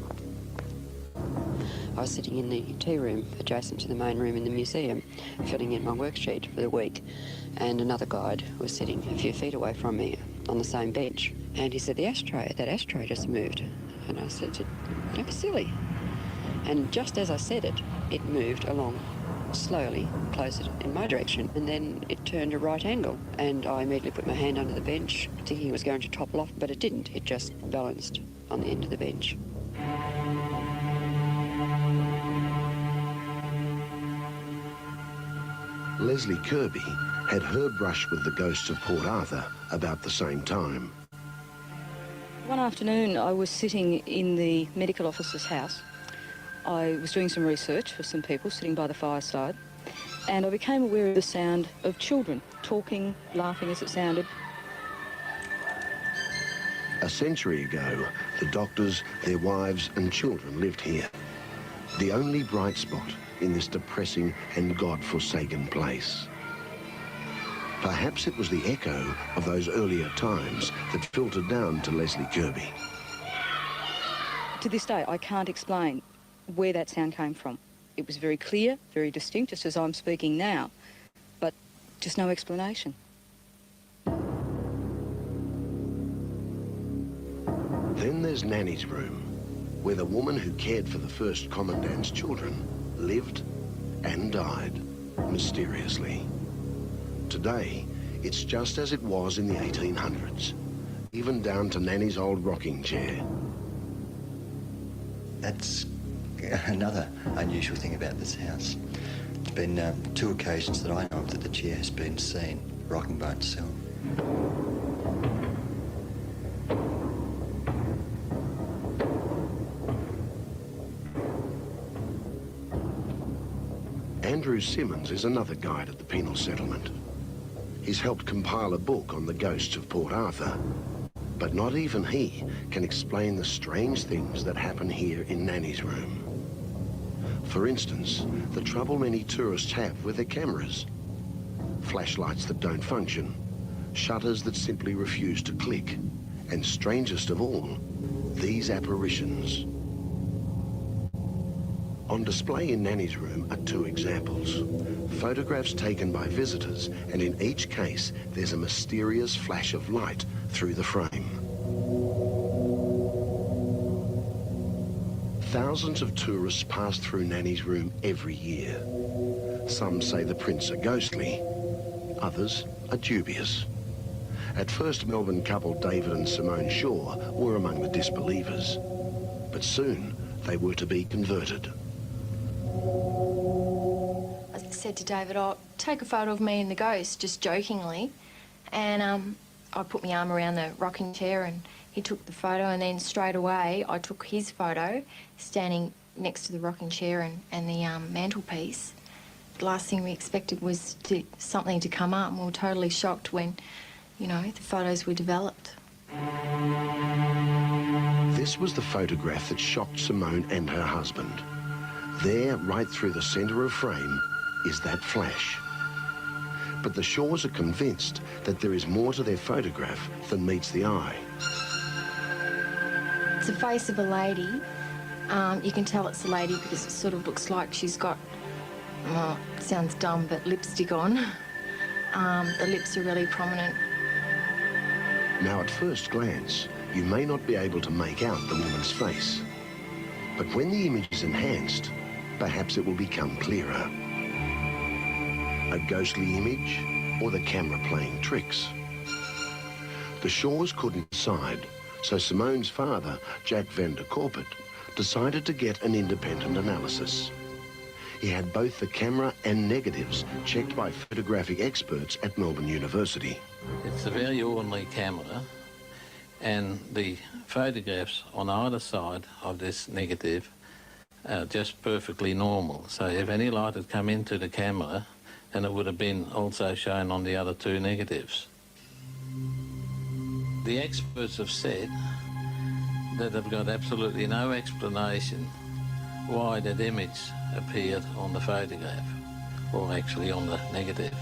I was sitting in the tea room adjacent to the main room in the museum, filling in my worksheet for the week, and another guide was sitting a few feet away from me on the same bench. And he said, that ashtray just moved. And I said, don't be silly. And just as I said it, it moved along slowly, closer in my direction, and then it turned a right angle. And I immediately put my hand under the bench, thinking it was going to topple off, but it didn't. It just balanced on the end of the bench. Leslie Kirby had her brush with the ghosts of Port Arthur about the same time. One afternoon I was sitting in the medical officer's house. I was doing some research for some people sitting by the fireside, and I became aware of the sound of children talking, laughing as it sounded. A century ago, the doctors, their wives and children lived here. The only bright spot in this depressing and God-forsaken place. Perhaps it was the echo of those earlier times that filtered down to Leslie Kirby. To this day, I can't explain where that sound came from. It was very clear, very distinct, just as I'm speaking now, but just no explanation. Then there's Nanny's room, where the woman who cared for the first commandant's children lived and died mysteriously. Today, it's just as it was in the 1800s, even down to Nanny's old rocking chair. That's another unusual thing about this house. been 2 occasions that I know of that the chair has been seen rocking by itself. Andrew Simmons is another guide at the penal settlement. He's helped compile a book on the ghosts of Port Arthur. But not even he can explain the strange things that happen here in Nanny's room. For instance, the trouble many tourists have with their cameras. Flashlights that don't function, shutters that simply refuse to click, and strangest of all, these apparitions. On display in Nanny's room are 2 examples. Photographs taken by visitors, and in each case there's a mysterious flash of light through the frame. Thousands of tourists pass through Nanny's room every year. Some say the prints are ghostly, others are dubious. At first, Melbourne couple David and Simone Shaw were among the disbelievers, but soon they were to be converted. I said to David, "Oh, take a photo of me and the ghost," just jokingly. And I put my arm around the rocking chair and he took the photo, and then straight away I took his photo standing next to the rocking chair and the mantelpiece. The last thing we expected was something to come up, and we were totally shocked when, you know, the photos were developed. This was the photograph that shocked Simone and her husband. There, right through the centre of frame, is that flash. But the Shaws are convinced that there is more to their photograph than meets the eye. It's the face of a lady. You can tell it's a lady because it sort of looks like she's got, well, it sounds dumb, but lipstick on. The lips are really prominent. Now, at first glance, you may not be able to make out the woman's face. But when the image is enhanced, perhaps it will become clearer. A ghostly image, or the camera playing tricks? The Shaws couldn't decide, so Simone's father, Jack van der Korpert, decided to get an independent analysis. He had both the camera and negatives checked by photographic experts at Melbourne University. It's a very ordinary camera, and the photographs on either side of this negative are just perfectly normal. So if any light had come into the camera, then it would have been also shown on the other 2 negatives. The experts have said that they've got absolutely no explanation why that image appeared on the photograph, or actually on the negative.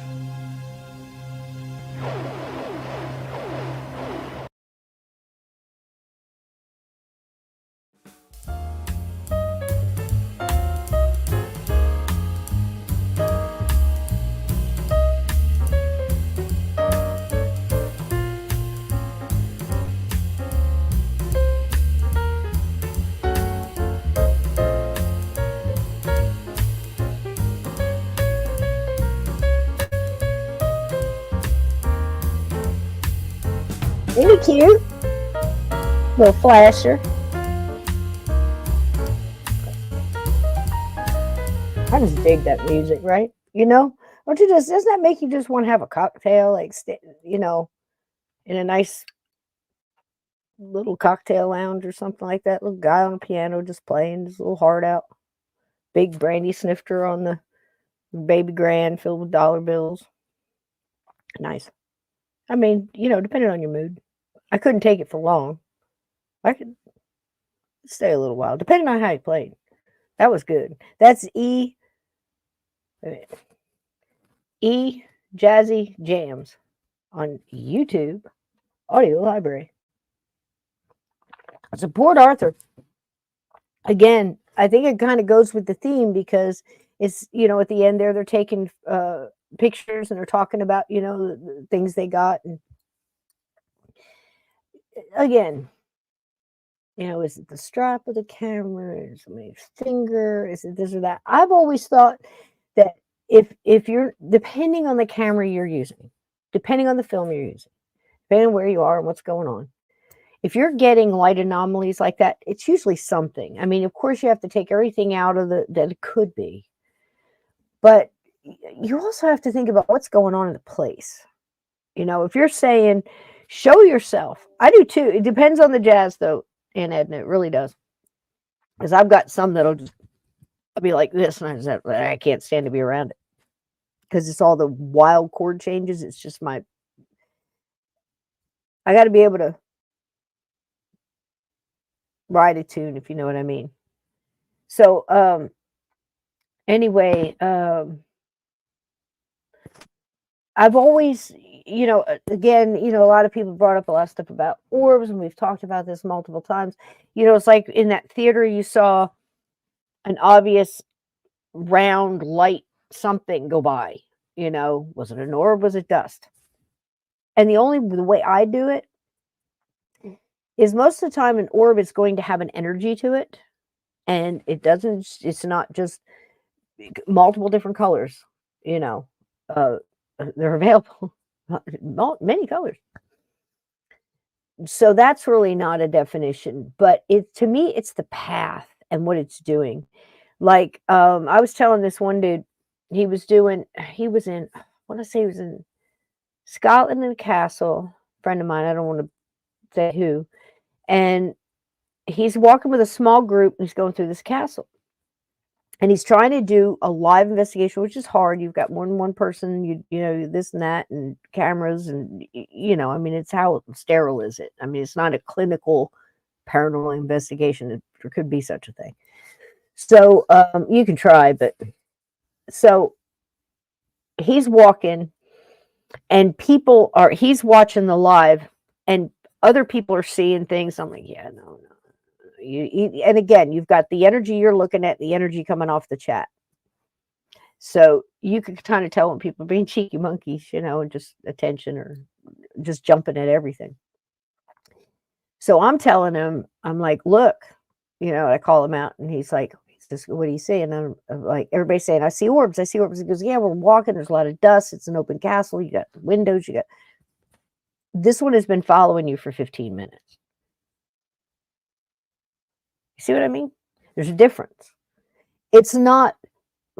Isn't he cute? Little flasher. I just dig that music, right? You know, don't you just, doesn't that make you just want to have a cocktail, like, you know, in a nice little cocktail lounge or something like that? Little guy on the piano just playing his little heart out. Big brandy snifter on the baby grand filled with dollar bills. Nice. I mean, you know, depending on your mood. I couldn't take it for long. I could stay a little while, depending on how you played. That was good. That's E Jazzy Jams on YouTube Audio Library. It's a Port Arthur. Again, I think it kind of goes with the theme because it's, you know, at the end there, they're taking pictures and they're talking about, you know, the things they got. And again, you know, is it the strap of the camera? Is it somebody's finger? Is it this or that? I've always thought that if you're, depending on the camera you're using, depending on the film you're using, depending on where you are and what's going on, if you're getting light anomalies like that, it's usually something. I mean, of course, you have to take everything out of that it could be. But you also have to think about what's going on in the place. You know, if you're saying, show yourself. I do too. It depends on the jazz, though, Aunt Edna. It really does. Because I've got some that'll just I'll be like this, and I can't stand to be around it. Because it's all the wild chord changes. It's just I got to be able to ride a tune, if you know what I mean. So, anyway, I've always, again, a lot of people brought up a lot of stuff about orbs, and we've talked about this multiple times. It's like in that theater you saw an obvious round light something go by. Was it an orb? Was it dust? And the way I do it is most of the time an orb is going to have an energy to it, and it's not just multiple different colors. They're available, many colors. So that's really not a definition, but to me, it's the path and what it's doing. Like, I was telling this one dude, he was in, I want to say he was in Scotland in a castle, friend of mine, I don't want to say who, and he's walking with a small group, and he's going through this castle. And he's trying to do a live investigation, which is hard. You've got more than one person, you know, this and that, and cameras, and, I mean, it's how sterile is it? I mean, it's not a clinical paranormal investigation. There could be such a thing. So you can try, but so he's walking, and he's watching the live, and other people are seeing things. I'm like, yeah, no. And again, you've got the energy you're looking at, the energy coming off the chat. So you can kind of tell when people are being cheeky monkeys, and just attention or just jumping at everything. So I'm telling him, I'm like, look, I call him out, and he's like, what do you see? And I'm like, everybody's saying, I see orbs. He goes, yeah, we're walking. There's a lot of dust. It's an open castle. You got windows. This one has been following you for 15 minutes. See what I mean? There's a difference. It's not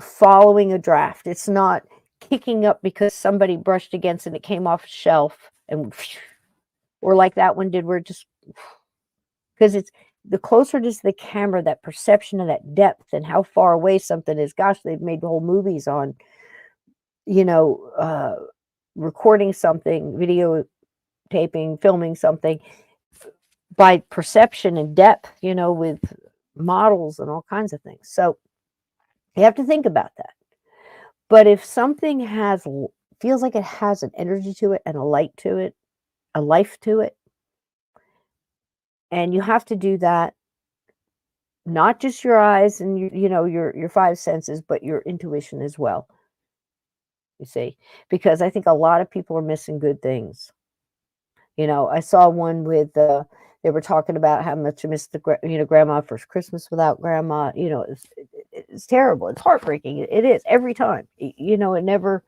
following a draft. It's not kicking up because somebody brushed against and it came off a shelf, or like that one did, where it just, because it's the closer it is to the camera, that perception of that depth and how far away something is. Gosh, they've made whole movies on, recording something, videotaping, filming something by perception and depth, with models and all kinds of things. So you have to think about that. But if something feels like it has an energy to it and a light to it, a life to it, and you have to do that, not just your eyes and your five senses, but your intuition as well. You see, because I think a lot of people are missing good things. I saw one with they were talking about how much you miss grandma first Christmas without grandma. It's terrible. It's heartbreaking. It is every time. It never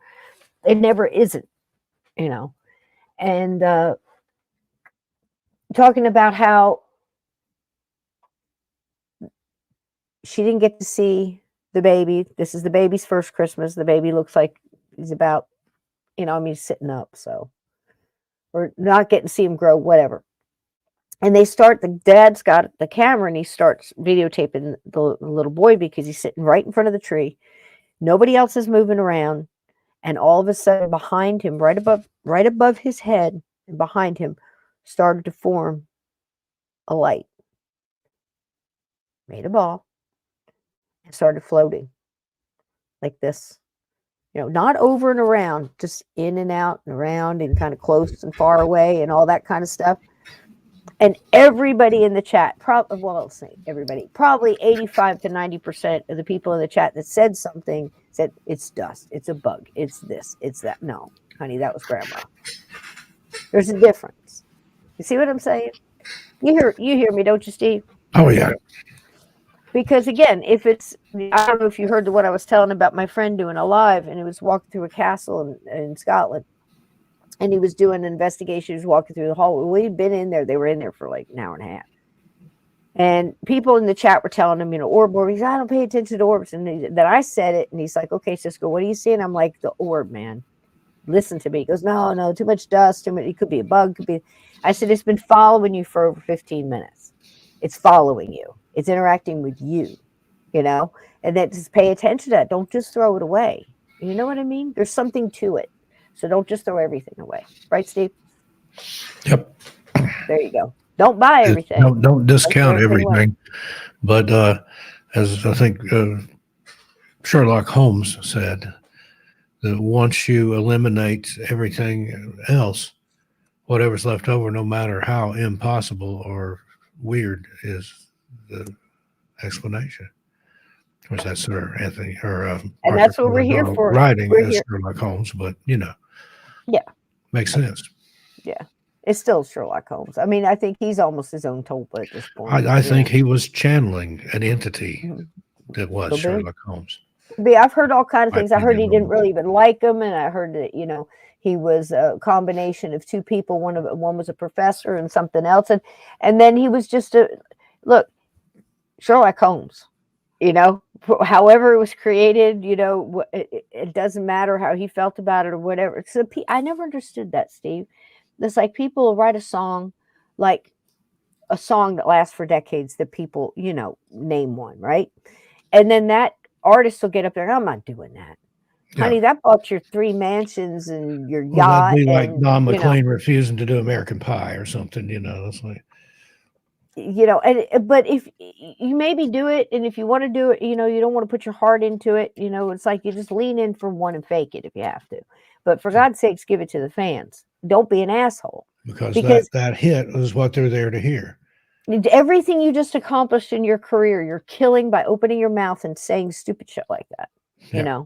isn't. And talking about how she didn't get to see the baby. This is the baby's first Christmas. The baby looks like he's about, he's sitting up, so, or not getting to see him grow, whatever. And the dad's got the camera, and he starts videotaping the little boy because he's sitting right in front of the tree. Nobody else is moving around. And all of a sudden behind him, right above his head and behind him, started to form a light. Made a ball and started floating like this. Not over and around, just in and out and around and kind of close and far away and all that kind of stuff. And everybody in the chat, probably 85 to 90% of the people in the chat that said something said, it's dust, it's a bug, it's this, it's that. No, honey, that was grandma. There's a difference. You see what I'm saying? You hear me, don't you, Steve? Oh, yeah. Because again, I don't know if you heard what I was telling about my friend doing a live, and he was walking through a castle in Scotland. And he was doing an investigation. He was walking through the hallway. We'd been in there. They were in there for like an hour and a half. And people in the chat were telling him, orb. He's, I don't pay attention to orbs. And then I said it, and he's like, okay, Cisco, what do you see? And I'm like, the orb, man. Listen to me. He goes, no, too much dust. It could be a bug. Could be. I said, it's been following you for over 15 minutes. It's following you. It's interacting with you, and then just pay attention to that. Don't just throw it away. You know what I mean? There's something to it. So don't just throw everything away. Right, Steve? Yep. There you go. Don't buy everything. Don't discount everything. Away. But as I think Sherlock Holmes said, that once you eliminate everything else, whatever's left over, no matter how impossible or weird, is the explanation. Of course, that's Sir Anthony, and that's what we're here for. Writing as Sherlock Holmes, but yeah, makes sense. Yeah, it's still Sherlock Holmes. I mean, I think he's almost his own Tolpa at this point. I think he was channeling an entity that was Sherlock Holmes. I've heard all kinds of things. I heard he didn't really even like him, and I heard that he was a combination of two people. One was a professor and something else, and then he was just Sherlock Holmes. However it was created, it doesn't matter how he felt about it or whatever. So I never understood that, Steve. It's like people will write a song, like a song that lasts for decades that people, name one, right? And then that artist will get up there, I'm not doing that. Yeah. Honey, that bought your 3 mansions and your yacht. That'd be like Don McLean refusing to do American Pie or something, It's like, but if you maybe do it, and if you want to do it, you don't want to put your heart into it, it's like you just lean in for one and fake it if you have to. But for God's sakes, give it to the fans. Don't be an asshole. Because that hit is what they're there to hear. Everything you just accomplished in your career, you're killing by opening your mouth and saying stupid shit like that. Yeah.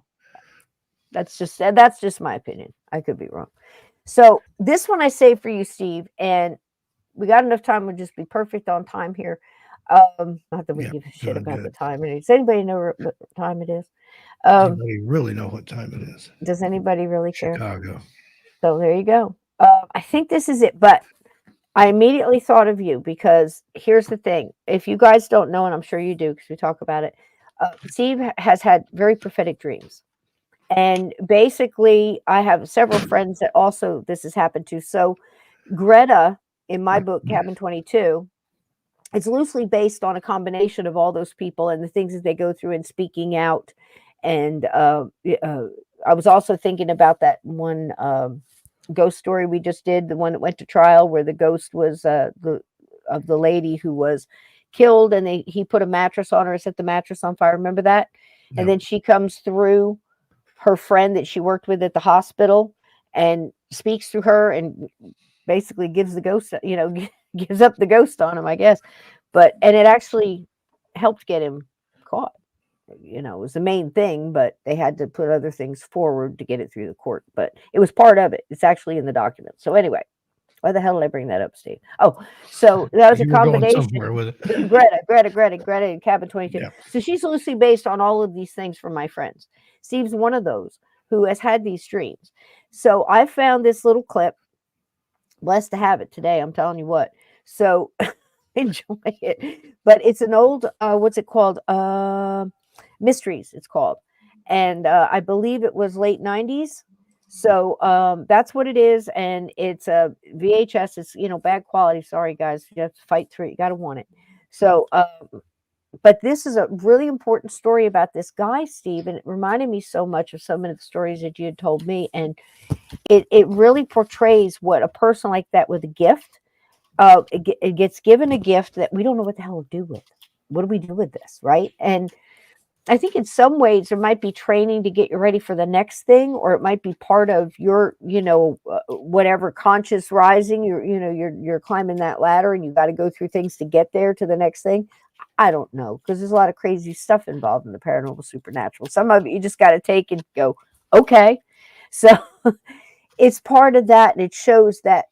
That's just my opinion. I could be wrong. So this one I say for you, Steve, and we got enough time. We'll just be perfect on time here. Not that we give a shit about the time. Does anybody know what time it is? Anybody really know what time it is? Does anybody really care? Chicago. So there you go. I think this is it, but I immediately thought of you because here's the thing. If you guys don't know, and I'm sure you do because we talk about it, Steve has had very prophetic dreams. And basically, I have several friends that also this has happened to. So Greta, in my book, Cabin 22, it's loosely based on a combination of all those people and the things that they go through and speaking out. And I was also thinking about that one ghost story we just did, the one that went to trial where the ghost was of the lady who was killed, and he put a mattress on her, set the mattress on fire. Remember that? No. And then she comes through her friend that she worked with at the hospital and speaks to her and basically gives the ghost, gives up the ghost on him, I guess. And it actually helped get him caught. It was the main thing, but they had to put other things forward to get it through the court. But it was part of it. It's actually in the document. So anyway, why the hell did I bring that up, Steve? Oh, so that was a combination. Somewhere with it. Greta in Cabin 22. Yeah. So she's loosely based on all of these things from my friends. Steve's one of those who has had these dreams. So I found this little clip. Blessed to have it today. I'm telling you what. So enjoy it. But it's an old, what's it called? Mysteries, it's called. And I believe it was late 90s. So that's what it is. And it's a VHS. It's, bad quality. Sorry, guys. You have to fight through it. You got to want it. So, but this is a really important story about this guy, Steve. And it reminded me so much of some of the stories that you had told me. And it really portrays what a person like that with a gift, it gets given a gift that we don't know what the hell to do with. What do we do with this, right? And I think in some ways there might be training to get you ready for the next thing, or it might be part of your, whatever conscious rising. You're climbing that ladder, and you got to go through things to get there to the next thing. I don't know, because there's a lot of crazy stuff involved in the paranormal supernatural. Some of it you just got to take and go, okay. So it's part of that, and it shows that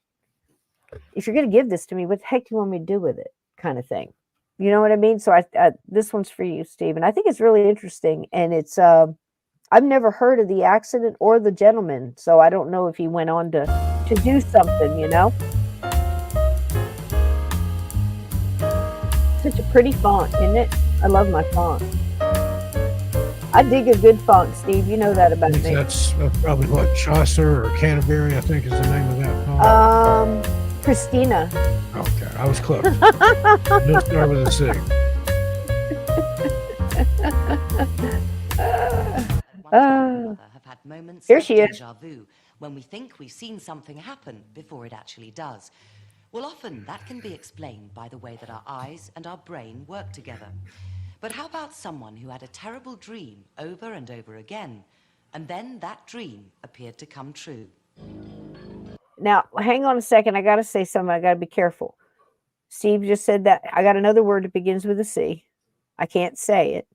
if you're going to give this to me, what the heck do you want me to do with it, kind of thing. You know what I mean? So this one's for you, Steve. And I think it's really interesting. And it's, I've never heard of the accident or the gentleman. So I don't know if he went on to do something, Such a pretty font, isn't it? I love my font. I dig a good font, Steve. You know that about me. That's probably what, Chaucer or Canterbury, I think is the name of that font. Christina. Okay, I was close. Let's start with a C. Have had moments Here of she is. deja vu when we think we've seen something happen before it actually does. Well, often that can be explained by the way that our eyes and our brain work together. But how about someone who had a terrible dream over and over again, and then that dream appeared to come true? Now, hang on a second. I got to say something. I got to be careful. Steve just said that. I got another word that begins with a C. I can't say it.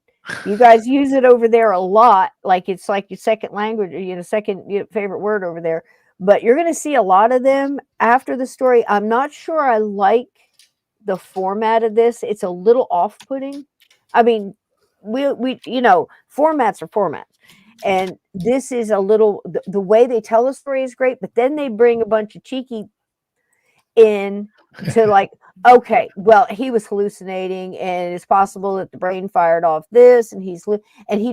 You guys use it over there a lot, like it's like your second language, or second favorite word over there. But you're going to see a lot of them after the story. I'm not sure I like the format of this. It's a little off-putting. I mean, we formats are formats. And this is a little, the way they tell the story is great, but then they bring a bunch of cheeky in to like, okay, well, he was hallucinating and it's possible that the brain fired off this and he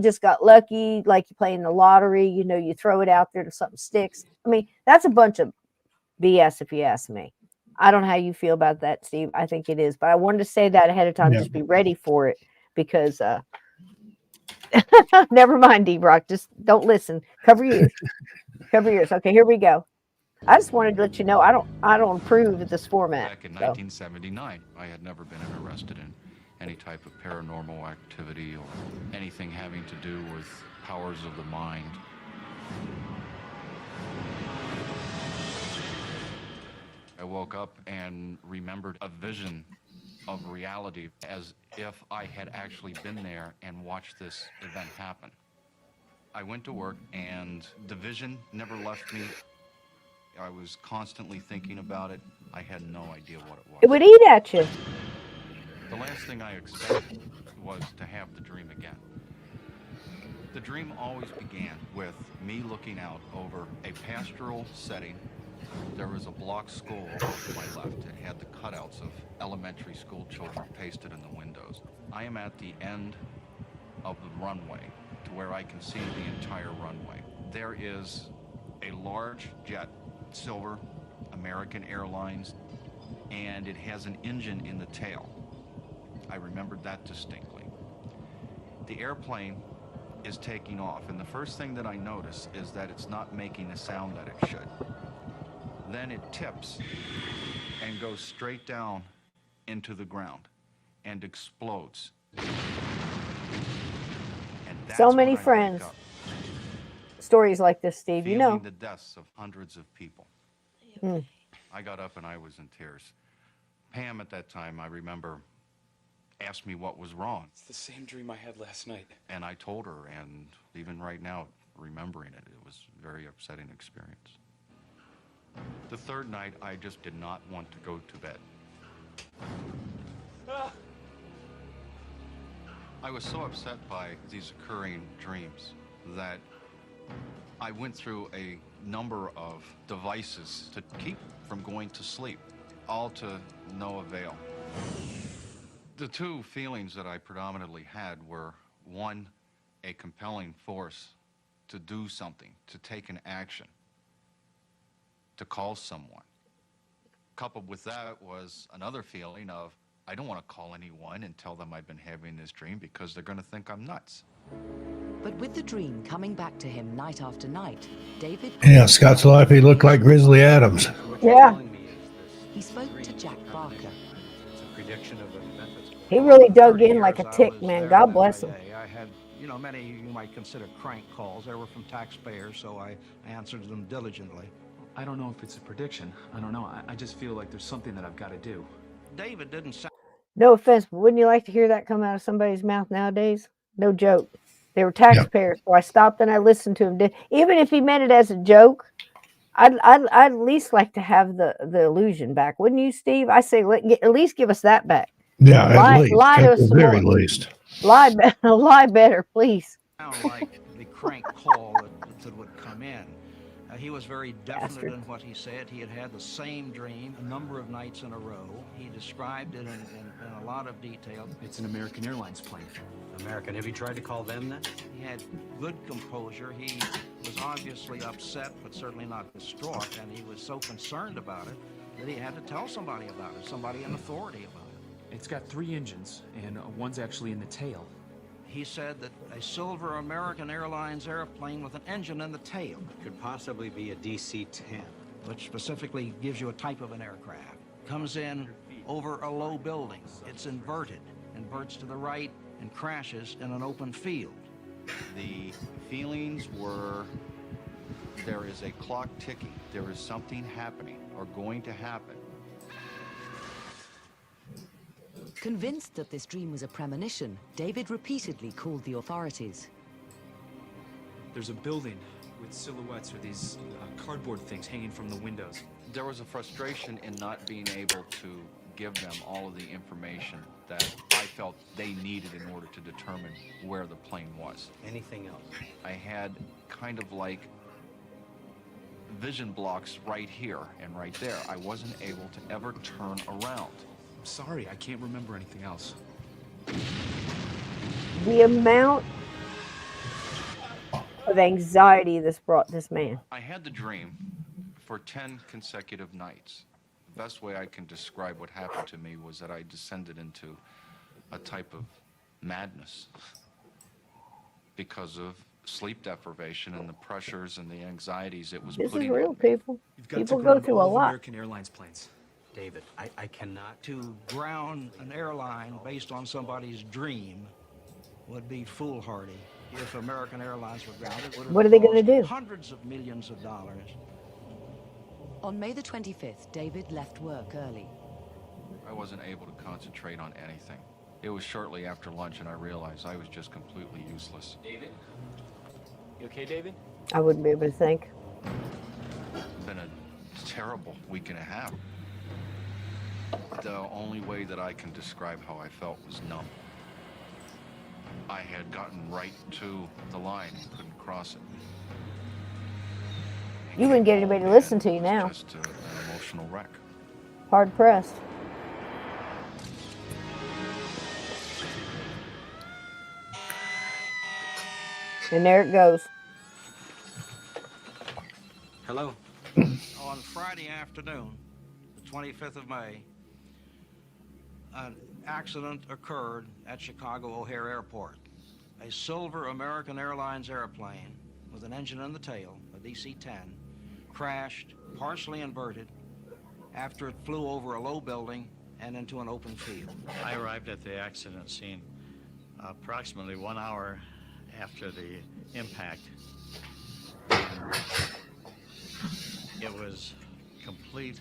just got lucky, like you playing the lottery, you throw it out there till something sticks. I mean, that's a bunch of BS if you ask me. I don't know how you feel about that, Steve. I think it is, but I wanted to say that ahead of time. Just be ready for it because never mind, D-Brock. Just don't listen. Cover your ears. Cover your ears. Okay, here we go. I just wanted to let you know I don't approve of this format. Back in 1979, I had never been arrested in any type of paranormal activity or anything having to do with powers of the mind. I woke up and remembered a vision of reality as if I had actually been there and watched this event happen. I went to work and the vision never left me. I was constantly thinking about it. I had no idea what it was. It would eat at you. The last thing I expected was to have the dream again. The dream always began with me looking out over a pastoral setting. There was a block school to my left. It had the cutouts of elementary school children pasted in the windows. I am at the end of the runway to where I can see the entire runway. There is a large jet, silver, American Airlines, and it has an engine in the tail. I remembered that distinctly. The airplane is taking off, and the first thing that I notice is that it's not making the sound that it should. Then it tips and goes straight down into the ground and explodes. And So many friends. Stories like this, Steve, feeling the deaths of hundreds of people. Mm. I got up and I was in tears. Pam at that time, I remember, asked me what was wrong. It's the same dream I had last night. And I told her, and even right now, remembering it, it was a very upsetting experience. The third night, I just did not want to go to bed. I was so upset by these occurring dreams that I went through a number of devices to keep from going to sleep, all to no avail. The two feelings that I predominantly had were, one, a compelling force to do something, to take an action, to call someone. Coupled with that was another feeling of, I don't want to call anyone and tell them I've been having this dream because they're going to think I'm nuts. But with the dream coming back to him night after night, David... Yeah, Scott's life, he looked like Grizzly Adams. Yeah. He spoke to Jack Barker. It's a prediction of an event that's... He really dug in like a tick, man. God bless him. I had, many you might consider crank calls. They were from taxpayers, so I answered them diligently. I don't know if it's a prediction. I don't know. I just feel like there's something that I've got to do. David didn't sound... No offense, but wouldn't you like to hear that come out of somebody's mouth nowadays? No joke. They were taxpayers, so I stopped and I listened to him. Even if he meant it as a joke, I'd at least like to have the illusion back, wouldn't you, Steve? I say at least give us that back. Yeah, at least. Lie to us At the very least. Lie better, please. Sound like the crank call that would come in. He was very definite in what he said. He had had the same dream a number of nights in a row. He described it in a lot of detail. It's an American Airlines plane. American. Have you tried to call them then? He had good composure. He was obviously upset, but certainly not distraught, and he was so concerned about it that he had to tell somebody about it, somebody in authority about it. It's got 3 engines, and one's actually in the tail. He said that a silver American Airlines airplane with an engine in the tail Could possibly be a DC-10. which specifically gives you a type of an aircraft, comes in over a low building. It's inverted, inverts to the right, and crashes in an open field. The feelings were, there is a clock ticking. There is something happening or going to happen. Convinced that this dream was a premonition, David repeatedly called the authorities. There's a building with silhouettes or these cardboard things hanging from the windows. There was a frustration in not being able to give them all of the information that I felt they needed in order to determine where the plane was. Anything else? I had kind of like vision blocks right here and right there. I wasn't able to ever turn around. I'm sorry, I can't remember anything else. The amount of anxiety this brought this man. I had the dream for 10 consecutive nights. The best way I can describe what happened to me was that I descended into a type of madness because of sleep deprivation and the pressures and the anxieties it was This putting is real, on me. people. You've got People to go ground through a all lot. American Airlines planes. David, I cannot. To ground an airline based on somebody's dream would be foolhardy. If American Airlines were grounded, it would have What are they gonna cost do? hundreds of millions of dollars. On May the 25th, David left work early. I wasn't able to concentrate on anything. It was shortly after lunch and I realized I was just completely useless. David? You okay, David? I wouldn't be able to think. It's been a terrible week and a half. The only way that I can describe how I felt was numb. I had gotten right to the line and couldn't cross it. You wouldn't get anybody to listen to you now. Just an emotional wreck. Hard pressed. And there it goes. Hello? On Friday afternoon, the 25th of May, an accident occurred at Chicago O'Hare Airport. A silver American Airlines airplane with an engine in the tail, a DC-10, crashed, partially inverted, after it flew over a low building and into an open field. I arrived at the accident scene approximately 1 hour after the impact. It was complete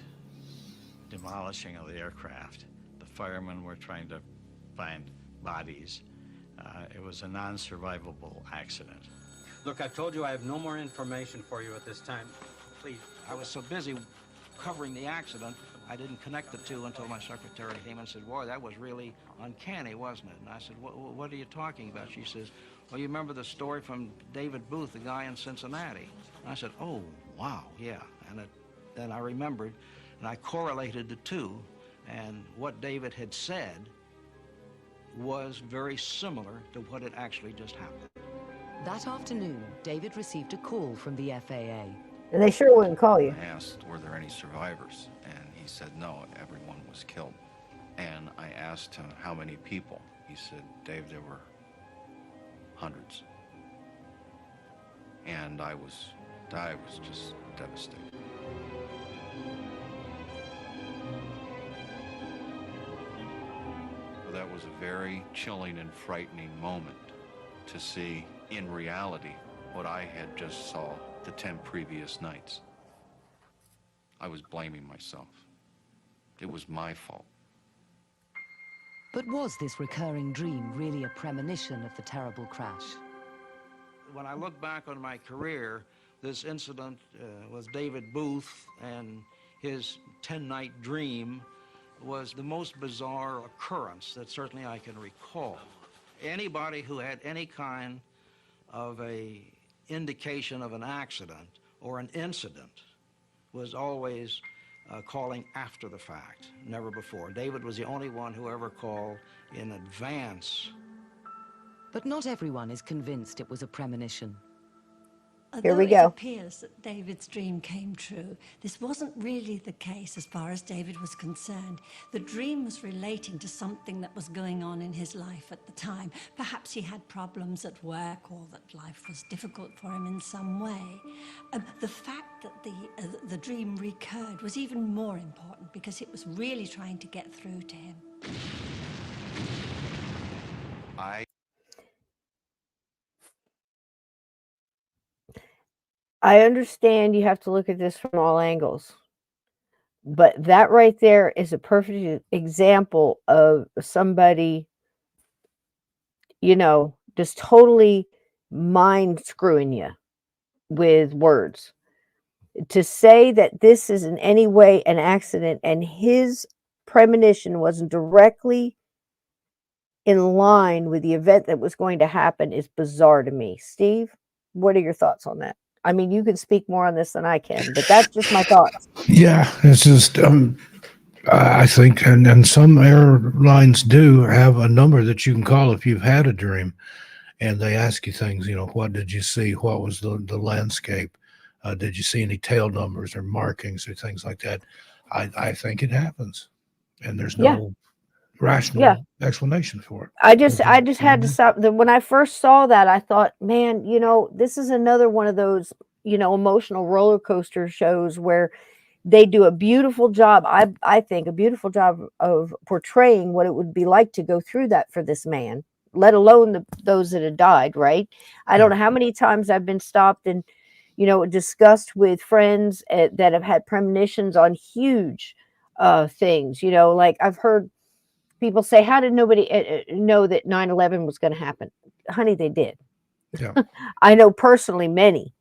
demolishing of the aircraft. The firemen were trying to find bodies. It was a non-survivable accident. Look, I've told you I have no more information for you at this time. Please. I was so busy covering the accident, I didn't connect the two until my secretary came and said, boy, that was really uncanny, wasn't it? And I said, what are you talking about? She says, well, you remember the story from David Booth, the guy in Cincinnati? And I said, oh, wow, yeah. And then I remembered, and I correlated the two, and what David had said was very similar to what had actually just happened. That afternoon, David received a call from the FAA. And they sure wouldn't call you. I asked, were there any survivors? And he said, no, everyone was killed. And I asked him, how many people? He said, Dave, there were hundreds. And I was just devastated. Well, that was a very chilling and frightening moment to see in reality what I had just saw the 10 previous nights. I was blaming myself. It was my fault. But was this recurring dream really a premonition of the terrible crash? When I look back on my career, this incident with David Booth and his 10-night dream was the most bizarre occurrence that certainly I can recall. Anybody who had any kind of a indication of an accident or an incident was always calling after the fact, never before. David was the only one who ever called in advance. But not everyone is convinced it was a premonition. Here Although we it go. appears that David's dream came true, this wasn't really the case as far as David was concerned. The dream was relating to something that was going on in his life at the time. Perhaps he had problems at work, or that life was difficult for him in some way. The fact that the dream recurred was even more important, because it was really trying to get through to him. I understand you have to look at this from all angles, but that right there is a perfect example of somebody, just totally mind screwing you with words. To say that this is in any way an accident and his premonition wasn't directly in line with the event that was going to happen is bizarre to me. Steve, what are your thoughts on that? I mean, you can speak more on this than I can, but that's just my thoughts. Yeah, it's just, I think, and some airlines do have a number that you can call if you've had a dream, and they ask you things, what did you see? What was the landscape? Did you see any tail numbers or markings or things like that? I think it happens, and there's no rational explanation for it. I just had to stop. When I first saw that, I thought, man, this is another one of those, emotional roller coaster shows where they do a beautiful job. I think a beautiful job of portraying what it would be like to go through that for this man, let alone those that had died. Right? I don't know how many times I've been stopped and, discussed with friends that have had premonitions on huge things. Like I've heard people say, how did nobody know that 9/11 was going to happen? Honey, they did. Yeah. I know personally many,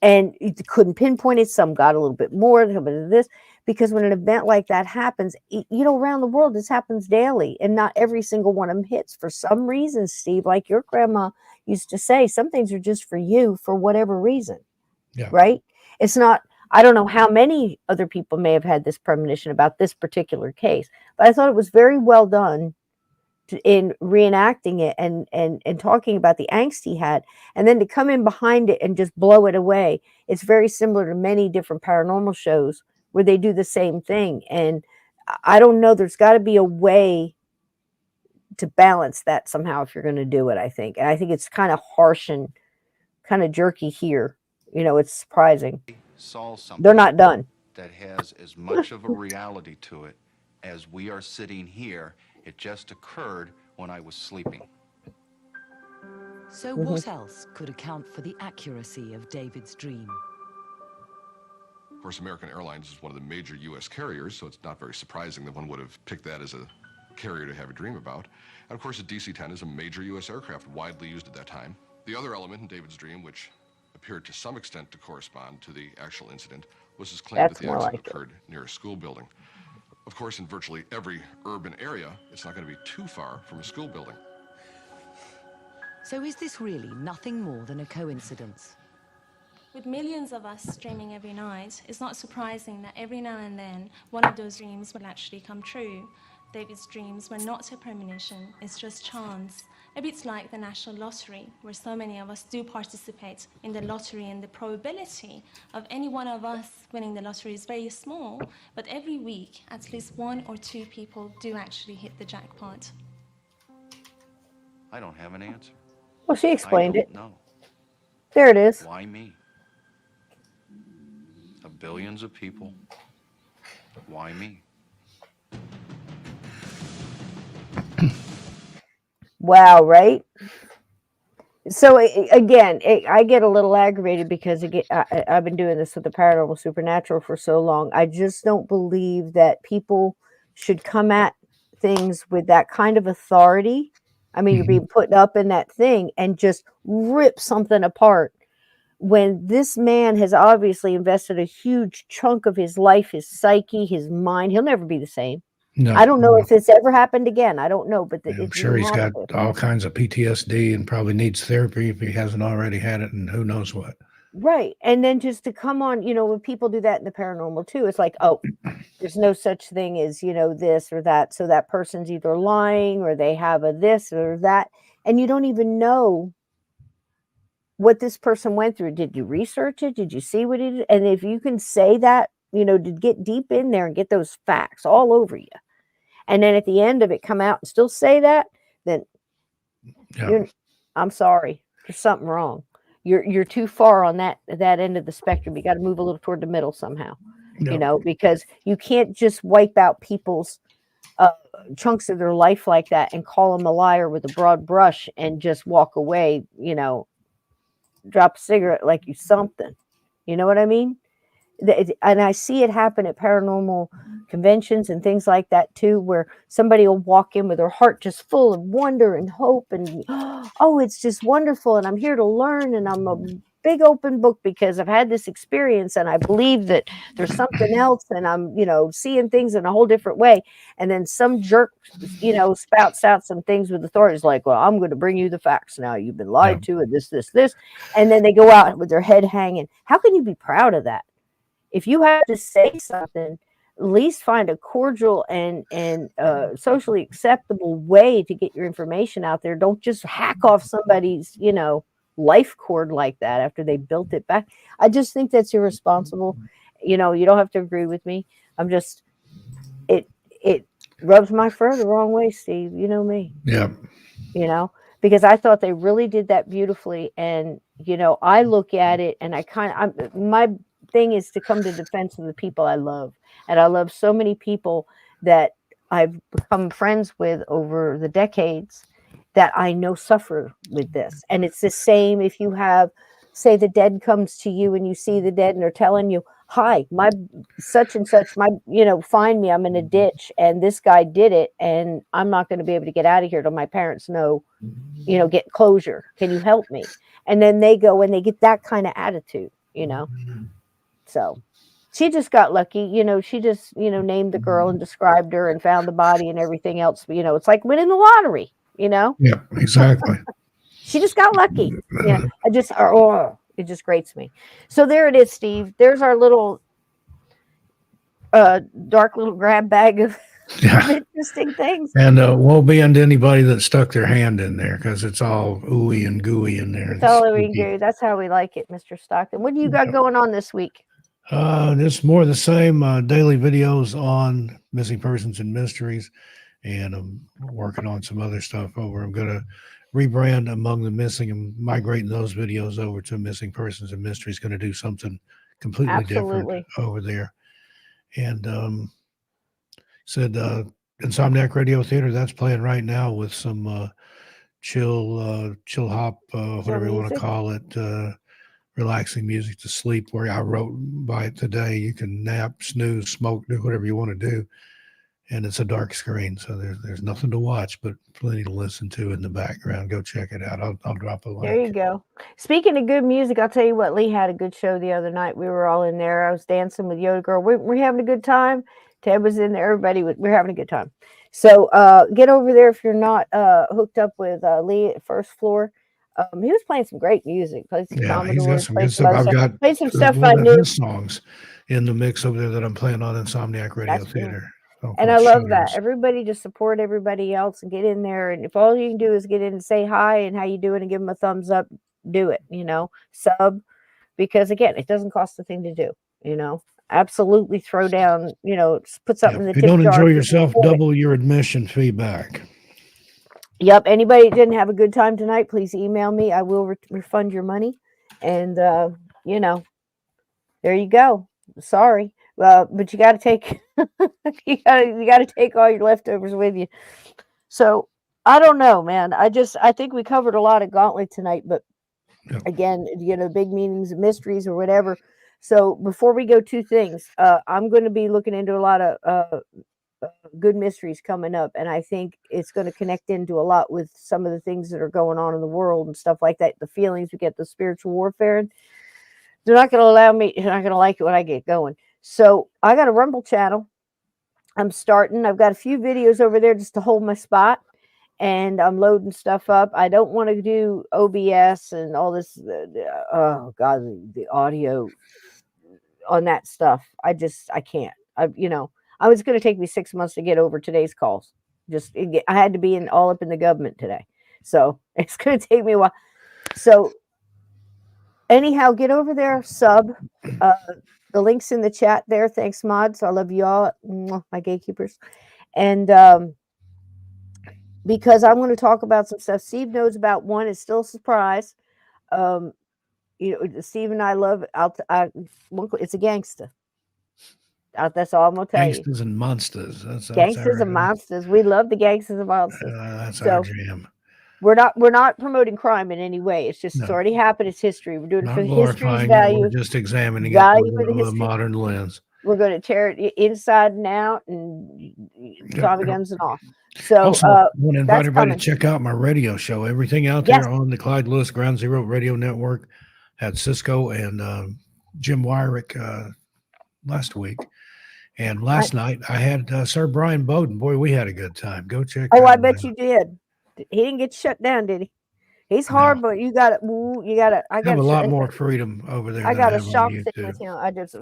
and you couldn't pinpoint it. Some got a little bit more, a little bit of this, because when an event like that happens, around the world, this happens daily, and not every single one of them hits. For some reason, Steve, like your grandma used to say, some things are just for you for whatever reason. Yeah. Right? It's not, I don't know how many other people may have had this premonition about this particular case, but I thought it was very well done in reenacting it and talking about the angst he had, and then to come in behind it and just blow it away. It's very similar to many different paranormal shows where they do the same thing. And I don't know, there's got to be a way to balance that somehow if you're going to do it, I think. And I think it's kind of harsh and kind of jerky here. It's surprising. Saw something They're not done. that has as much of a reality to it as we are sitting here. It just occurred when I was sleeping. So what else could account for the accuracy of David's dream? Of course, American Airlines is one of the major U.S. carriers, so it's not very surprising that one would have picked that as a carrier to have a dream about. And of course, the DC-10 is a major U.S. aircraft, widely used at that time. The other element in David's dream, which appeared to some extent to correspond to the actual incident, was his claim that the accident occurred near a school building. Of course, in virtually every urban area, it's not going to be too far from a school building. So is this really nothing more than a coincidence? With millions of us dreaming every night, it's not surprising that every now and then one of those dreams will actually come true. David's dreams were not a premonition, it's just chance. Maybe it's like the National Lottery, where so many of us do participate in the lottery, and the probability of any one of us winning the lottery is very small, but every week at least 1 or 2 people do actually hit the jackpot. I don't have an answer. Well, she explained it. No. There it is. Why me? Of billions of people, why me? Wow, right? So again, I get a little aggravated because I've been doing this with the paranormal supernatural for so long. I just don't believe that people should come at things with that kind of authority. I mean, you're being put up in that thing and just rip something apart when this man has obviously invested a huge chunk of his life, his psyche, his mind. He'll never be the same. No, I don't know if it's ever happened again. I don't know, but I'm sure he's got all kinds of PTSD and probably needs therapy if he hasn't already had it, and who knows what. Right. And then just to come on, when people do that in the paranormal too, it's like, oh, there's no such thing as, this or that. So that person's either lying or they have a this or that. And you don't even know what this person went through. Did you research it? Did you see what it is? And if you can say that, to get deep in there and get those facts all over you. And then at the end of it, come out and still say that, then I'm sorry, there's something wrong. You're too far on that end of the spectrum. You got to move a little toward the middle somehow, because you can't just wipe out people's chunks of their life like that and call them a liar with a broad brush and just walk away, drop a cigarette like you something. You know what I mean? And I see it happen at paranormal conventions and things like that too, where somebody will walk in with their heart just full of wonder and hope and, oh, it's just wonderful. And I'm here to learn. And I'm a big open book because I've had this experience and I believe that there's something else. And I'm, seeing things in a whole different way. And then some jerk, spouts out some things with authorities like, well, I'm going to bring you the facts now. You've been lied to and this. And then they go out with their head hanging. How can you be proud of that? If you have to say something, at least find a cordial and socially acceptable way to get your information out there. Don't just hack off somebody's, life cord like that after they built it back. I just think that's irresponsible. You don't have to agree with me. I'm just, it rubs my fur the wrong way, Steve. You know me. Yeah. Because I thought they really did that beautifully. And, I look at it and my thing is to come to defense of the people I love. And I love so many people that I've become friends with over the decades that I know suffer with this. And it's the same if you have, say, the dead comes to you and you see the dead and they're telling you, hi, my such and such, find me, I'm in a ditch and this guy did it and I'm not going to be able to get out of here till my parents know, get closure. Can you help me? And then they go and they get that kind of attitude, So she just got lucky, she just, named the girl and described her and found the body and everything else. It's like winning the lottery, Yeah, exactly. She just got lucky. Yeah. It just grates me. So there it is, Steve. There's our little dark little grab bag of interesting things. And woe be unto anybody that stuck their hand in there because it's all ooey and gooey in there. It's all ooey and gooey. That's how we like it, Mr. Stockton. What do you got going on this week? Just more of the same daily videos on missing persons and mysteries, and I'm working on some other stuff over. I'm going to rebrand Among the Missing and migrating those videos over to Missing Persons and Mysteries. Going to do something completely different over there. And said Insomniac Radio Theater, that's playing right now with some chill hop, whatever you want to call it. Relaxing music to sleep, where I wrote by it today. You can nap, snooze, smoke, do whatever you want to do. And it's a dark screen, so there's nothing to watch, but plenty to listen to in the background. Go check it out. I'll drop a link. There you go. Speaking of good music, I'll tell you what, Lee had a good show the other night. We were all in there. I was dancing with Yoda Girl. We're having a good time. Ted was in there. We're having a good time. So get over there if you're not hooked up with Lee at First Floor. He was playing some great music. Played some he's got some good stuff. I've got played some stuff I knew. His songs in the mix over there that I'm playing on Insomniac Radio Theater. And I love that. Everybody just support everybody else and get in there. And if all you can do is get in and say hi and how you doing and give them a thumbs up, do it. Sub, because again, it doesn't cost a thing to do. Absolutely throw down. Put something in the tip jar. If you don't enjoy yourself, double your admission fee back. Yep. Anybody that didn't have a good time tonight, please email me. I will refund your money. And, there you go. Sorry. But you got to take, you got to take all your leftovers with you. So I don't know, man. I think we covered a lot of gauntlet tonight, but again, big meanings and mysteries or whatever. So before we go, two things, I'm going to be looking into a lot of, good mysteries coming up, and I think it's going to connect into a lot with some of the things that are going on in the world and stuff like that. The feelings we get, the spiritual warfare, and they're not going to allow me. They're not going to like it when I get going. So I got a Rumble channel. I'm starting. I've got a few videos over there just to hold my spot, and I'm loading stuff up. I don't want to do OBS and all this. Oh God, the audio on that stuff. I can't. I was going to take me 6 months to get over today's calls. I had to be all up in the government today, so it's going to take me a while. So anyhow, get over there, sub. The link's in the chat there. Thanks, mods. I love you all, my gatekeepers. And because I'm going to talk about some stuff Steve knows about. One is still a surprise. Steve and I love it's a gangster. That's all I'm going to tell you. Gangsters and monsters. That's gangsters and monsters. We love the gangsters and monsters. That's our jam. We're not promoting crime in any way. It's just it's already happened. It's history. We're doing it for history's value. We're just examining it with a modern lens. We're going to tear it inside and out and Tommy guns and all. So also, I want to invite everybody to check out my radio show. Everything out there on the Clyde Lewis Ground Zero Radio Network. Had Cisco and Jim Wyrick last week. And last night I had Sir Brian Bowden. Boy, we had a good time. Go check. Oh, I bet you did. He didn't get shut down, did he? He's hard, but you got it. You got it. I got a lot more freedom over there. I got a shop thing with him. I just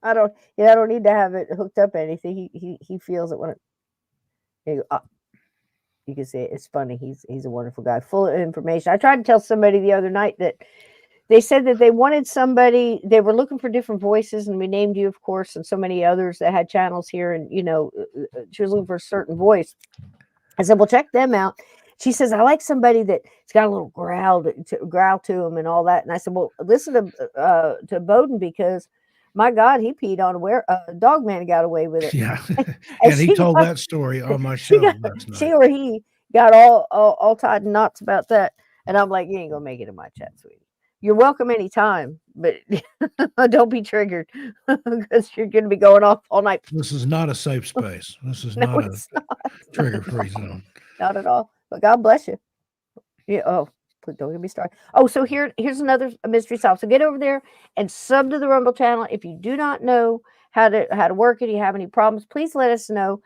I don't need to have it hooked up anything. He feels it when it. You can see it. It's funny. He's a wonderful guy, full of information. I tried to tell somebody the other night that they said that they wanted somebody. They were looking for different voices, and we named you, of course, and so many others that had channels here. And she was looking for a certain voice. I said, well, check them out. She says, I like somebody that's got a little growl to him and all that. And I said, well, listen to Bowden, because my God, he peed on where Dog Man got away with it. Yeah, and he told that story on my show last night. He got all tied in knots about that, and I'm like, you ain't gonna make it in my chat, sweetie. You're welcome anytime, but don't be triggered because you're going to be going off all night. This is not a safe space. This is not a trigger-free zone. Not at all. But God bless you. Yeah. Oh, don't get me started. Oh, so here's another mystery solved. So get over there and sub to the Rumble channel. If you do not know how to work it, you have any problems, please let us know.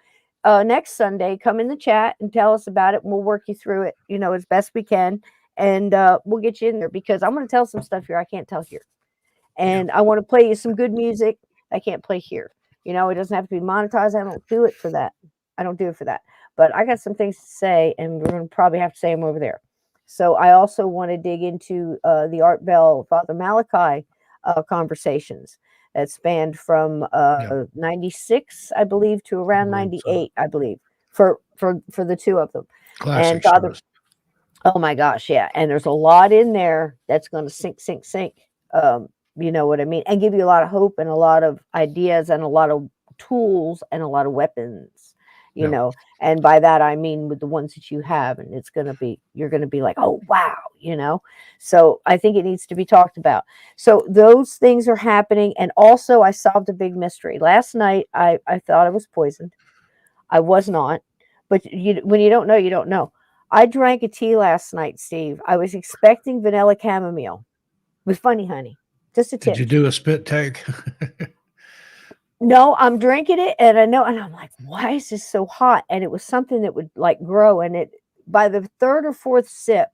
Next Sunday, come in the chat and tell us about it. And we'll work you through it, as best we can. And we'll get you in there, because I'm going to tell some stuff here I can't tell here. And I want to play you some good music I can't play here. It doesn't have to be monetized. I don't do it for that. I don't do it for that. But I got some things to say, and we're going to probably have to say them over there. So I also want to dig into the Art Bell, Father Malachi conversations that spanned from 96, I believe, to around 98, I believe, for the two of them. Classic and Father. Oh my gosh, yeah. And there's a lot in there that's going to sink. You know what I mean? And give you a lot of hope and a lot of ideas and a lot of tools and a lot of weapons, you know. And by that, I mean with the ones that you have. And you're going to be like, oh, wow, So I think it needs to be talked about. So those things are happening. And also, I solved a big mystery. Last night, I thought I was poisoned. I was not. But when you don't know, you don't know. I drank a tea last night, Steve. I was expecting vanilla chamomile with funny honey. Just a tip. Did you do a spit take? No, I'm drinking it, and I know, and I'm like, why is this so hot? And it was something that would grow. And by the third or fourth sip,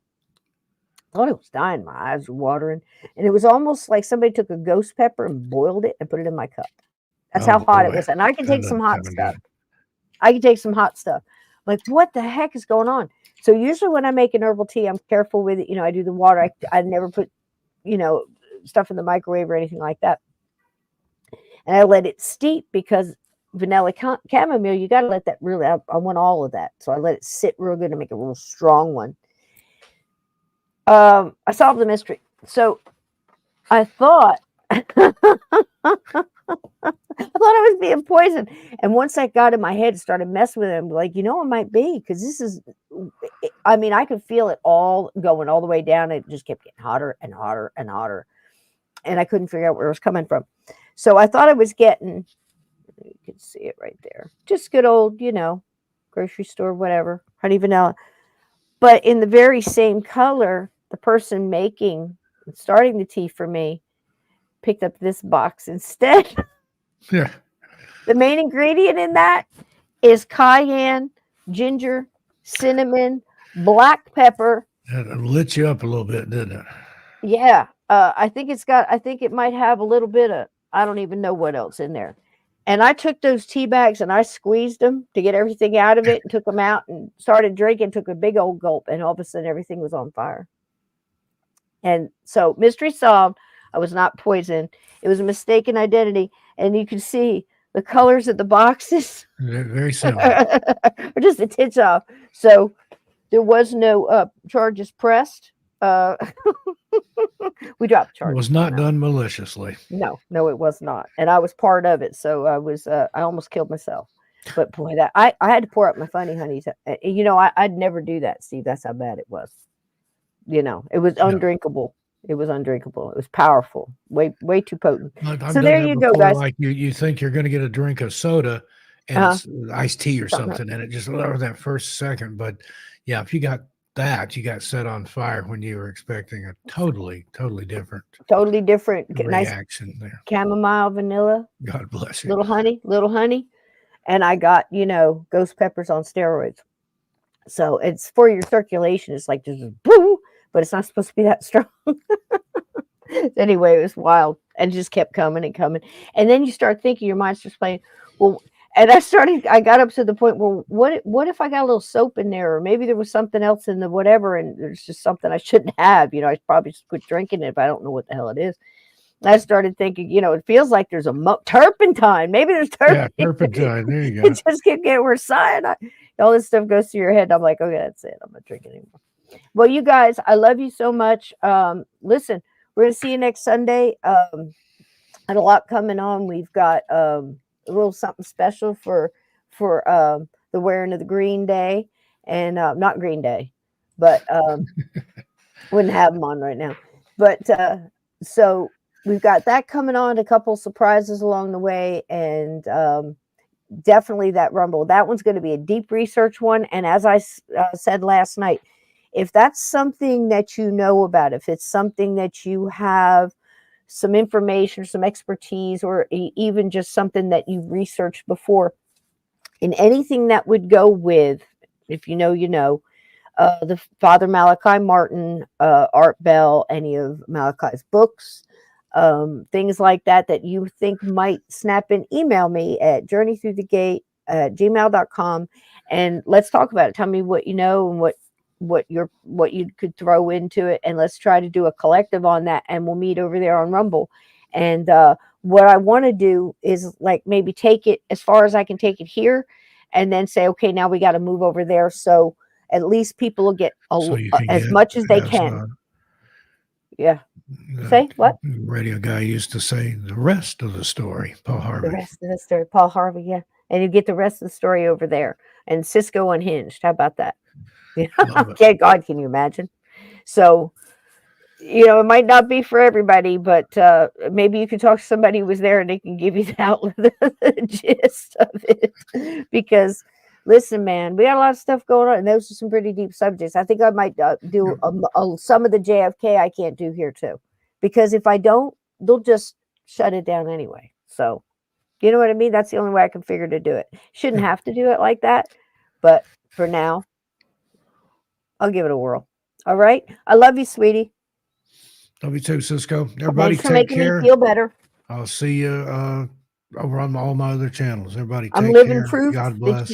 I thought it was dying. My eyes were watering. And it was almost like somebody took a ghost pepper and boiled it and put it in my cup. That's how hot it was. And I can take some hot stuff. I can take some hot stuff. Like, what the heck is going on? So usually when I make an herbal tea, I'm careful with it. I do the water. I never put, stuff in the microwave or anything like that. And I let it steep, because vanilla chamomile, you got to let that really, I want all of that. So I let it sit real good and make a real strong one. I solved the mystery. So I thought, I was being poisoned. And once that got in my head, started messing with it, I'm like, it might be, because this is, I could feel it all going all the way down. It just kept getting hotter and hotter and hotter. And I couldn't figure out where it was coming from. So I thought I was getting, you can see it right there, just good old, grocery store, whatever, honey vanilla. But in the very same color, the person making and starting the tea for me picked up this box instead. Yeah. The main ingredient in that is cayenne, ginger, cinnamon, black pepper. That lit you up a little bit, didn't it? Yeah. I think it might have a little bit of, I don't even know what else in there. And I took those tea bags and I squeezed them to get everything out of it and took them out and started drinking, took a big old gulp, and all of a sudden everything was on fire. And so mystery solved. I was not poisoned. It was a mistaken identity. And you can see the colors of the boxes Very similar. are just a titch off. So there was no charges pressed. We dropped charges. It was not done maliciously. No, it was not. And I was part of it. So I almost killed myself. But boy, that I had to pour up my funny honeys. You know, I'd never do that, Steve. That's how bad it was. You know, it was undrinkable. It was undrinkable. It was powerful. Way too potent. I've so there you go, guys. Like you think you're going to get a drink of soda and it's iced tea or something, and it just over that first second. But yeah, if you got that, you got set on fire when you were expecting a totally different reaction nice there. Chamomile, vanilla. God bless you. Little honey. And I got, ghost peppers on steroids. So it's for your circulation. It's like just boo, but it's not supposed to be that strong. Anyway, it was wild and it just kept coming and coming. And then you start thinking, your mind starts playing, well, and I got up to the point, well, what if I got a little soap in there, or maybe there was something else in the whatever, and there's just something I shouldn't have. I probably just quit drinking it if I don't know what the hell it is. I started thinking, it feels like there's a turpentine. Maybe there's turpentine. Yeah, turpentine. There you go. It just kept getting worse. Cyanide. All this stuff goes through your head. I'm like, okay, that's it. I'm not drinking anymore. Well, you guys, I love you so much. Listen, we're going to see you next Sunday. Had a lot coming on. We've got a little something special for the wearing of the Green Day, and not Green Day, but wouldn't have them on right now. But so we've got that coming on, a couple surprises along the way, and definitely that Rumble. That one's going to be a deep research one. And as I said last night, if that's something that you know about, if it's something that you have some information, some expertise, or even just something that you've researched before, in anything that would go with, if you know, the Father Malachi Martin, Art Bell, any of Malachi's books, things like that you think might snap in, email me at journeythroughthegate@gmail.com, and let's talk about it. Tell me what you know and what you could throw into it, and let's try to do a collective on that, and we'll meet over there on Rumble. And what I want to do is like maybe take it as far as I can take it here, and then say, okay, now we got to move over there, so at least people will get as much as they can. Yeah. Say what? Radio guy used to say the rest of the story, Paul Harvey. The rest of the story, Paul Harvey, yeah. And you get the rest of the story over there. And Cisco Unhinged. How about that? Okay, God, can you imagine? So, it might not be for everybody, but maybe you can talk to somebody who was there and they can give you the gist of it. Because, listen, man, we got a lot of stuff going on, and those are some pretty deep subjects. I think I might do some of the JFK I can't do here, too. Because if I don't, they'll just shut it down anyway. So, you know what I mean? That's the only way I can figure to do it. Shouldn't have to do it like that. But for now, I'll give it a whirl. All right. I love you, sweetie. Love you too, Cisco. Everybody Thanks for making me feel better. I'll see you over on all my other channels. Everybody take I'm living care. proof. God bless.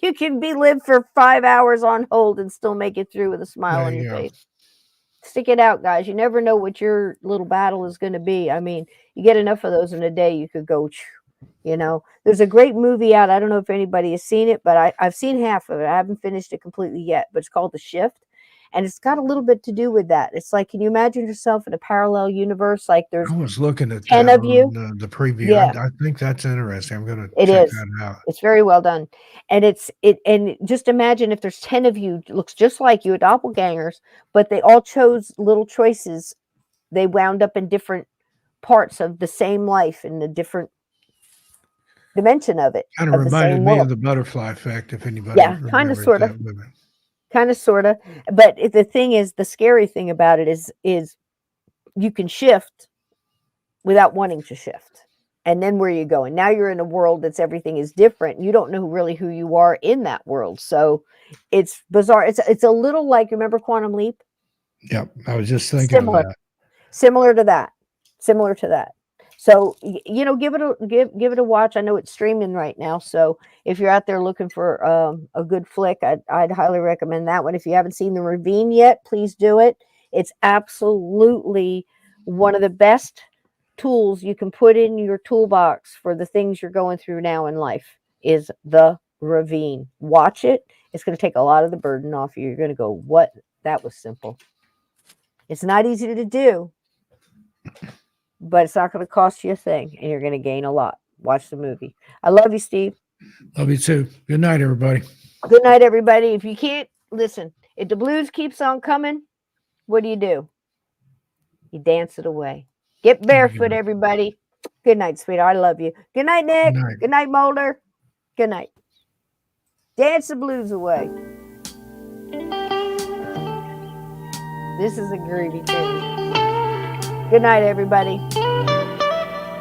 You can live for 5 hours on hold and still make it through with a smile on your face. Stick it out, guys. You never know what your little battle is going to be. I mean, you get enough of those in a day, you could go, There's a great movie out. I don't know if anybody has seen it, but I've seen half of it. I haven't finished it completely yet, but it's called The Shift. And it's got a little bit to do with that. It's like, can you imagine yourself in a parallel universe? Like there's I was looking at 10 of you. The preview. Yeah. I think that's interesting. I'm going to It check is. that out. It's very well done. And and just imagine if there's 10 of you, looks just like you, doppelgangers, but they all chose little choices. They wound up in different parts of the same life in the different dimension of it. Kind of reminded me of the butterfly effect, if anybody kind of sort of. Kind of, sort of. But the thing is, the scary thing about it is you can shift without wanting to shift. And then where are you going? Now you're in a world that's everything is different. You don't know really who you are in that world. So it's bizarre. It's a little like, remember Quantum Leap? Yep. I was just thinking of that. Similar to that. So give it a watch. I know it's streaming right now, so if you're out there looking for a good flick, I'd highly recommend that one. If you haven't seen The Ravine yet, please do it. It's absolutely one of the best tools you can put in your toolbox for the things you're going through now in life is The Ravine. Watch it. It's going to take a lot of the burden off you. You're going to go, what? That was simple. It's not easy to do, but it's not going to cost you a thing, and you're going to gain a lot. Watch the movie. I love you, Steve. Love you too. Good night, everybody. Good night, everybody. If you can't, listen, if the blues keeps on coming, what do? You dance it away. Get barefoot, everybody. Good night, sweetheart. I love you. Good night, Nick. Good night, Mulder. Good night. Dance the blues away. This is a groovy thing. Good night, everybody.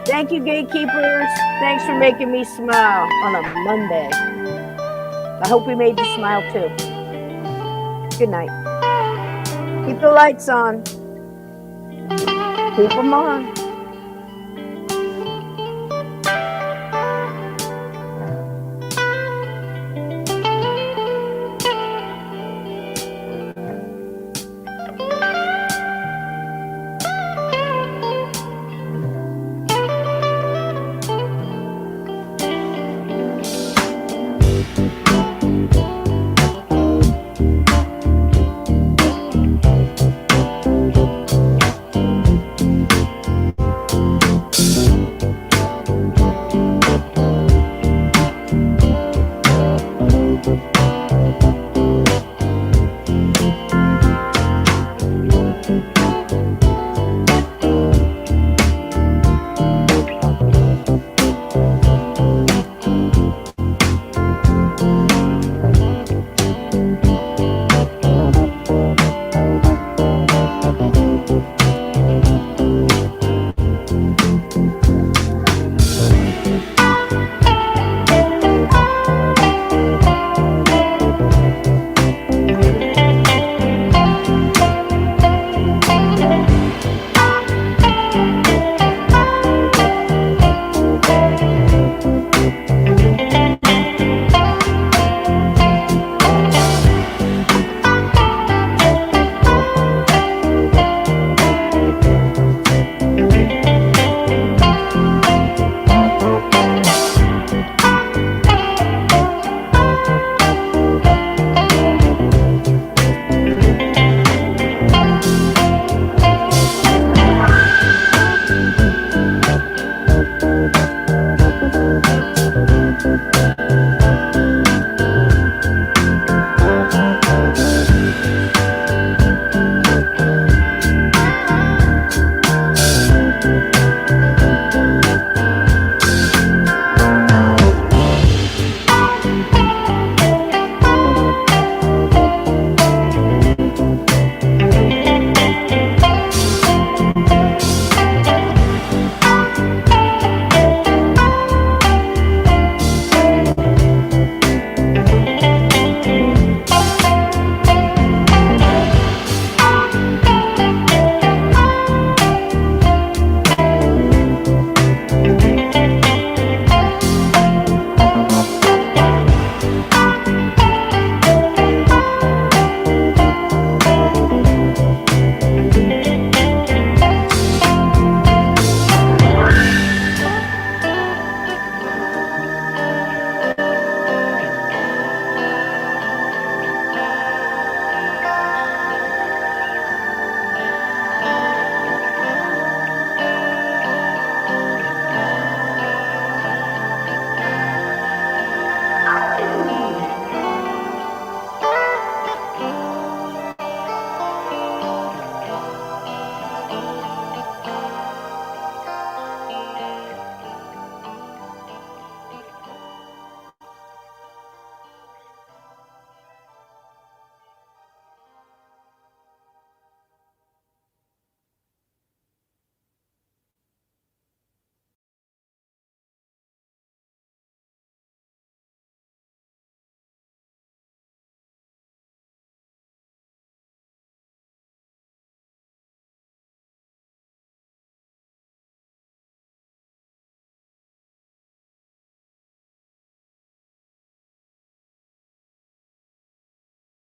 Thank you, gatekeepers. Thanks for making me smile on a Monday. I hope we made you smile too. Good night. Keep the lights on. Keep them on.